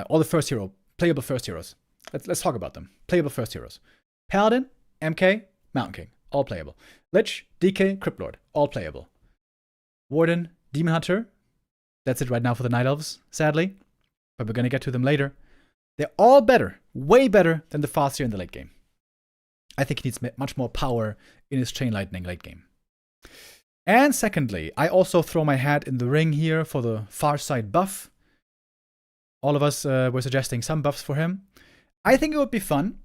all the playable first heroes. Let's talk about them. Playable first heroes. Paladin, MK, Mountain King, all playable. Lich, DK, Cryptlord, all playable. Warden, Demon Hunter, that's it right now for the Night Elves, sadly, but we're going to get to them later. They're all better, way better than the Farseer in the late game. I think he needs much more power in his Chain Lightning late game. And secondly, I also throw my hat in the ring here for the Farsight buff. All of us were suggesting some buffs for him. I think it would be fun.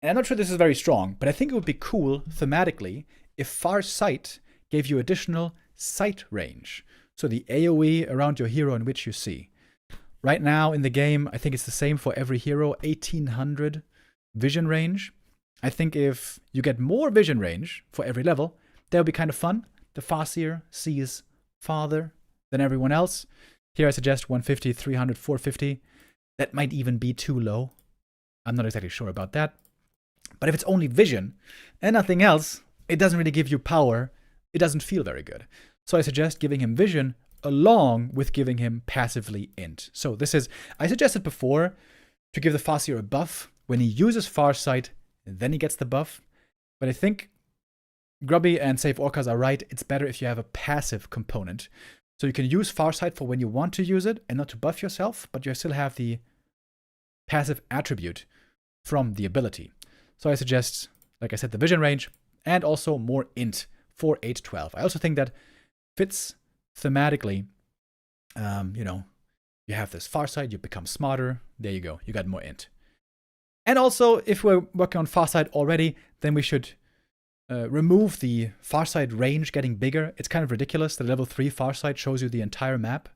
And I'm not sure this is very strong, but I think it would be cool thematically if Farsight gave you additional sight range. So the AoE around your hero in which you see. Right now in the game, I think it's the same for every hero, 1800 vision range. I think if you get more vision range for every level, that would be kind of fun. The Farseer sees farther than everyone else. Here I suggest 150, 300, 450. That might even be too low. I'm not exactly sure about that. But if it's only vision and nothing else, it doesn't really give you power. It doesn't feel very good. So I suggest giving him vision along with giving him passively int. So this is, I suggested before to give the Farseer a buff. When he uses Farsight, then he gets the buff. But I think Grubby and SaveOrcas are right. It's better if you have a passive component. So you can use Farsight for when you want to use it and not to buff yourself, but you still have the passive attribute from the ability. So I suggest, like I said, the vision range and also more int for 812. I also think that fits thematically. You have this Farsight, you become smarter. There you go. You got more int. And also, if we're working on Farsight already, then we should remove the Farsight range getting bigger. It's kind of ridiculous. The level 3 Farsight shows you the entire map.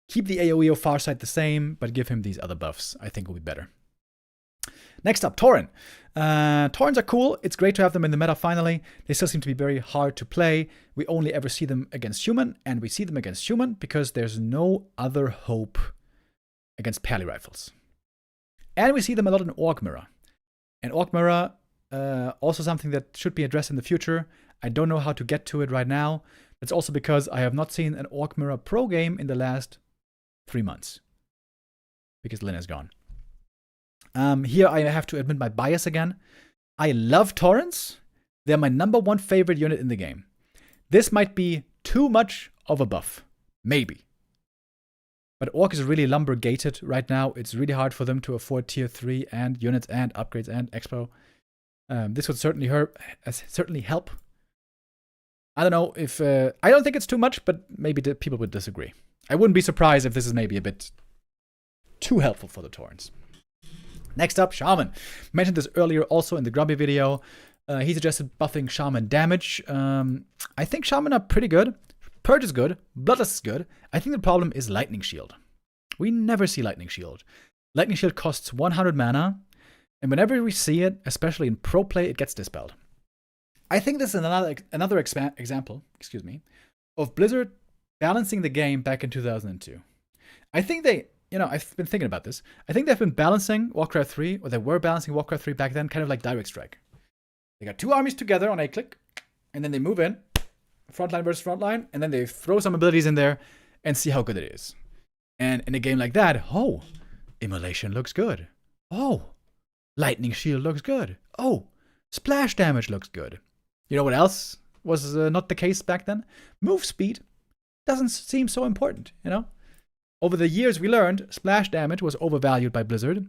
Keep the AoE of Farsight the same, but give him these other buffs. I think will be better. Next up, Tauren. Taurens are cool. It's great to have them in the meta finally. They still seem to be very hard to play. We only ever see them against human, and we see them against human because there's no other hope against pally rifles. And we see them a lot in Orc Mirror. And Orc Mirror, also something that should be addressed in the future. I don't know how to get to it right now. It's also because I have not seen an Orc Mirror pro game in the last 3 months. Because Lynn is gone. Here I have to admit my bias again. I love Taurens. They're my #1 favorite unit in the game. This might be too much of a buff. Maybe. But Orc is really lumber gated right now. It's really hard for them to afford tier 3 and units and upgrades and expo. This would certainly help. I don't know if I don't think it's too much, but maybe people would disagree. I wouldn't be surprised if this is maybe a bit too helpful for the Taurens. Next up, Shaman. Mentioned this earlier also in the Grubby video. He suggested buffing Shaman damage. I think Shaman are pretty good. Purge is good. Bloodlust is good. I think the problem is Lightning Shield. We never see Lightning Shield. Lightning Shield costs 100 mana. And whenever we see it, especially in pro play, it gets dispelled. I think this is another example, of Blizzard balancing the game back in 2002. I think they, I've been thinking about this. I think they've been balancing Warcraft 3, or they were balancing Warcraft 3 back then, kind of like Direct Strike. They got 2 armies together on a click, and then they move in, frontline versus frontline, and then they throw some abilities in there and see how good it is. And in a game like that, Immolation looks good. Lightning Shield looks good. Splash damage looks good. You know what else was not the case back then? Move speed doesn't seem so important, Over the years, we learned splash damage was overvalued by Blizzard,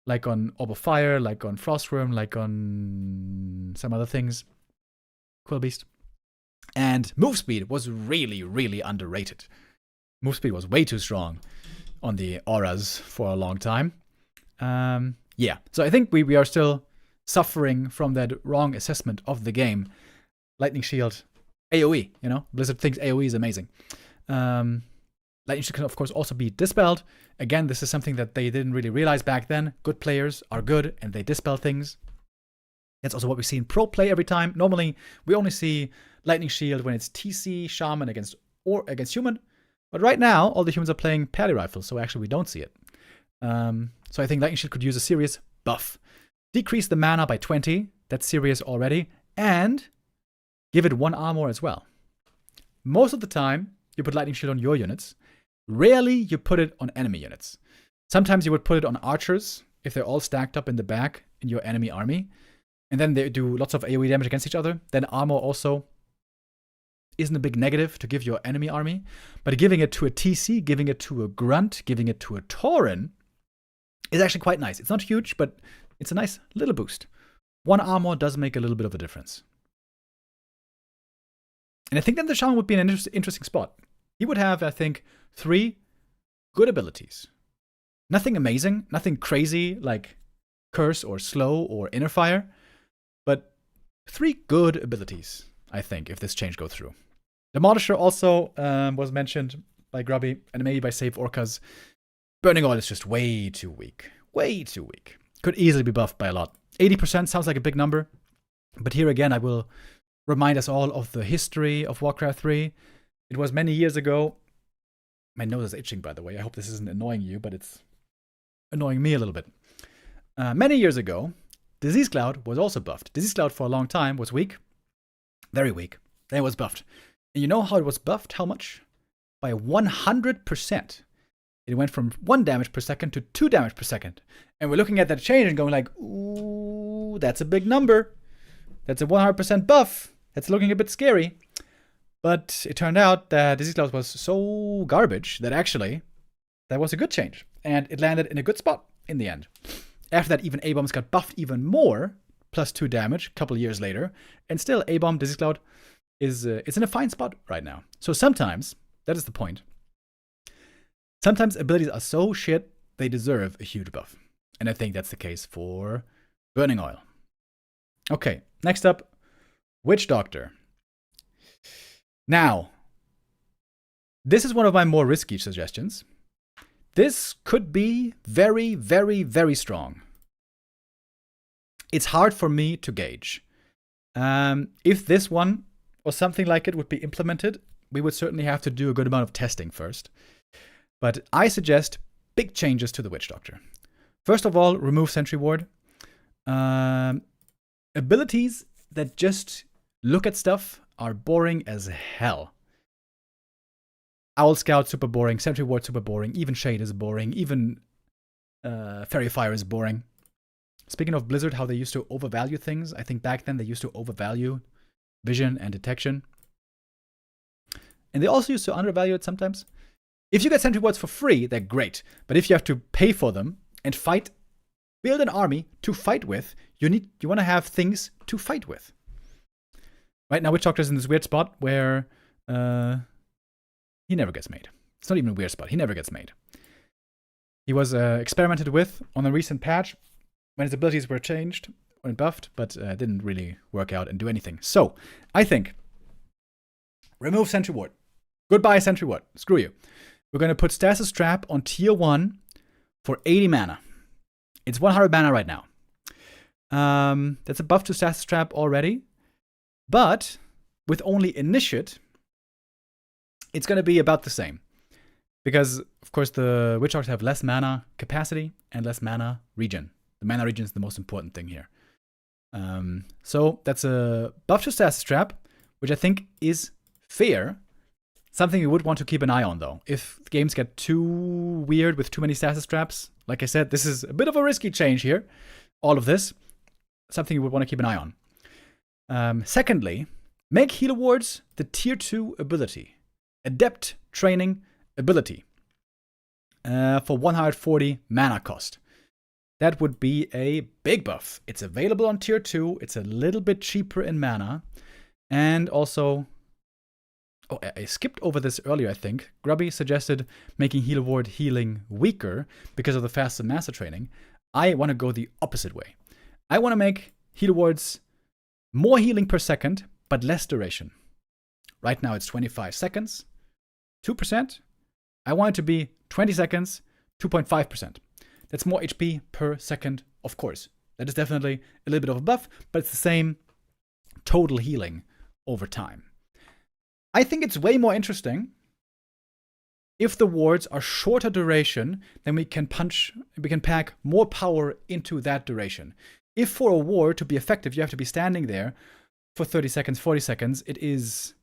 like on Orb of Fire, like on Frostworm, like on some other things. Quillbeast. And move speed was really, really underrated. Move speed was way too strong on the auras for a long time. So I think we are still suffering from that wrong assessment of the game. Lightning Shield, AoE, Blizzard thinks AoE is amazing. Lightning Shield can, of course, also be dispelled. Again, this is something that they didn't really realize back then. Good players are good, and they dispel things. That's also what we see in pro play every time. Normally, we only see Lightning Shield when it's TC, Shaman against human. But right now, all the humans are playing pally rifles, so actually we don't see it. So I think Lightning Shield could use a serious buff. Decrease the mana by 20. That's serious already. And give it 1 armor as well. Most of the time, you put Lightning Shield on your units. Rarely you put it on enemy units. Sometimes you would put it on archers if they're all stacked up in the back in your enemy army. And then they do lots of AoE damage against each other. Then armor also isn't a big negative to give your enemy army. But giving it to a TC, giving it to a Grunt, giving it to a Tauren is actually quite nice. It's not huge, but It's a nice little boost. 1 armor does make a little bit of a difference. And I think that the shaman would be an interesting spot. He would have, I think, 3 good abilities. Nothing amazing, nothing crazy like Curse or Slow or Inner Fire, but 3 good abilities, I think, if this change goes through. Demolisher also was mentioned by Grubby and maybe by SaveOrcas. Burning Oil is just way too weak. Way too weak. Could easily be buffed by a lot. 80% sounds like a big number, but here again I will remind us all of the history of Warcraft 3. It was many years ago. My nose is itching, by the way. I hope this isn't annoying you, but it's annoying me a little bit. Many years ago, Disease Cloud was also buffed. Disease Cloud for a long time was weak. Very weak. Then it was buffed. And you know how it was buffed? How much? By 100%. It went from 1 damage per second to 2 damage per second. And we're looking at that change and going like, ooh, that's a big number. That's a 100% buff. That's looking a bit scary. But it turned out that Disease Cloud was so garbage that actually that was a good change. And it landed in a good spot in the end. After that, even A-Bombs got buffed even more, plus 2 damage a couple years later. And still, A-Bomb, Disease Cloud is it's in a fine spot right now. So sometimes, that is the point. Sometimes abilities are so shit, they deserve a huge buff. And I think that's the case for Burning Oil. Okay, next up, Witch Doctor. Now, this is one of my more risky suggestions. This could be very, very, very strong. It's hard for me to gauge. If this one or something like it would be implemented, we would certainly have to do a good amount of testing first. But I suggest big changes to the Witch Doctor. First of all, remove Sentry Ward. Abilities that just look at stuff are boring as hell. Owl Scout, super boring. Sentry Ward, super boring. Even Shade is boring. Even Fairy Fire is boring. Speaking of Blizzard, how they used to overvalue things, I think back then they used to overvalue vision and detection. And they also used to undervalue it sometimes. If you get Sentry Wards for free, they're great. But if you have to pay for them and fight, build an army to fight with, you want to have things to fight with. Right now, Witch Doctor's in this weird spot where he never gets made. It's not even a weird spot. He never gets made. He was experimented with on a recent patch when his abilities were changed or buffed, but didn't really work out and do anything. So, I think, remove Sentry Ward. Goodbye, Sentry Ward. Screw you. We're going to put Stasis Trap on tier 1 for 80 mana. It's 100 mana right now. That's a buff to Stasis Trap already. But with only Initiate, it's going to be about the same. Because, of course, the Witch Doctors have less mana capacity and less mana regen. The mana regen is the most important thing here. So that's a buff to Stasis Trap, which I think is fair. Something you would want to keep an eye on, though. If games get too weird with too many Stasis Traps, like I said, this is a bit of a risky change here. All of this. Something you would want to keep an eye on. Secondly, make Healer Wards the tier 2 ability. Adept Training ability. For 140 mana cost. That would be a big buff. It's available on tier 2. It's a little bit cheaper in mana. And also... Oh, I skipped over this earlier, I think. Grubby suggested making Healer Ward healing weaker because of the faster Master Training. I want to go the opposite way. I want to make Healer Wards more healing per second, but less duration. Right now it's 25 seconds, 2%. I want it to be 20 seconds, 2.5%. That's more HP per second, of course. That is definitely a little bit of a buff, but it's the same total healing over time. I think it's way more interesting if the wards are shorter duration, then we can pack more power into that duration. If for a ward to be effective, you have to be standing there for 30 seconds, 40 seconds, it is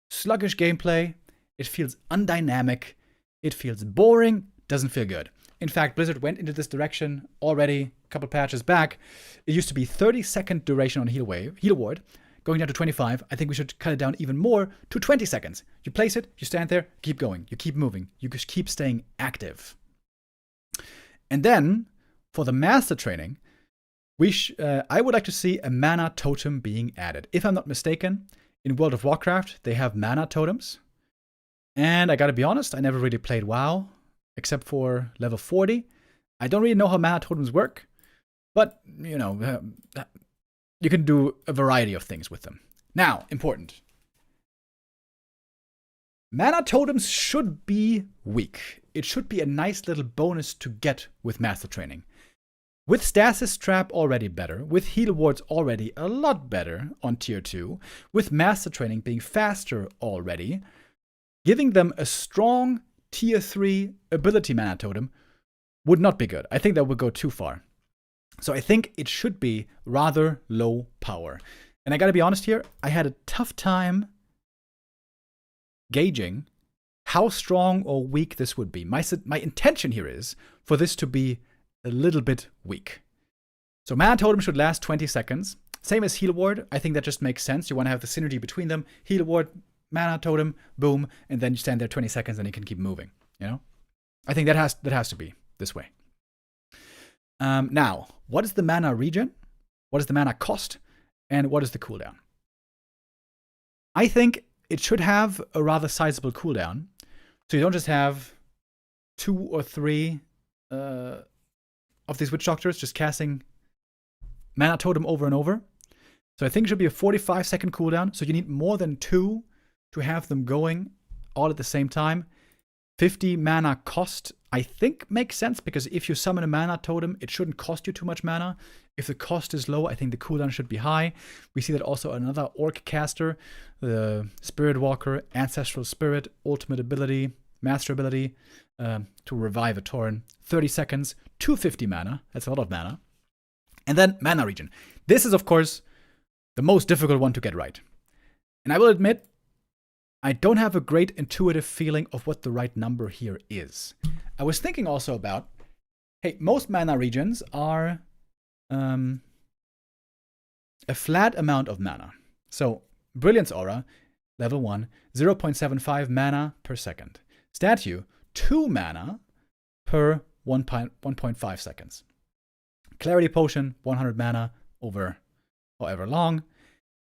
sluggish gameplay, it feels undynamic, it feels boring, doesn't feel good. In fact, Blizzard went into this direction already a couple patches back. It used to be 30-second duration on Heal Ward, going down to 25. I think we should cut it down even more to 20 seconds. You place it, you stand there, keep going, you keep moving, you just keep staying active. And then, for the Master Training, I would like to see a mana totem being added. If I'm not mistaken, in World of Warcraft, they have mana totems. And I gotta be honest, I never really played WoW, except for level 40. I don't really know how mana totems work, but, you know, you can do a variety of things with them. Now, important. Mana totems should be weak. It should be a nice little bonus to get with Master Training. With Stasis Trap already better, with Heal Wards already a lot better on Tier 2, with Master Training being faster already, giving them a strong Tier 3 ability mana totem would not be good. I think that would go too far. So I think it should be rather low power. And I gotta be honest here, I had a tough time gauging how strong or weak this would be. My intention here is for this to be a little bit weak. So Mana Totem should last 20 seconds. Same as Heal Ward. I think that just makes sense. You want to have the synergy between them. Heal Ward, Mana Totem, boom, and then you stand there 20 seconds and you can keep moving. You know? I think that has to be this way. Now, what is the mana regen? What is the mana cost? And what is the cooldown? I think it should have a rather sizable cooldown. So you don't just have 2 or 3 of these Witch Doctors just casting Mana Totem over and over. So I think it should be a 45-second cooldown. So you need more than 2 to have them going all at the same time. 50 mana cost, I think, makes sense, because if you summon a Mana Totem, it shouldn't cost you too much mana. If the cost is low, I think the cooldown should be high. We see that also another Orc caster, the Spirit Walker, Ancestral Spirit, Ultimate Ability, Master Ability, to revive a Tauren. 30 seconds, 250 mana. That's a lot of mana. And then Mana Regen. This is, of course, the most difficult one to get right. And I will admit, I don't have a great intuitive feeling of what the right number here is. I was thinking also about, hey, most Mana Regens are a flat amount of mana. So, Brilliance Aura, level 1, 0.75 mana per second. Statue, 2 mana per 1.5 seconds. Clarity Potion, 100 mana over however long.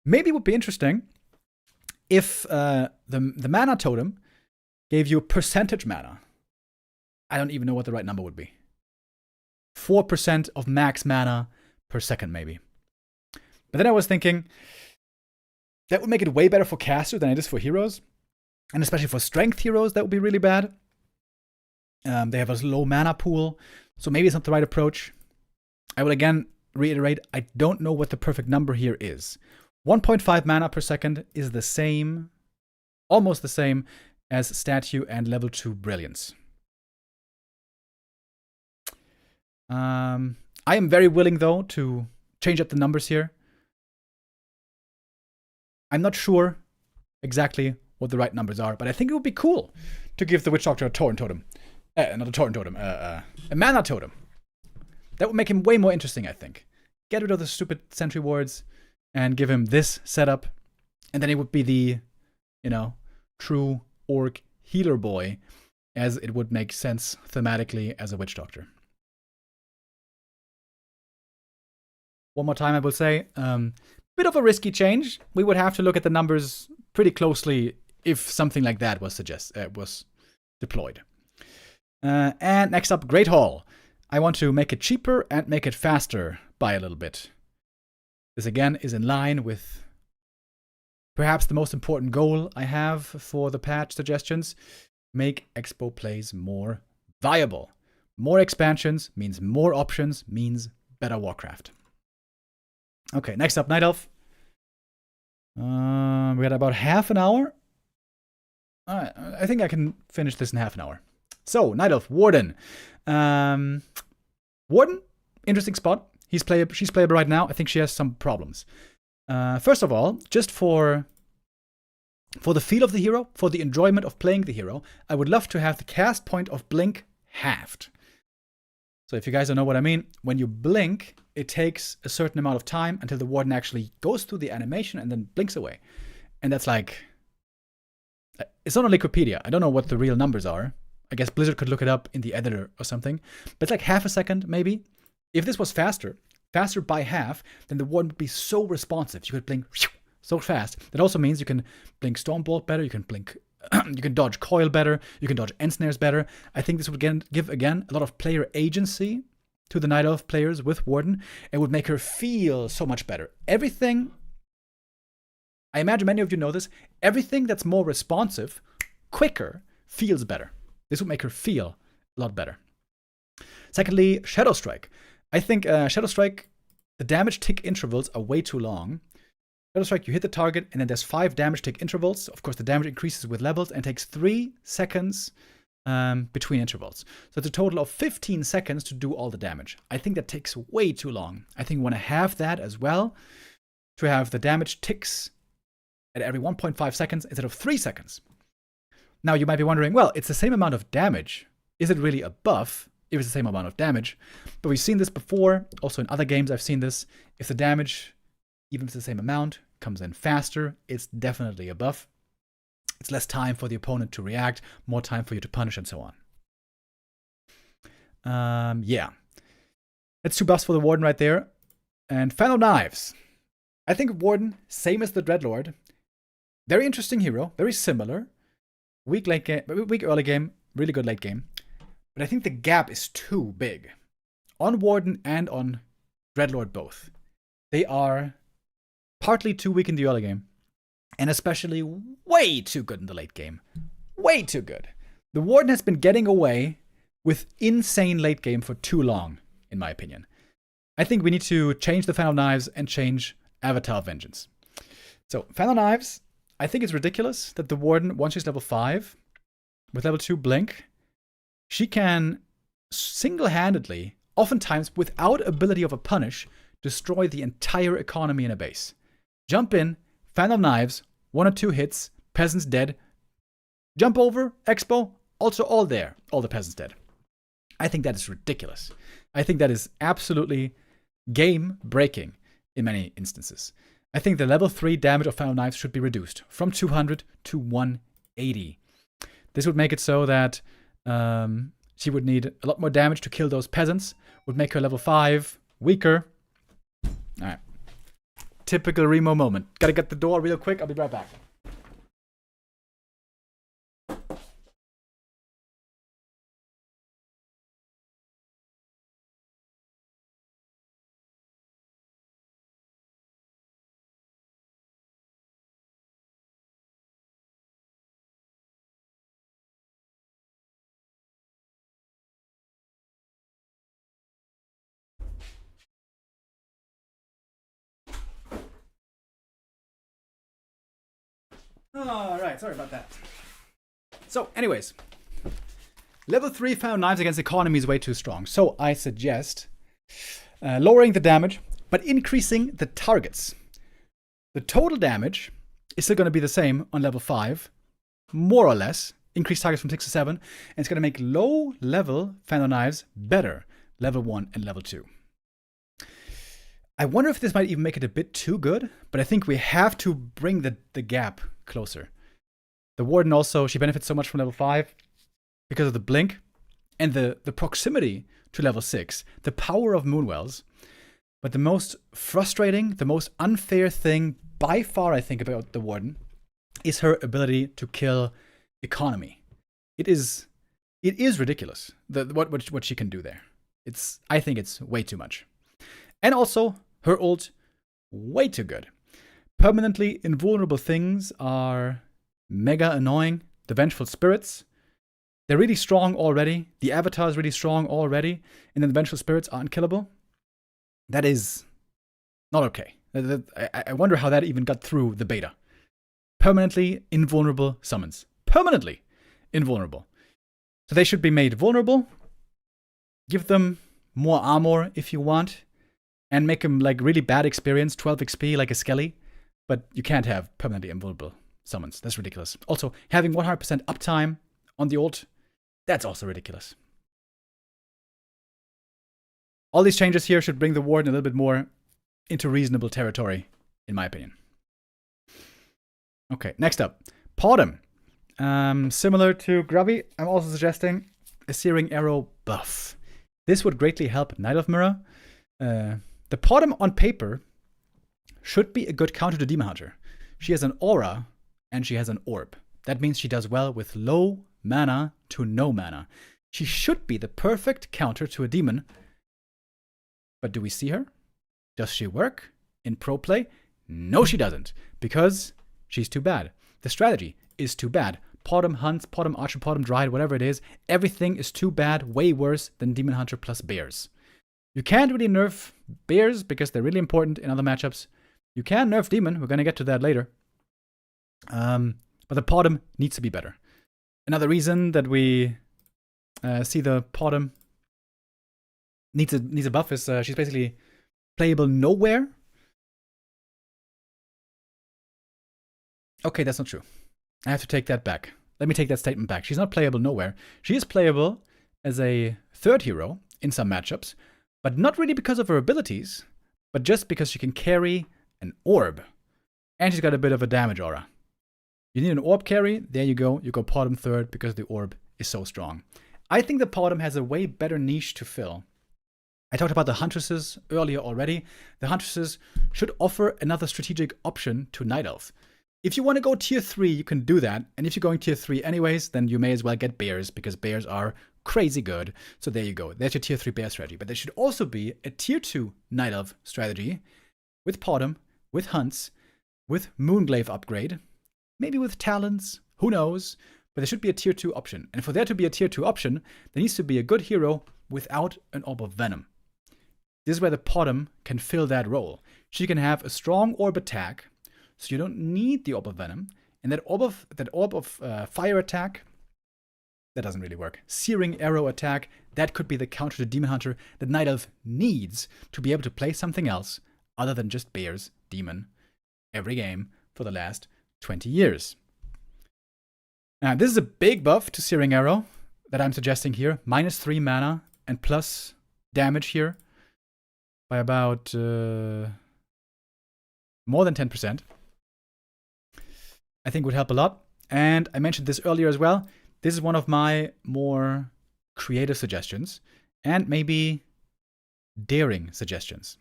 Maybe it would be interesting if the Mana Totem gave you percentage mana. I don't even know what the right number would be. 4% of max mana per second, maybe. But then I was thinking, that would make it way better for caster than it is for heroes. And especially for strength heroes, that would be really bad. They have a low mana pool, so maybe it's not the right approach. I will again reiterate, I don't know what the perfect number here is. 1.5 mana per second is the same, almost the same, as Statue and level 2 Brilliance. I am very willing, though, to change up the numbers here. I'm not sure exactly what the right numbers are, but I think it would be cool to give the Witch Doctor a Tauren Totem. Not a Tauren Totem, a Mana Totem. That would make him way more interesting, I think. Get rid of the stupid Sentry Wards and give him this setup. And then it would be the, you know, true Orc healer boy, as it would make sense thematically as a Witch Doctor. One more time, I will say, bit of a risky change. We would have to look at the numbers pretty closely if something like that was deployed. And next up, Great Hall. I want to make it cheaper and make it faster by a little bit. This again is in line with perhaps the most important goal I have for the patch suggestions. Make Expo plays more viable. More expansions means more options, means better Warcraft. Okay, next up, Night Elf. We got about half an hour. Alright, I think I can finish this in half an hour. So, Night Elf, Warden. Warden, interesting spot. She's playable right now. I think she has some problems. First of all, just for the feel of the hero, for the enjoyment of playing the hero, I would love to have the cast point of Blink halved. So if you guys don't know what I mean, when you blink, it takes a certain amount of time until the Warden actually goes through the animation and then blinks away. And that's like, it's not on Wikipedia. I don't know what the real numbers are. I guess Blizzard could look it up in the editor or something. But it's like half a second, maybe. If this was faster, faster by half, then the Warden would be so responsive. You could blink so fast. That also means you can blink Stormbolt better, you can blink, you can dodge Coil better, you can dodge Ensnares better. I think this would give, again, a lot of player agency to the Night Elf players with Warden. It would make her feel so much better. Everything, I imagine many of you know this, everything that's more responsive, quicker, feels better. This would make her feel a lot better. Secondly, Shadow Strike. I think Shadow Strike, the damage tick intervals are way too long. Shadow Strike, you hit the target, and then there's 5 damage tick intervals. Of course, the damage increases with levels and takes 3 seconds between intervals. So it's a total of 15 seconds to do all the damage. I think that takes way too long. I think we want to have that as well, to have the damage ticks at every 1.5 seconds instead of 3 seconds. Now, you might be wondering, well, it's the same amount of damage. Is it really a buff if it's the same amount of damage? But we've seen this before. Also in other games, I've seen this. If the damage, even if it's the same amount, comes in faster, it's definitely a buff. It's less time for the opponent to react, more time for you to punish, and so on. Yeah. That's 2 buffs for the Warden right there. And Fan of Knives. I think Warden, same as the Dreadlord. Very interesting hero, very similar. Weak early game, really good late game. But I think the gap is too big. On Warden and on Dreadlord both. They are partly too weak in the early game. And especially way too good in the late game. Way too good. The Warden has been getting away with insane late game for too long, in my opinion. I think we need to change the Fan of Knives and change Avatar of Vengeance. So, Fan of Knives, I think it's ridiculous that the Warden, once she's level 5, with level 2 Blink, she can single-handedly, oftentimes without ability of a punish, destroy the entire economy in a base. Jump in, Fan of Knives, 1 or 2 hits, peasants dead. Jump over, Expo, also all there, all the peasants dead. I think that is ridiculous. I think that is absolutely game-breaking in many instances. I think the level 3 damage of Fan of Knives should be reduced from 200 to 180. This would make it so that she would need a lot more damage to kill those peasants, would make her level 5 weaker. Alright. Typical Remo moment. Gotta get the door real quick, I'll be right back. Alright, sorry about that. So, anyways. Level 3 Fan of Knives against economy is way too strong. So, I suggest lowering the damage, but increasing the targets. The total damage is still going to be the same on level 5, more or less. Increase targets from 6 to 7. And it's going to make low-level Fan of Knives better. Level 1 and level 2. I wonder if this might even make it a bit too good, but I think we have to bring the gap closer. The Warden also, she benefits so much from level 5 because of the blink and the proximity to level 6, the power of Moonwells. But the most frustrating, the most unfair thing by far, I think, about the Warden is her ability to kill economy. It is ridiculous, what she can do there. I think it's way too much. And also, her ult, way too good. Permanently invulnerable things are mega annoying. The Vengeful Spirits, they're really strong already. The Avatar is really strong already. And then the Vengeful Spirits are unkillable. That is not okay. I wonder how that even got through the beta. Permanently invulnerable summons. Permanently invulnerable. So they should be made vulnerable. Give them more armor if you want. And make them like really bad experience, 12 XP like a Skelly. But you can't have permanently invulnerable summons. That's ridiculous. Also, having 100% uptime on the ult, that's also ridiculous. All these changes here should bring the Warden a little bit more into reasonable territory, in my opinion. Okay, next up. Podem. Similar to Grubby, I'm also suggesting a Searing Arrow buff. This would greatly help Night of Mirror. The Potom on paper should be a good counter to Demon Hunter. She has an aura and she has an orb. That means she does well with low mana to no mana. She should be the perfect counter to a demon. But do we see her? Does she work in pro play? No, she doesn't, because she's too bad. The strategy is too bad. Potom Hunts, Potom Archer, Potom Dryad, whatever it is, everything is too bad, way worse than Demon Hunter plus Bears. You can't really nerf Bears because they're really important in other matchups. You can nerf Demon, we're going to get to that later. But the Potom needs to be better. Another reason that we see the Potom needs a buff is she's basically playable nowhere. Okay, that's not true. I have to take that back. Let me take that statement back. She's not playable nowhere. She is playable as a third hero in some matchups, but not really because of her abilities, but just because she can carry an orb. And she's got a bit of a damage aura. You need an orb carry, there you go. You go Potom third because the orb is so strong. I think the Potom has a way better niche to fill. I talked about the Huntresses earlier already. The Huntresses should offer another strategic option to Night Elf. If you want to go tier 3, you can do that. And if you're going tier 3 anyways, then you may as well get Bears, because Bears are crazy good. So there you go. That's your tier 3 Bear strategy. But there should also be a tier 2 Night Elf strategy with Potom, with Hunts, with Moonglaive upgrade, maybe with Talons, who knows. But there should be a tier 2 option. And for there to be a tier 2 option, there needs to be a good hero without an Orb of Venom. This is where the Potom can fill that role. She can have a strong orb attack, so you don't need the Orb of Venom. And that orb of fire attack, that doesn't really work. Searing Arrow attack, that could be the counter to Demon Hunter that Night Elf needs to be able to play something else other than just Bears, Demon, every game for the last 20 years. Now, this is a big buff to Searing Arrow that I'm suggesting here. -3 mana and plus damage here by about more than 10%. I think would help a lot. And I mentioned this earlier as well. This is one of my more creative suggestions and maybe daring suggestions.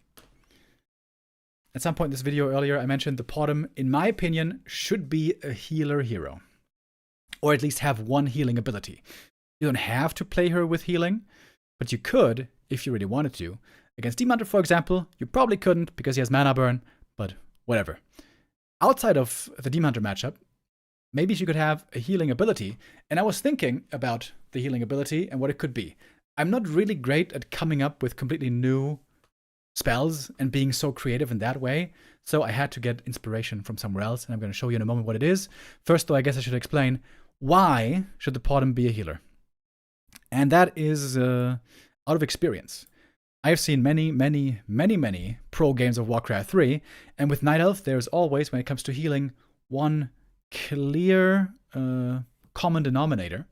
At some point in this video earlier, I mentioned the Potom, in my opinion, should be a healer hero. Or at least have one healing ability. You don't have to play her with healing, but you could if you really wanted to. Against Demon Hunter, for example, you probably couldn't because he has mana burn, but whatever. Outside of the Demon Hunter matchup, maybe she could have a healing ability, and I was thinking about the healing ability and what it could be. I'm not really great at coming up with completely new spells and being so creative in that way, so I had to get inspiration from somewhere else, and I'm going to show you in a moment what it is. First, though, I guess I should explain why should the Potom be a healer? And that is out of experience. I've seen many pro games of Warcraft 3, and with Night Elf, there's always, when it comes to healing, one clear common denominator.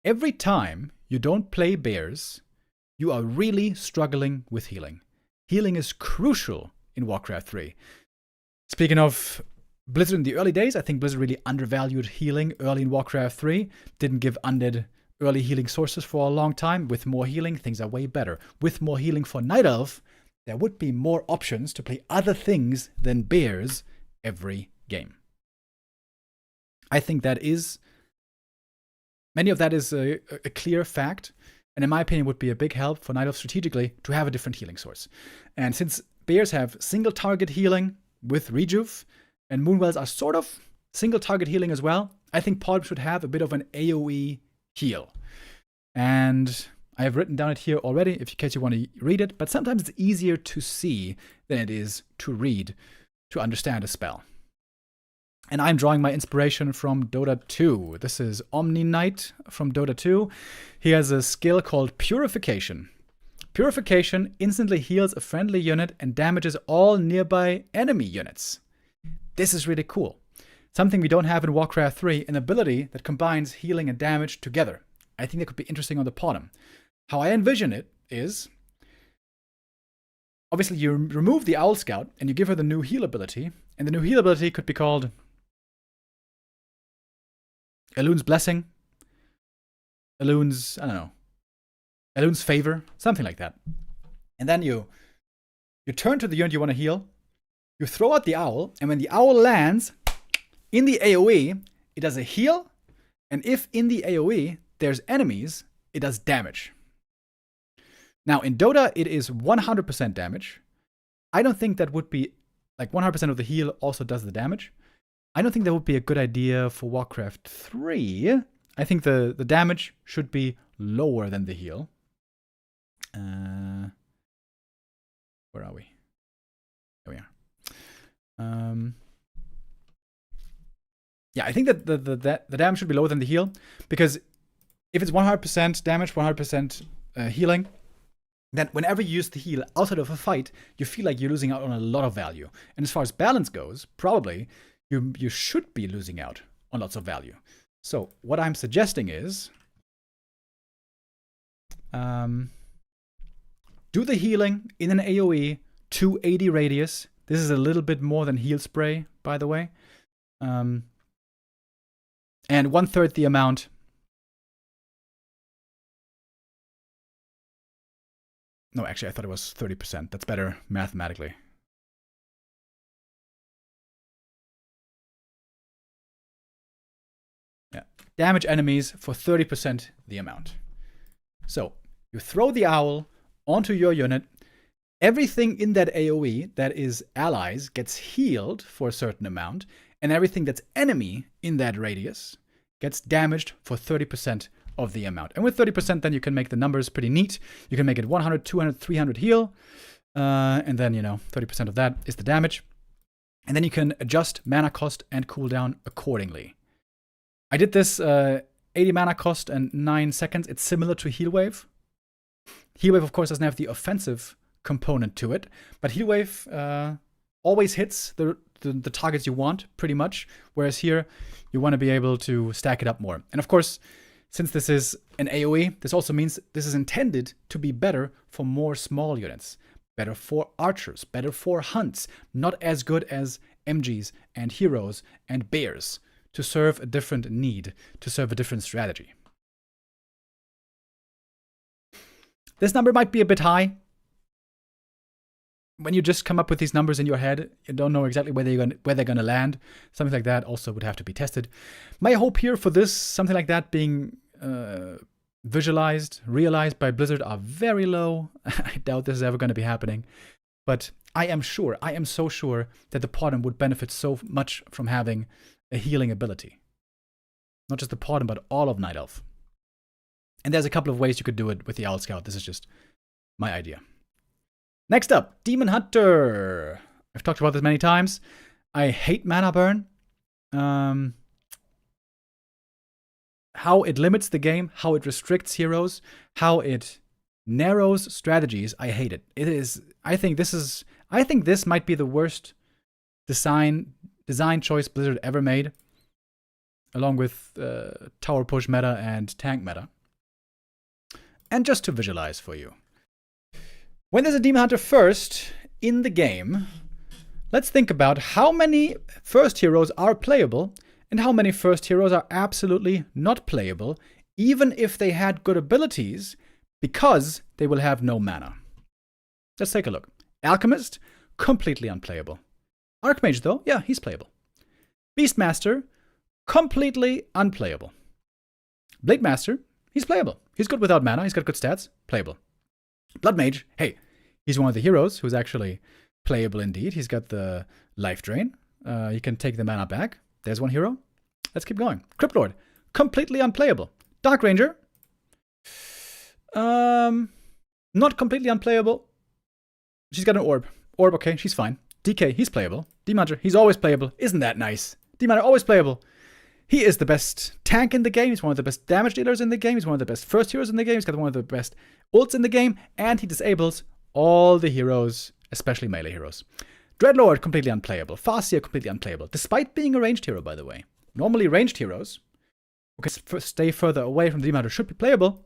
Every time you don't play Bears, you are really struggling with healing. Healing is crucial in Warcraft 3. Speaking of Blizzard in the early days, I think Blizzard really undervalued healing early in Warcraft 3. Didn't give undead early healing sources for a long time. With more healing, things are way better. With more healing for Night Elf, there would be more options to play other things than Bears every game. I think that is... Many of that is a clear fact, and in my opinion would be a big help for Night Elf strategically to have a different healing source. And since Bears have single target healing with Rejuve, and Moonwells are sort of single target healing as well, I think Potom should have a bit of an AoE heal. And I have written down it here already, in case you want to read it, but sometimes it's easier to see than it is to read, to understand a spell. And I'm drawing my inspiration from Dota 2. This is Omni Knight from Dota 2. He has a skill called Purification. Purification instantly heals a friendly unit and damages all nearby enemy units. This is really cool. Something we don't have in Warcraft 3, an ability that combines healing and damage together. I think that could be interesting on the Potom. How I envision it is, obviously you remove the Owl Scout and you give her the new heal ability, and the new heal ability could be called Elun's Blessing, Elun's, I don't know, Elun's Favor, something like that. And then you You turn to the unit you want to heal, you throw out the owl, and when the owl lands in the AoE, it does a heal, and if in the AoE there's enemies, it does damage. Now, in Dota, it is 100% damage. I don't think that would be, like 100% of the heal also does the damage. I don't think that would be a good idea for Warcraft 3. I think the damage should be lower than the heal. Where are we? There we are. Yeah, I think that the damage should be lower than the heal, because if it's 100% damage, 100% healing, then whenever you use the heal outside of a fight, you feel like you're losing out on a lot of value. And as far as balance goes, probably you should be losing out on lots of value. So what I'm suggesting is do the healing in an AoE 280 radius. This is a little bit more than heal spray, by the way. And 1/3 the amount. No, actually, I thought it was 30%. That's better mathematically. Yeah. Damage enemies for 30% the amount. So, you throw the owl onto your unit. Everything in that AoE that is allies gets healed for a certain amount, and everything that's enemy in that radius gets damaged for 30% of the amount. And with 30%, then you can make the numbers pretty neat. You can make it 100, 200, 300 heal, and then, 30% of that is the damage. And then you can adjust mana cost and cooldown accordingly. I did this 80 mana cost and 9 seconds. It's similar to Heal Wave. Heal Wave, of course, doesn't have the offensive component to it, but Heal Wave always hits the targets you want, pretty much, whereas here, you want to be able to stack it up more. And of course, since this is an AoE, this also means this is intended to be better for more small units, better for archers, better for hunts, not as good as MGs and heroes and bears, to serve a different need, to serve a different strategy. This number might be a bit high. When you just come up with these numbers in your head, you don't know exactly where they're gonna land. Something like that also would have to be tested. My hope here for this, something like that being realized by Blizzard are very low. I doubt this is ever going to be happening. But I am so sure that the Pardon would benefit so much from having a healing ability. Not just the Pardon, but all of Night Elf. And there's a couple of ways you could do it with the Owl Scout. This is just my idea. Next up, Demon Hunter. I've talked about this many times. I hate mana burn. How it limits the game, how it restricts heroes, how it narrows strategies, I hate it. I think this might be the worst design choice Blizzard ever made, along with tower push meta and tank meta. And just to visualize for you. When there's a Demon Hunter first in the game, let's think about how many first heroes are playable and how many first heroes are absolutely not playable, even if they had good abilities, because they will have no mana. Let's take a look. Alchemist, completely unplayable. Archmage, though, yeah, he's playable. Beastmaster, completely unplayable. Blademaster, he's playable. He's good without mana, he's got good stats, playable. Bloodmage, hey, he's one of the heroes who's actually playable indeed. He's got the life drain. He can take the mana back. There's one hero. Let's keep going. Cryptlord, completely unplayable. Dark Ranger, not completely unplayable. She's got an orb. Orb, okay, she's fine. DK, he's playable. Demon Hunter, he's always playable. Isn't that nice? Demon Hunter, always playable. He is the best tank in the game. He's one of the best damage dealers in the game. He's one of the best first heroes in the game. He's got one of the best ults in the game. And he disables all the heroes, especially melee heroes. Dreadlord, completely unplayable. Farseer, completely unplayable. Despite being a ranged hero, by the way. Normally ranged heroes who can stay further away from the Demon Hunter should be playable.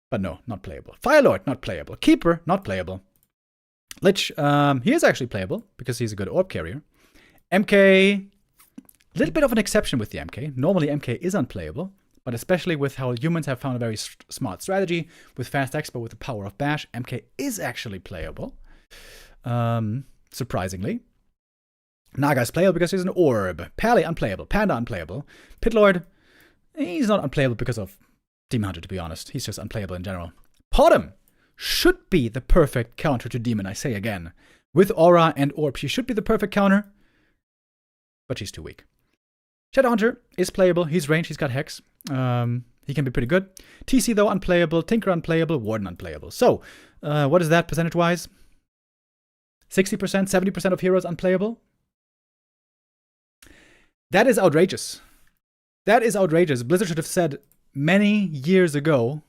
But no, not playable. Firelord, not playable. Keeper, not playable. Lich, he is actually playable because he's a good orb carrier. MK, a little bit of an exception with the MK. Normally MK is unplayable, but especially with how humans have found a very smart strategy with fast expo with the power of bash, MK is actually playable. surprisingly. Naga's playable because he's an orb. Pally unplayable. Panda unplayable. Pitlord, he's not unplayable because of Demon Hunter, to be honest. He's just unplayable in general. Potom should be the perfect counter to Demon, I say again. With Aura and Orb, she should be the perfect counter, but she's too weak. Shadowhunter is playable. He's ranged. He's got Hex. He can be pretty good. TC, though, unplayable. Tinker, unplayable. Warden, unplayable. So, what is that percentage-wise? 60%, 70% of heroes unplayable? That is outrageous. That is outrageous. Blizzard should have said many years ago,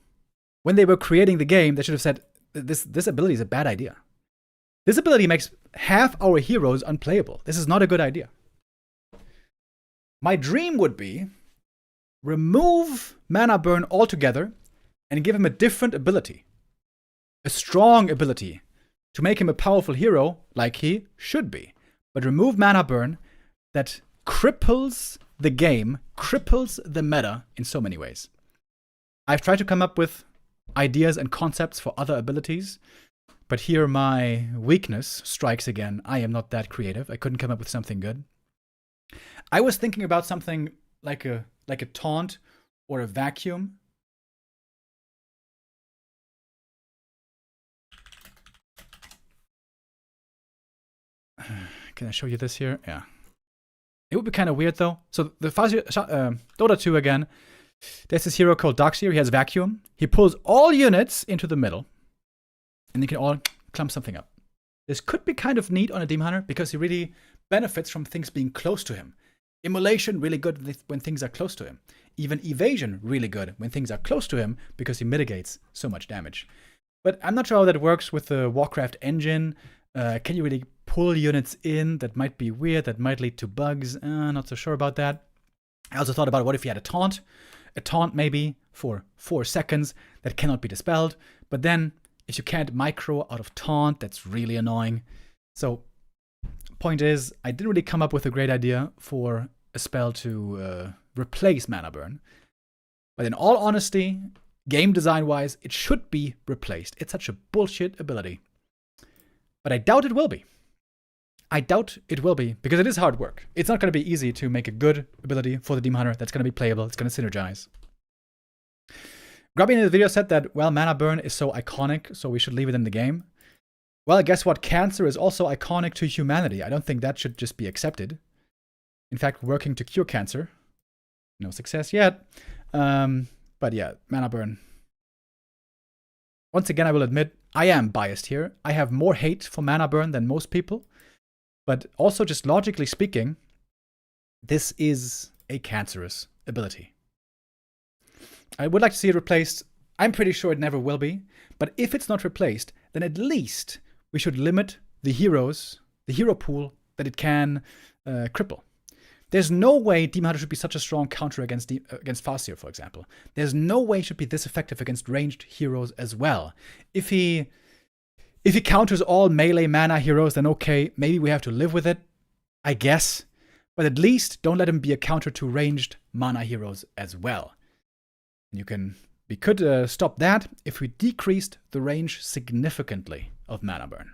when they were creating the game, they should have said, this ability is a bad idea. This ability makes half our heroes unplayable. This is not a good idea. My dream would be remove mana burn altogether and give him a different ability. A strong ability to make him a powerful hero like he should be. But remove mana burn that cripples the game, cripples the meta in so many ways. I've tried to come up with ideas and concepts for other abilities, but here my weakness strikes again. I am not that creative. I couldn't come up with something good. I was thinking about something like a taunt or a vacuum. Can I show you this here? Yeah. It would be kind of weird though. So the Dota 2 again. There's this hero called Darkseer. He has vacuum. He pulls all units into the middle. And you can all clump something up. This could be kind of neat on a Demon Hunter because he really benefits from things being close to him. Immolation, really good when things are close to him. Even evasion, really good when things are close to him because he mitigates so much damage. But I'm not sure how that works with the Warcraft engine. Can you really pull units in? That might be weird. That might lead to bugs. Not so sure about that. I also thought about what if you had a taunt? A taunt maybe for 4 seconds that cannot be dispelled. But then if you can't micro out of taunt, that's really annoying. So point is, I didn't really come up with a great idea for a spell to replace mana burn. But in all honesty, game design-wise, it should be replaced. It's such a bullshit ability. But I doubt it will be. I doubt it will be, because it is hard work. It's not going to be easy to make a good ability for the Demon Hunter that's going to be playable. It's going to synergize. Grubby in the video said that, well, mana burn is so iconic, so we should leave it in the game. Well, guess what? Cancer is also iconic to humanity. I don't think that should just be accepted. In fact, working to cure cancer. No success yet. But yeah, mana burn. Once again, I will admit, I am biased here. I have more hate for mana burn than most people. But also, just logically speaking, this is a cancerous ability. I would like to see it replaced. I'm pretty sure it never will be. But if it's not replaced, then at least we should limit the heroes, the hero pool that it can cripple. There's no way Demon Hunter should be such a strong counter against Farseer, for example. There's no way it should be this effective against ranged heroes as well. If he counters all melee mana heroes, then okay, maybe we have to live with it, I guess. But at least don't let him be a counter to ranged mana heroes as well. We could stop that if we decreased the range significantly of mana burn.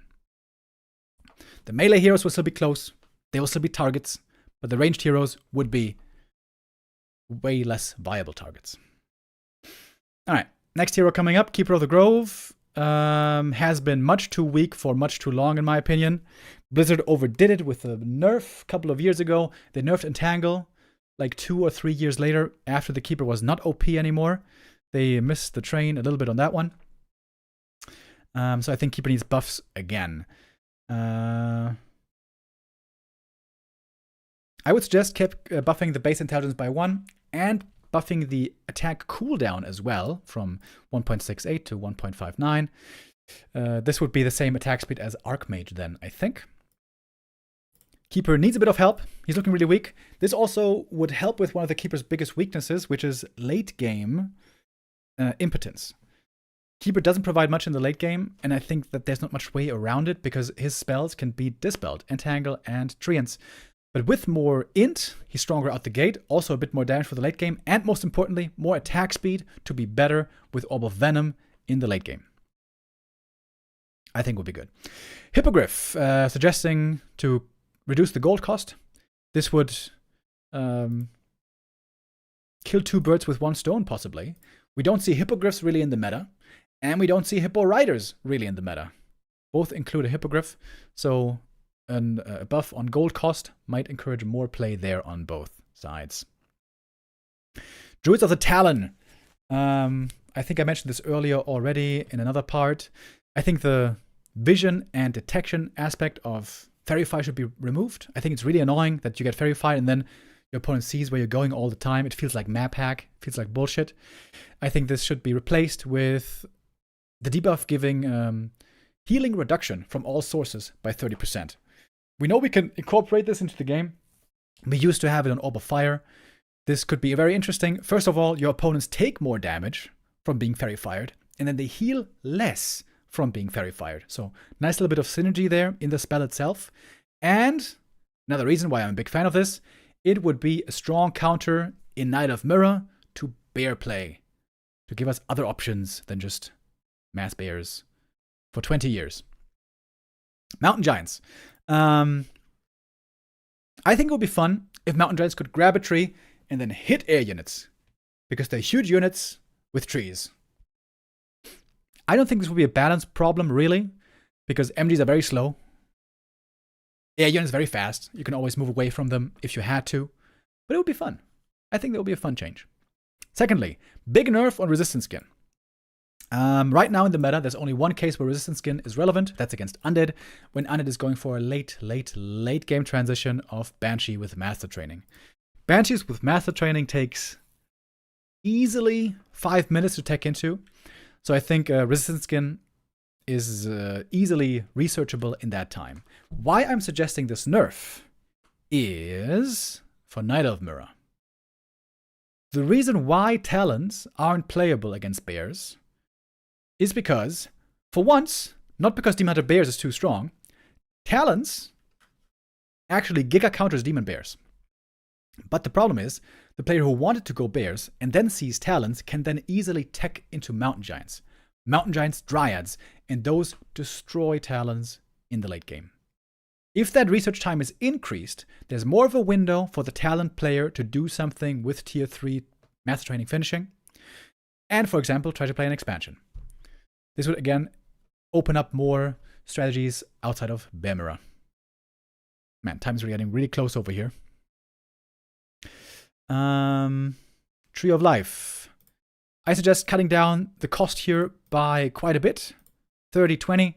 The melee heroes will still be close, they will still be targets, but the ranged heroes would be way less viable targets. Alright, next hero coming up, Keeper of the Grove. Has been much too weak for much too long, in my opinion. Blizzard overdid it with a nerf a couple of years ago. They nerfed Entangle like 2 or 3 years later after the Keeper was not OP anymore. They missed the train a little bit on that one. So I think Keeper needs buffs again. I would suggest keep buffing the base intelligence by 1 and buffing the attack cooldown as well from 1.68 to 1.59. This would be the same attack speed as Archmage then, I think. Keeper needs a bit of help. He's looking really weak. This also would help with one of the Keeper's biggest weaknesses, which is late game impotence. Keeper doesn't provide much in the late game, and I think that there's not much way around it because his spells can be dispelled, Entangle and Treants. But with more int, he's stronger out the gate, also a bit more damage for the late game, and most importantly, more attack speed to be better with Orb of Venom in the late game. I think would be good. Hippogriff, suggesting to reduce the gold cost. This would kill two birds with one stone, possibly. We don't see hippogriffs really in the meta, and we don't see hippo riders really in the meta. Both include a hippogriff, so a buff on gold cost might encourage more play there on both sides. Druids of the Talon. I think I mentioned this earlier already in another part. I think the vision and detection aspect of Fairy Fire should be removed. I think it's really annoying that you get Fairy Fire and then your opponent sees where you're going all the time. It feels like map hack. It feels like bullshit. I think this should be replaced with the debuff giving healing reduction from all sources by 30%. We know we can incorporate this into the game. We used to have it on Orb of Fire. This could be very interesting. First of all, your opponents take more damage from being Fairy Fired, and then they heal less from being Fairy Fired. So nice little bit of synergy there in the spell itself. And another reason why I'm a big fan of this, it would be a strong counter in Knight of Mirror to bear play, to give us other options than just mass bears for 20 years. Mountain Giants. I think it would be fun if Mountain Giants could grab a tree and then hit air units, because they're huge units with trees. I don't think this would be a balance problem, really, because MGs are very slow. Air units very fast. You can always move away from them if you had to. But it would be fun. I think that would be a fun change. Secondly, big nerf on Resistance Skin. Right now in the meta, there's only one case where Resistance Skin is relevant. That's against Undead, when Undead is going for a late game transition of Banshee with Master Training. Banshees with Master Training takes easily 5 minutes to tech into. So I think Resistance Skin is easily researchable in that time. Why I'm suggesting this nerf is for Knight of Mirror. The reason why Talons aren't playable against bears is because, for once, not because Demon Hunter Bears is too strong, Talons actually giga counters Demon Bears. But the problem is, the player who wanted to go Bears and then sees Talons can then easily tech into Mountain Giants. Mountain Giants, Dryads, and those destroy Talons in the late game. If that research time is increased, there's more of a window for the Talon player to do something with Tier 3 Master Training finishing, and, for example, try to play an expansion. This would, again, open up more strategies outside of Bear Mirror. Man, time is really getting really close over here. Tree of Life. I suggest cutting down the cost here by quite a bit. 30, 20.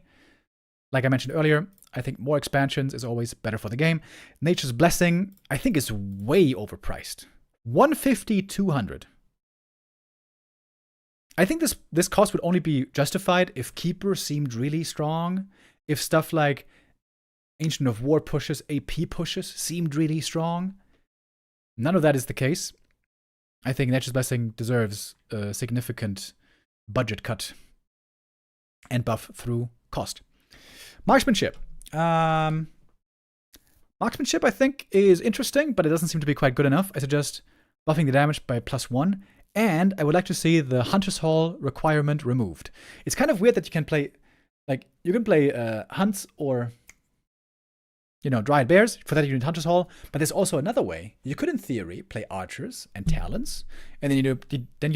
Like I mentioned earlier, I think more expansions is always better for the game. Nature's Blessing, I think, is way overpriced. 150, 200. I think this cost would only be justified if Keeper seemed really strong. If stuff like Ancient of War pushes, AP pushes seemed really strong. None of that is the case. I think Nature's Blessing deserves a significant budget cut and buff through cost. Marksmanship. Marksmanship, I think, is interesting, but it doesn't seem to be quite good enough. I suggest buffing the damage by +1, and I would like to see the Hunter's Hall requirement removed. It's kind of weird that you can play, hunts or, Dryad Bears. For that, you need Hunter's Hall. But there's also another way. You could, in theory, play Archers and Talons, and then you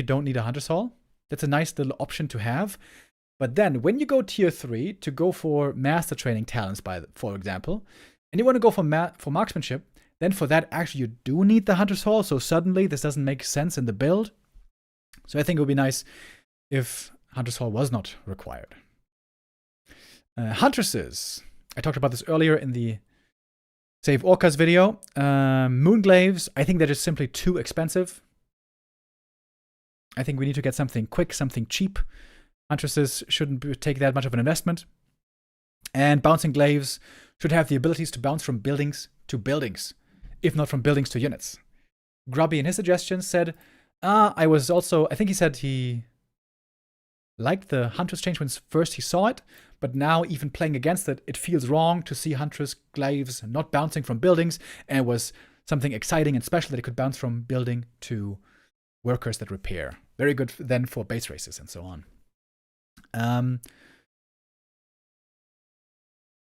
don't need a Hunter's Hall. That's a nice little option to have. But then, when you go Tier 3 to go for Master Training Talents, for example, and you want to go for Marksmanship, then for that, actually, you do need the Hunter's Hall. So suddenly, this doesn't make sense in the build. So I think it would be nice if Hunter's Hall was not required. Huntresses. I talked about this earlier in the SaveOrcas video. Moonglaves, I think they're just simply too expensive. I think we need to get something quick, something cheap. Huntresses shouldn't take that much of an investment. And Bouncing Glaives should have the abilities to bounce from buildings to buildings, if not from buildings to units. Grubby, in his suggestions, said, I think he said he liked the Huntress change when first he saw it, but now even playing against it, it feels wrong to see Huntress Glaives not bouncing from buildings, and it was something exciting and special that it could bounce from building to workers that repair. Very good then for base races and so on.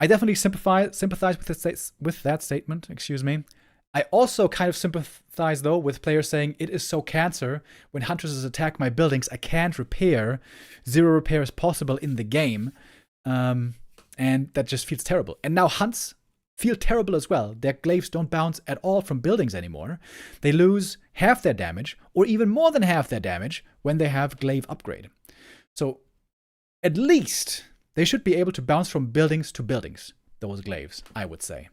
I definitely sympathize with that statement, excuse me. I also kind of sympathize, though, with players saying it is so cancer. When huntresses attack my buildings, I can't repair. 0 repair is possible in the game. And that just feels terrible. And now hunts feel terrible as well. Their glaives don't bounce at all from buildings anymore. They lose half their damage, or even more than half their damage, when they have glaive upgrade. So at least they should be able to bounce from buildings to buildings, those glaives, I would say.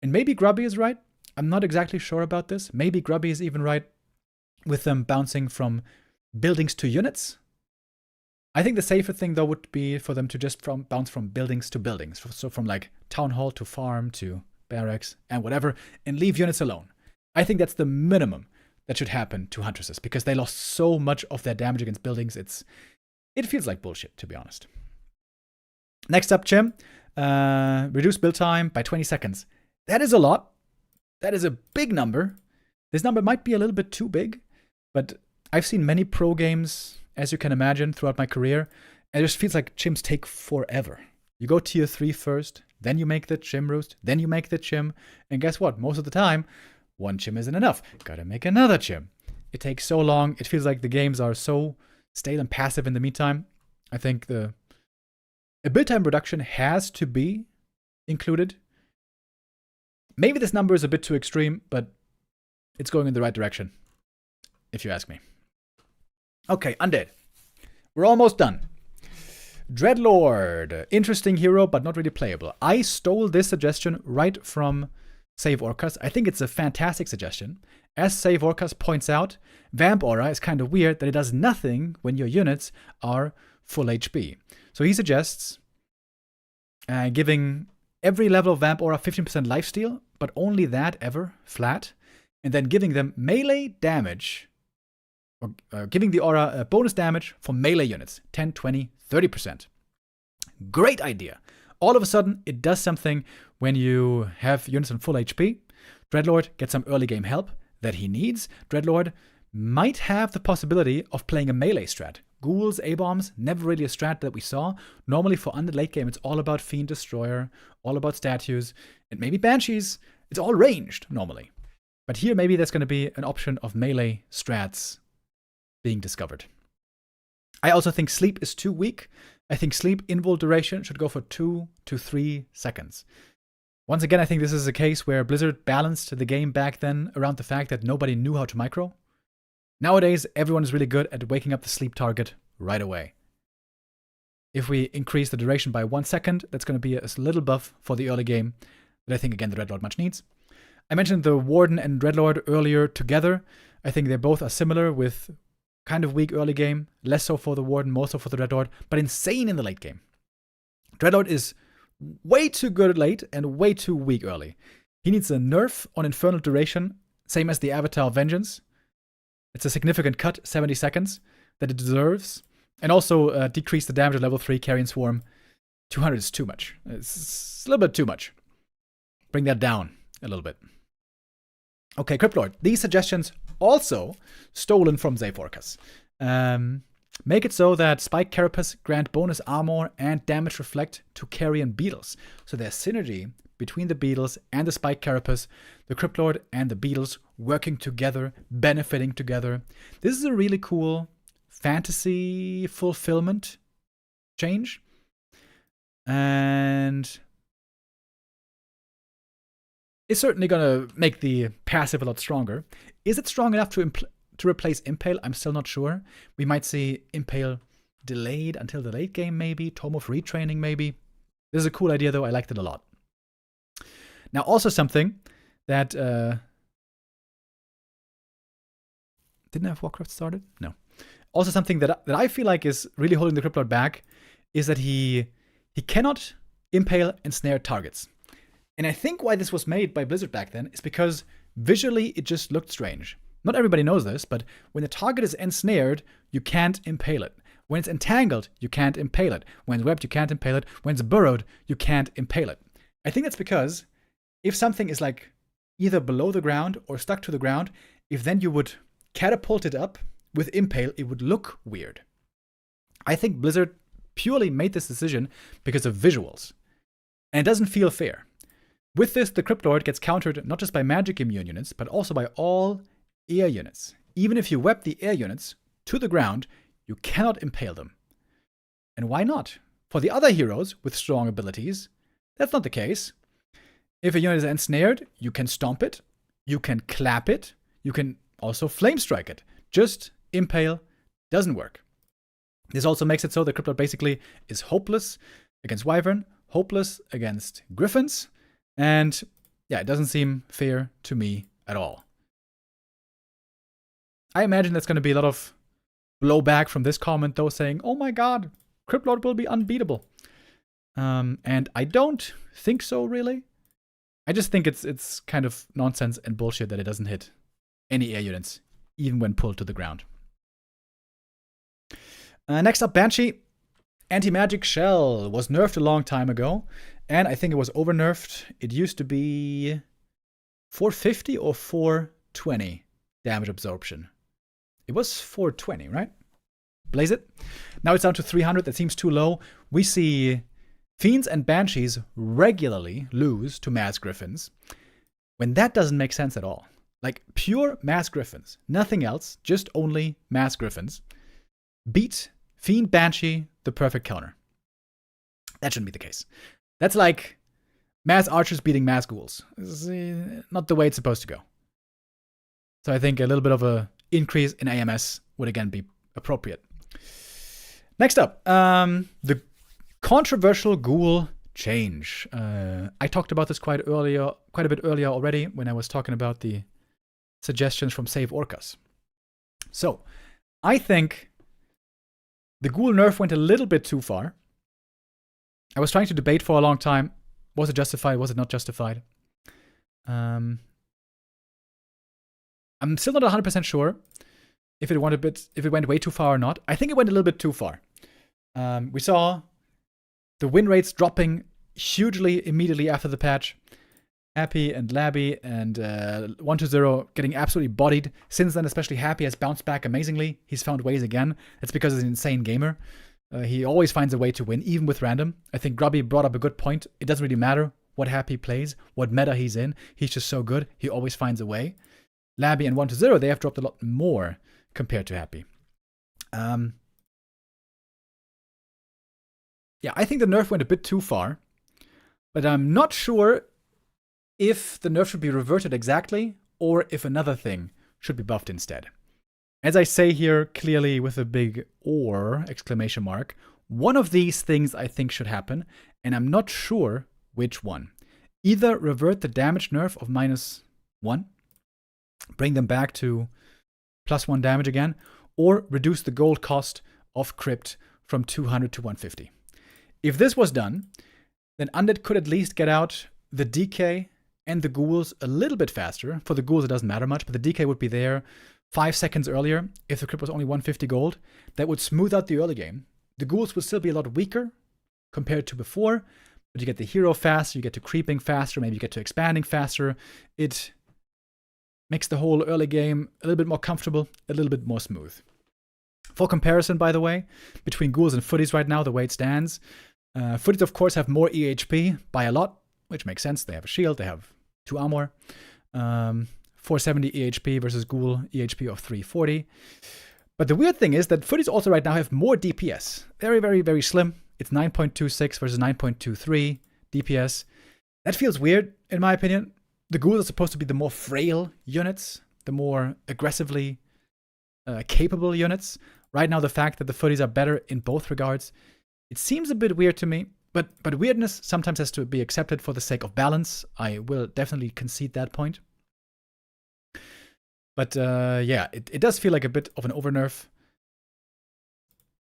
And maybe Grubby is right. I'm not exactly sure about this. Maybe Grubby is even right with them bouncing from buildings to units. I think the safer thing, though, would be for them to just bounce from buildings to buildings. So from like town hall to farm to barracks and whatever, and leave units alone. I think that's the minimum that should happen to huntresses, because they lost so much of their damage against buildings. It feels like bullshit, to be honest. Next up, Chim. Reduce build time by 20 seconds. That is a lot. That is a big number. This number might be a little bit too big, but I've seen many pro games, as you can imagine, throughout my career, and it just feels like chims take forever. You go tier 3 first, then you make the chim roost, then you make the chim, and guess what? Most of the time, one chim isn't enough. Gotta make another chim. It takes so long. It feels like the games are so stale and passive in the meantime. I think a build time reduction has to be included. Maybe this number is a bit too extreme, but it's going in the right direction, if you ask me. Okay, Undead. We're almost done. Dreadlord. Interesting hero, but not really playable. I stole this suggestion right from SaveOrcas. I think it's a fantastic suggestion. As SaveOrcas points out, Vamp Aura is kind of weird that it does nothing when your units are full HP. So he suggests giving every level of Vamp Aura 15% lifesteal, but only that ever, flat, and then giving them melee damage, or giving the aura a bonus damage for melee units, 10, 20, 30%. Great idea. All of a sudden, it does something when you have units on full HP. Dreadlord gets some early game help that he needs. Dreadlord might have the possibility of playing a melee strat. Ghouls, A-bombs, never really a strat that we saw. Normally for Undead late game, it's all about Fiend Destroyer, all about statues, and maybe Banshees. It's all ranged, normally. But here, maybe there's going to be an option of melee strats being discovered. I also think sleep is too weak. I think sleep invul duration should go for 2 to 3 seconds. Once again, I think this is a case where Blizzard balanced the game back then around the fact that nobody knew how to micro. Nowadays, everyone is really good at waking up the sleep target right away. If we increase the duration by 1 second, that's going to be a little buff for the early game that I think, again, the Dreadlord much needs. I mentioned the Warden and Dreadlord earlier together. I think they both are similar with kind of weak early game, less so for the Warden, more so for the Dreadlord, but insane in the late game. Dreadlord is way too good late and way too weak early. He needs a nerf on Infernal Duration, same as the Avatar of Vengeance. It's a significant cut, 70 seconds, that it deserves. And also decrease the damage at level 3 Carrion Swarm. 200 is too much. It's a little bit too much. Bring that down a little bit. Okay, Cryptlord. These suggestions also stolen from SaveOrcas. Make it so that Spike Carapace grant bonus armor and damage reflect to Carrion Beetles. So there's synergy between the Beetles and the Spike Carapace, the Cryptlord and the Beetles working together, benefiting together. This is a really cool fantasy fulfillment change. And it's certainly going to make the passive a lot stronger. Is it strong enough to replace Impale? I'm still not sure. We might see Impale delayed until the late game, maybe. Tome of Retraining, maybe. This is a cool idea, though. I liked it a lot. Now, also something that... Didn't have Warcraft started? No. Also something that I feel like is really holding the Cryptlord back is that he cannot impale and snare targets. And I think why this was made by Blizzard back then is because visually it just looked strange. Not everybody knows this, but when the target is ensnared, you can't impale it. When it's entangled, you can't impale it. When it's webbed, you can't impale it. When it's burrowed, you can't impale it. I think that's because if something is like either below the ground or stuck to the ground, if then you would catapult it up with impale, it would look weird. I think Blizzard purely made this decision because of visuals. And it doesn't feel fair. With this, the Crypt Lord gets countered not just by magic immune units, but also by all air units. Even if you web the air units to the ground, you cannot impale them. And why not? For the other heroes with strong abilities, that's not the case. If a unit is ensnared, you can stomp it, you can clap it, you can also flame strike it. Just impale doesn't work. This also makes it so the Crypt Lord basically is hopeless against Wyvern, hopeless against Griffins, and yeah, it doesn't seem fair to me at all. I imagine there's going to be a lot of blowback from this comment, though, saying, oh my god, Crypt Lord will be unbeatable. And I don't think so, really. I just think it's kind of nonsense and bullshit that it doesn't hit any air units, even when pulled to the ground. Next up, Banshee. Anti-Magic Shell was nerfed a long time ago, and I think it was over-nerfed. It used to be 450 or 420 damage absorption. It was 420, right? Blaze it. Now it's down to 300. That seems too low. We see Fiends and Banshees regularly lose to Mass Griffins when that doesn't make sense at all. Like, pure Mass Griffins, nothing else, just only Mass Griffins, beat Fiend Banshee the perfect counter. That shouldn't be the case. That's like Mass Archers beating Mass Ghouls. It's not the way it's supposed to go. So I think a little bit of a increase in AMS would again be appropriate. Next up, the controversial ghoul change. I talked about this quite a bit earlier already when I was talking about the suggestions from SaveOrcas. So, I think the ghoul nerf went a little bit too far. I was trying to debate for a long time. Was it justified? Was it not justified? I'm still not 100% sure if it went way too far or not. I think it went a little bit too far. We saw the win rates dropping hugely immediately after the patch. Happy and Labby and 120 getting absolutely bodied. Since then, especially Happy has bounced back amazingly. He's found ways again. That's because he's an insane gamer. He always finds a way to win, even with random. I think Grubby brought up a good point. It doesn't really matter what Happy plays, what meta he's in. He's just so good. He always finds a way. Labby and 120, they have dropped a lot more compared to Happy. Yeah, I think the nerf went a bit too far, but I'm not sure if the nerf should be reverted exactly or if another thing should be buffed instead. As I say here clearly with a big "or" exclamation mark, one of these things I think should happen, and I'm not sure which one. Either revert the damage nerf of -1, bring them back to +1 damage again, or reduce the gold cost of Crypt from 200 to 150. If this was done, then Undead could at least get out the DK and the ghouls a little bit faster. For the ghouls, it doesn't matter much, but the DK would be there 5 seconds earlier if the Crypt was only 150 gold. That would smooth out the early game. The ghouls would still be a lot weaker compared to before, but you get the hero faster, you get to creeping faster, maybe you get to expanding faster. It makes the whole early game a little bit more comfortable, a little bit more smooth. For comparison, by the way, between ghouls and footies right now, the way it stands, footies, of course, have more EHP by a lot, which makes sense. They have a shield, they have 2 armor. 470 EHP versus ghoul EHP of 340. But the weird thing is that footies also right now have more DPS. Very, very, very slim. It's 9.26 versus 9.23 DPS. That feels weird, in my opinion. The ghouls are supposed to be the more frail units, the more aggressively capable units. Right now, the fact that the footies are better in both regards, it seems a bit weird to me. But weirdness sometimes has to be accepted for the sake of balance. I will definitely concede that point. But yeah, it does feel like a bit of an overnerf.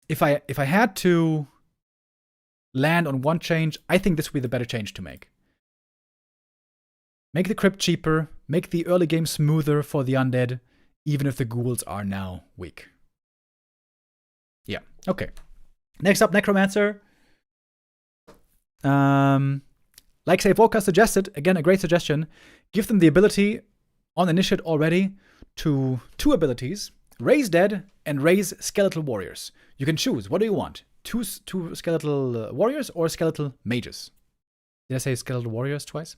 If I had to land on one change, I think this would be the better change to make. Make the Crypt cheaper, make the early game smoother for the undead, even if the ghouls are now weak. Yeah, okay. Next up, Necromancer. Like SaveOrcas suggested, again, a great suggestion. Give them the ability on Initiate already to 2 abilities, Raise Dead and Raise Skeletal Warriors. You can choose. What do you want? Two skeletal warriors or skeletal mages? Did I say skeletal warriors twice?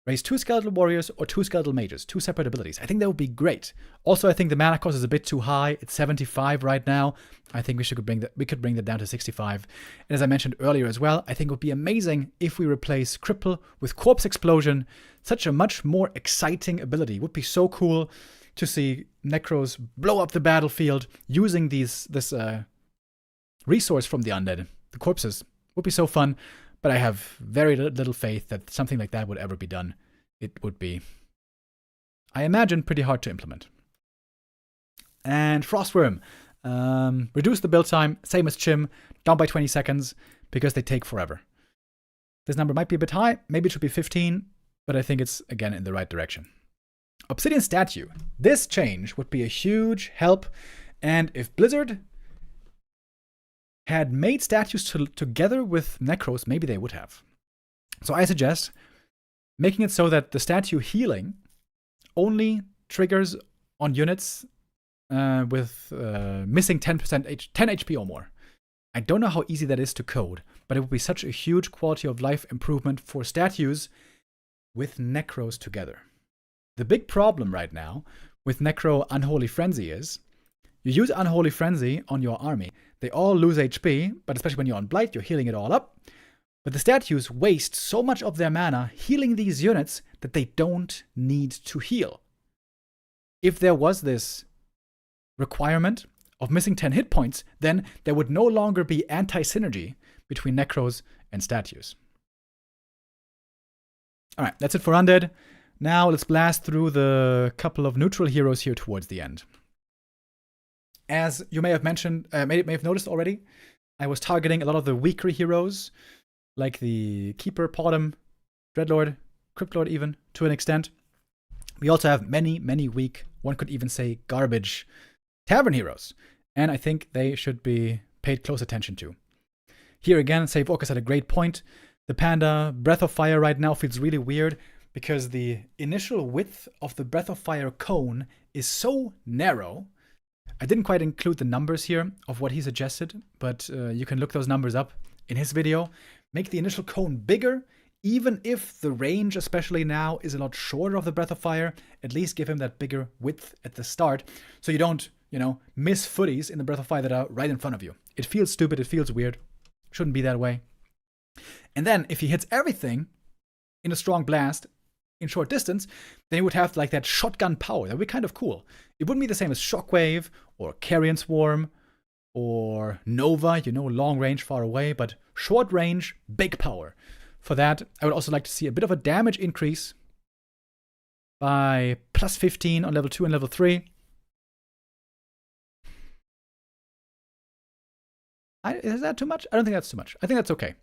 Raise 2 skeletal warriors or 2 skeletal mages, 2 separate abilities. I think that would be great. Also, I think the mana cost is a bit too high. It's 75 right now. I think we could bring that down to 65. And as I mentioned earlier as well, I think it would be amazing if we replace Cripple with Corpse Explosion. Such a much more exciting ability. It would be so cool to see Necros blow up the battlefield using this resource from the undead. The corpses would be so fun. But I have very little faith that something like that would ever be done. It would be, I imagine, pretty hard to implement. And Frostworm. Reduce the build time, same as Chim, down by 20 seconds, because they take forever. This number might be a bit high. Maybe it should be 15, but I think it's, again, in the right direction. Obsidian Statue. This change would be a huge help. And if Blizzard had made statues together with Necros, maybe they would have. So I suggest making it so that the statue healing only triggers on units with missing 10 HP or more. I don't know how easy that is to code, but it would be such a huge quality of life improvement for statues with Necros together. The big problem right now with Necro Unholy Frenzy is you use Unholy Frenzy on your army. They all lose HP, but especially when you're on Blight, you're healing it all up. But the statues waste so much of their mana healing these units that they don't need to heal. If there was this requirement of missing 10 hit points, then there would no longer be anti-synergy between Necros and statues. Alright, that's it for Undead. Now let's blast through the couple of neutral heroes here towards the end. As you may have mentioned, may have noticed already, I was targeting a lot of the weaker heroes, like the Keeper, Podem, Dreadlord, Cryptlord even, to an extent. We also have many, many weak, one could even say garbage, Tavern heroes. And I think they should be paid close attention to. Here again, SaveOrcas had a great point. The Panda Breath of Fire right now feels really weird because the initial width of the Breath of Fire cone is so narrow. I didn't quite include the numbers here of what he suggested, but you can look those numbers up in his video. Make the initial cone bigger, even if the range, especially now, is a lot shorter of the Breath of Fire. At least give him that bigger width at the start, so you don't, miss footies in the Breath of Fire that are right in front of you. It feels stupid, it feels weird. Shouldn't be that way. And then, if he hits everything in a strong blast, in short distance, then he would have like that shotgun power. That would be kind of cool. It wouldn't be the same as Shockwave or Carrion Swarm or Nova, long range, far away, but short range, big power. For that, I would also like to see a bit of a damage increase by plus 15 on level 2 and level 3. Is that too much? I don't think that's too much. I think that's okay.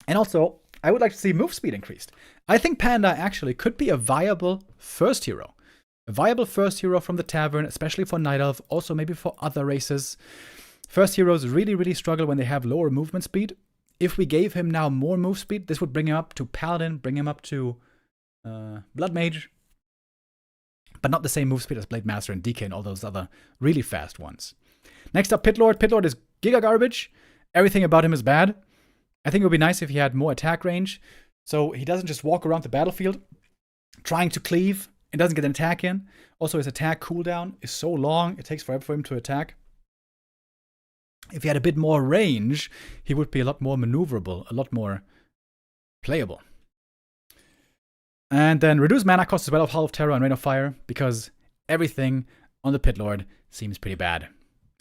And also, I would like to see move speed increased. I think Panda actually could be a viable first hero. A viable first hero from the Tavern, especially for Night Elf, also maybe for other races. First heroes really, really struggle when they have lower movement speed. If we gave him now more move speed, this would bring him up to Paladin, bring him up to Blood Mage. But not the same move speed as Blade Master and DK and all those other really fast ones. Next up, Pitlord. Pitlord is giga garbage. Everything about him is bad. I think it would be nice if he had more attack range, so he doesn't just walk around the battlefield trying to cleave and doesn't get an attack in. Also, his attack cooldown is so long, it takes forever for him to attack. If he had a bit more range, he would be a lot more maneuverable, a lot more playable. And then reduce mana cost as well of Hall of Terror and Rain of Fire, because everything on the Pitlord seems pretty bad,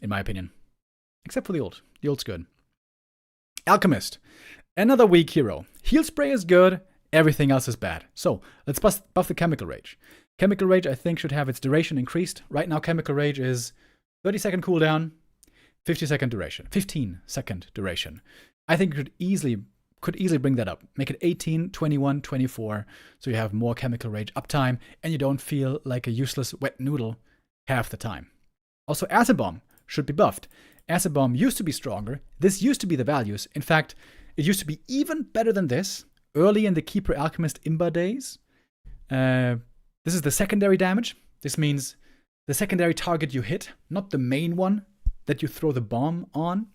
in my opinion. Except for the old. The old's good. Alchemist. Another weak hero. Heal Spray is good, everything else is bad. So, let's buff the Chemical Rage. Chemical Rage, I think, should have its duration increased. Right now, Chemical Rage is 30-second cooldown, 50-second duration. 15-second duration. I think you could easily bring that up. Make it 18, 21, 24, so you have more Chemical Rage uptime, and you don't feel like a useless wet noodle half the time. Also, Acid Bomb should be buffed. Acid Bomb used to be stronger. This used to be the values. In fact, it used to be even better than this early in the Keeper Alchemist Imba days. This is the secondary damage. This means the secondary target you hit, not the main one that you throw the bomb on.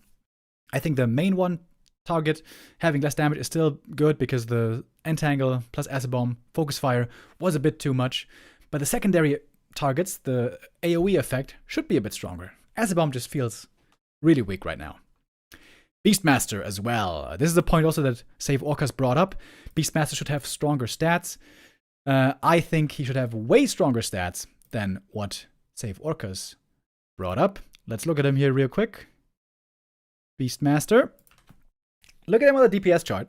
I think the main one target having less damage is still good because the Entangle plus Acid Bomb Focus Fire was a bit too much. But the secondary targets, the AoE effect, should be a bit stronger. Acid Bomb just feels really weak right now. Beastmaster as well. This is the point also that SaveOrcas brought up. Beastmaster should have stronger stats. I think he should have way stronger stats than what SaveOrcas brought up. Let's look at him here real quick. Beastmaster. Look at him on the DPS chart.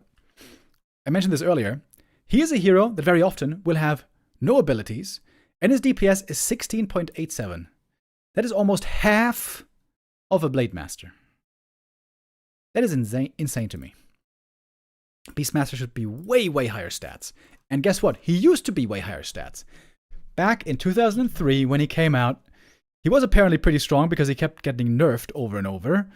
I mentioned this earlier. He is a hero that very often will have no abilities, and his DPS is 16.87. That is almost half of a Blade Master. That is insane to me. Beastmaster should be way, way higher stats. And guess what? He used to be way higher stats. Back in 2003, when he came out, he was apparently pretty strong because he kept getting nerfed over and over.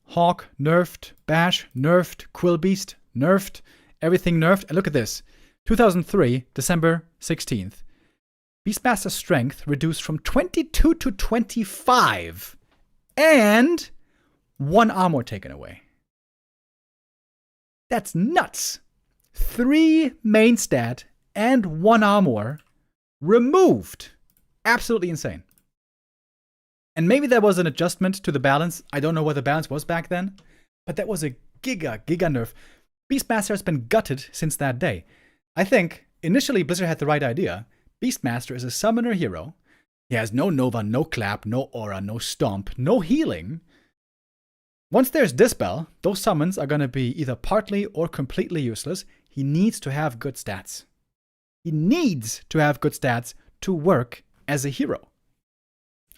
Hawk, nerfed. Bash, nerfed. Quillbeast, nerfed. Everything nerfed. And look at this. 2003, December 16th. Beastmaster's strength reduced from 22 to 25. And 1 armor taken away. That's nuts. 3 main stat and 1 armor removed. Absolutely insane. And maybe there was an adjustment to the balance. I don't know what the balance was back then, but that was a giga nerf. Beastmaster has been gutted since that day. I think initially Blizzard had the right idea. Beastmaster is a summoner hero. He has no Nova, no Clap, no Aura, no Stomp, no healing. Once there's Dispel, those summons are going to be either partly or completely useless. He needs to have good stats. He needs to have good stats to work as a hero.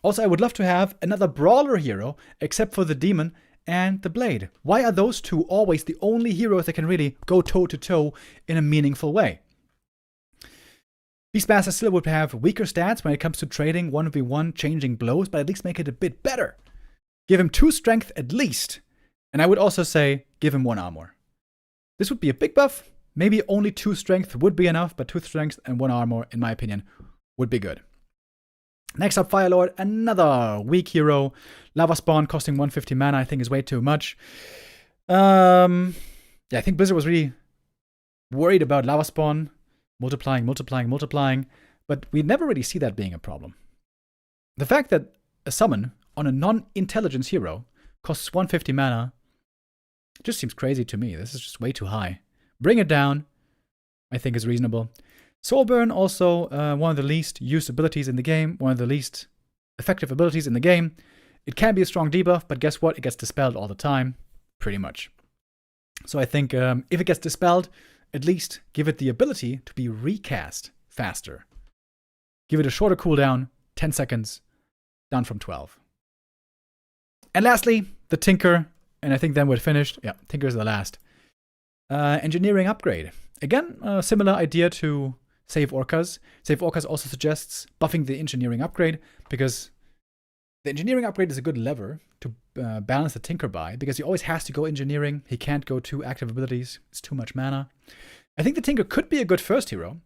Also, I would love to have another brawler hero, except for the Demon and the Blade. Why are those two always the only heroes that can really go toe-to-toe in a meaningful way? Beastmaster still would have weaker stats when it comes to trading 1v1 changing blows, but at least make it a bit better. Give him 2 strength at least. And I would also say, give him 1 armor. This would be a big buff. Maybe only 2 strength would be enough, but 2 strength and 1 armor, in my opinion, would be good. Next up, Firelord, another weak hero. Lava Spawn costing 150 mana, I think is way too much. Yeah, I think Blizzard was really worried about Lava Spawn multiplying, but we never really see that being a problem. The fact that a summon on a non-intelligence hero costs 150 mana just seems crazy to me. This is just way too high. Bring it down, I think is reasonable. Soulburn, also one of the least used abilities in the game, one of the least effective abilities in the game. It can be a strong debuff, but guess what? It gets dispelled all the time, pretty much. So I think if it gets dispelled, at least give it the ability to be recast faster. Give it a shorter cooldown, 10 seconds, down from 12. And lastly, the Tinker, and I think then we're finished. Yeah, Tinker is the last. Engineering upgrade. Again, a similar idea to SaveOrcas. SaveOrcas also suggests buffing the engineering upgrade because the engineering upgrade is a good lever to balance the Tinker by because he always has to go engineering. He can't go 2 active abilities. It's too much mana. I think the Tinker could be a good first hero.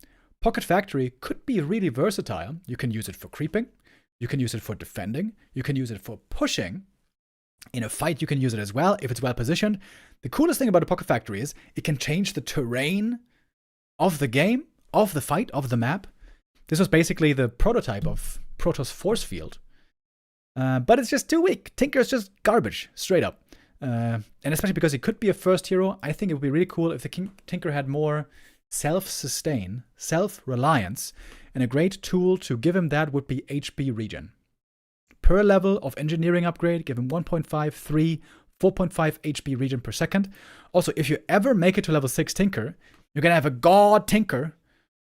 Pocket Factory could be really versatile. You can use it for creeping. You can use it for defending. You can use it for pushing. In a fight, you can use it as well if it's well positioned. The coolest thing about a Pocket Factory is it can change the terrain of the game, of the fight, of the map. This was basically the prototype of Protoss Force Field. But it's just too weak. Tinker is just garbage, straight up. And especially because he could be a first hero, I think it would be really cool if the Tinker had more self-sustain, self-reliance, and a great tool to give him that would be HP regen. Per level of engineering upgrade, give him 1.5, 3, 4.5 HP regen per second. Also, if you ever make it to level 6 Tinker, you're going to have a God Tinker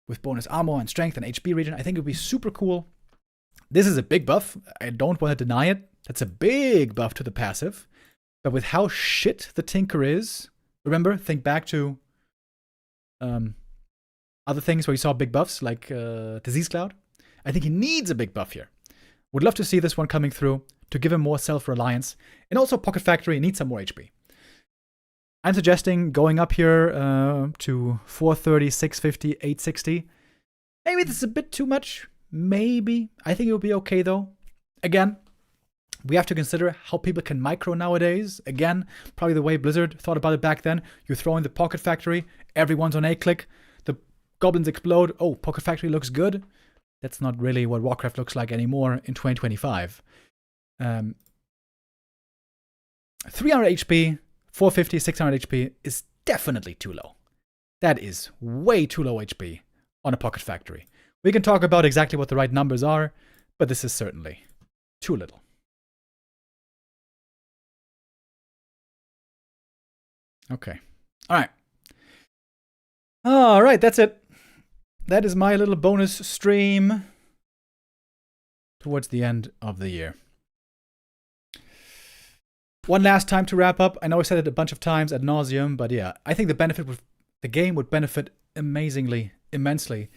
with bonus armor and strength and HP regen. I think it would be super cool. This is a big buff. I don't want to deny it. That's a big buff to the passive. But with how shit the Tinker is, remember, think back to other things where you saw big buffs like Disease Cloud. I think he needs a big buff here. Would love to see this one coming through to give him more self-reliance. And also Pocket Factory needs some more HP. I'm suggesting going up here to 430, 650, 860. Maybe this is a bit too much. Maybe. I think it will be okay though. Again, We have to consider how people can micro nowadays. Again, probably the way Blizzard thought about it back then. You throw in the Pocket Factory, everyone's on A-click, the goblins explode, oh, Pocket Factory looks good. That's not really what Warcraft looks like anymore in 2025. 300 HP, 450, 600 HP is definitely too low. That is way too low HP on a Pocket Factory. We can talk about exactly what the right numbers are, but this is certainly too little. Okay. All right, that's it. That is my little bonus stream towards the end of the year. One last time to wrap up. I know I said it a bunch of times ad nauseum, but yeah, I think the game would benefit immensely,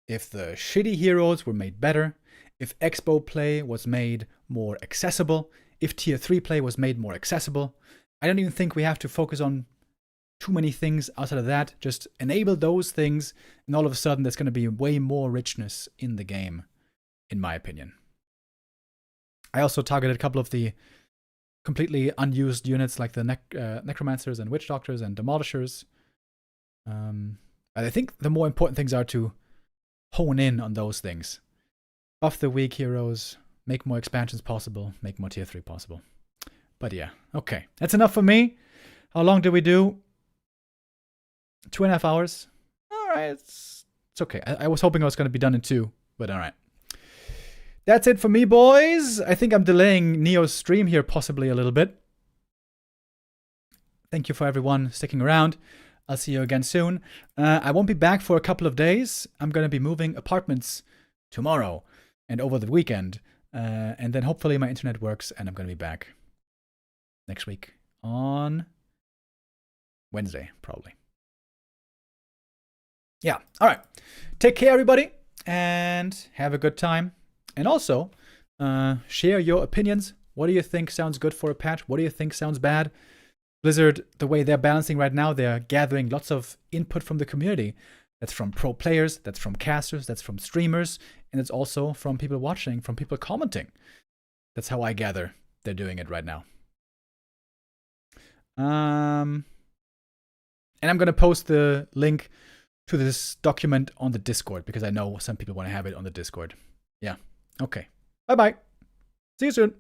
if the shitty heroes were made better, if Expo play was made more accessible, if Tier 3 play was made more accessible. I don't even think we have to focus on too many things outside of that. Just enable those things, and all of a sudden there's going to be way more richness in the game, in my opinion. I also targeted a couple of the completely unused units like the Necromancers and Witch Doctors and Demolishers. I think the more important things are to hone in on those things. Buff the weak heroes, make more expansions possible, make more Tier 3 possible. But yeah, okay. That's enough for me. How long did we do? 2.5 hours. All right, it's okay. I was hoping I was going to be done in 2, but all right. That's it for me, boys. I think I'm delaying Neo's stream here possibly a little bit. Thank you for everyone sticking around. I'll see you again soon. I won't be back for a couple of days. I'm going to be moving apartments tomorrow and over the weekend. And then hopefully my internet works and I'm going to be back next week on Wednesday, probably. Yeah. All right. Take care, everybody, and have a good time. And also, share your opinions. What do you think sounds good for a patch? What do you think sounds bad? Blizzard, the way they're balancing right now, they're gathering lots of input from the community. That's from pro players, that's from casters, that's from streamers, and it's also from people watching, from people commenting. That's how I gather they're doing it right now. And I'm going to post the link to this document on the Discord, because I know some people want to have it on the Discord. Yeah. Okay. Bye-bye. See you soon.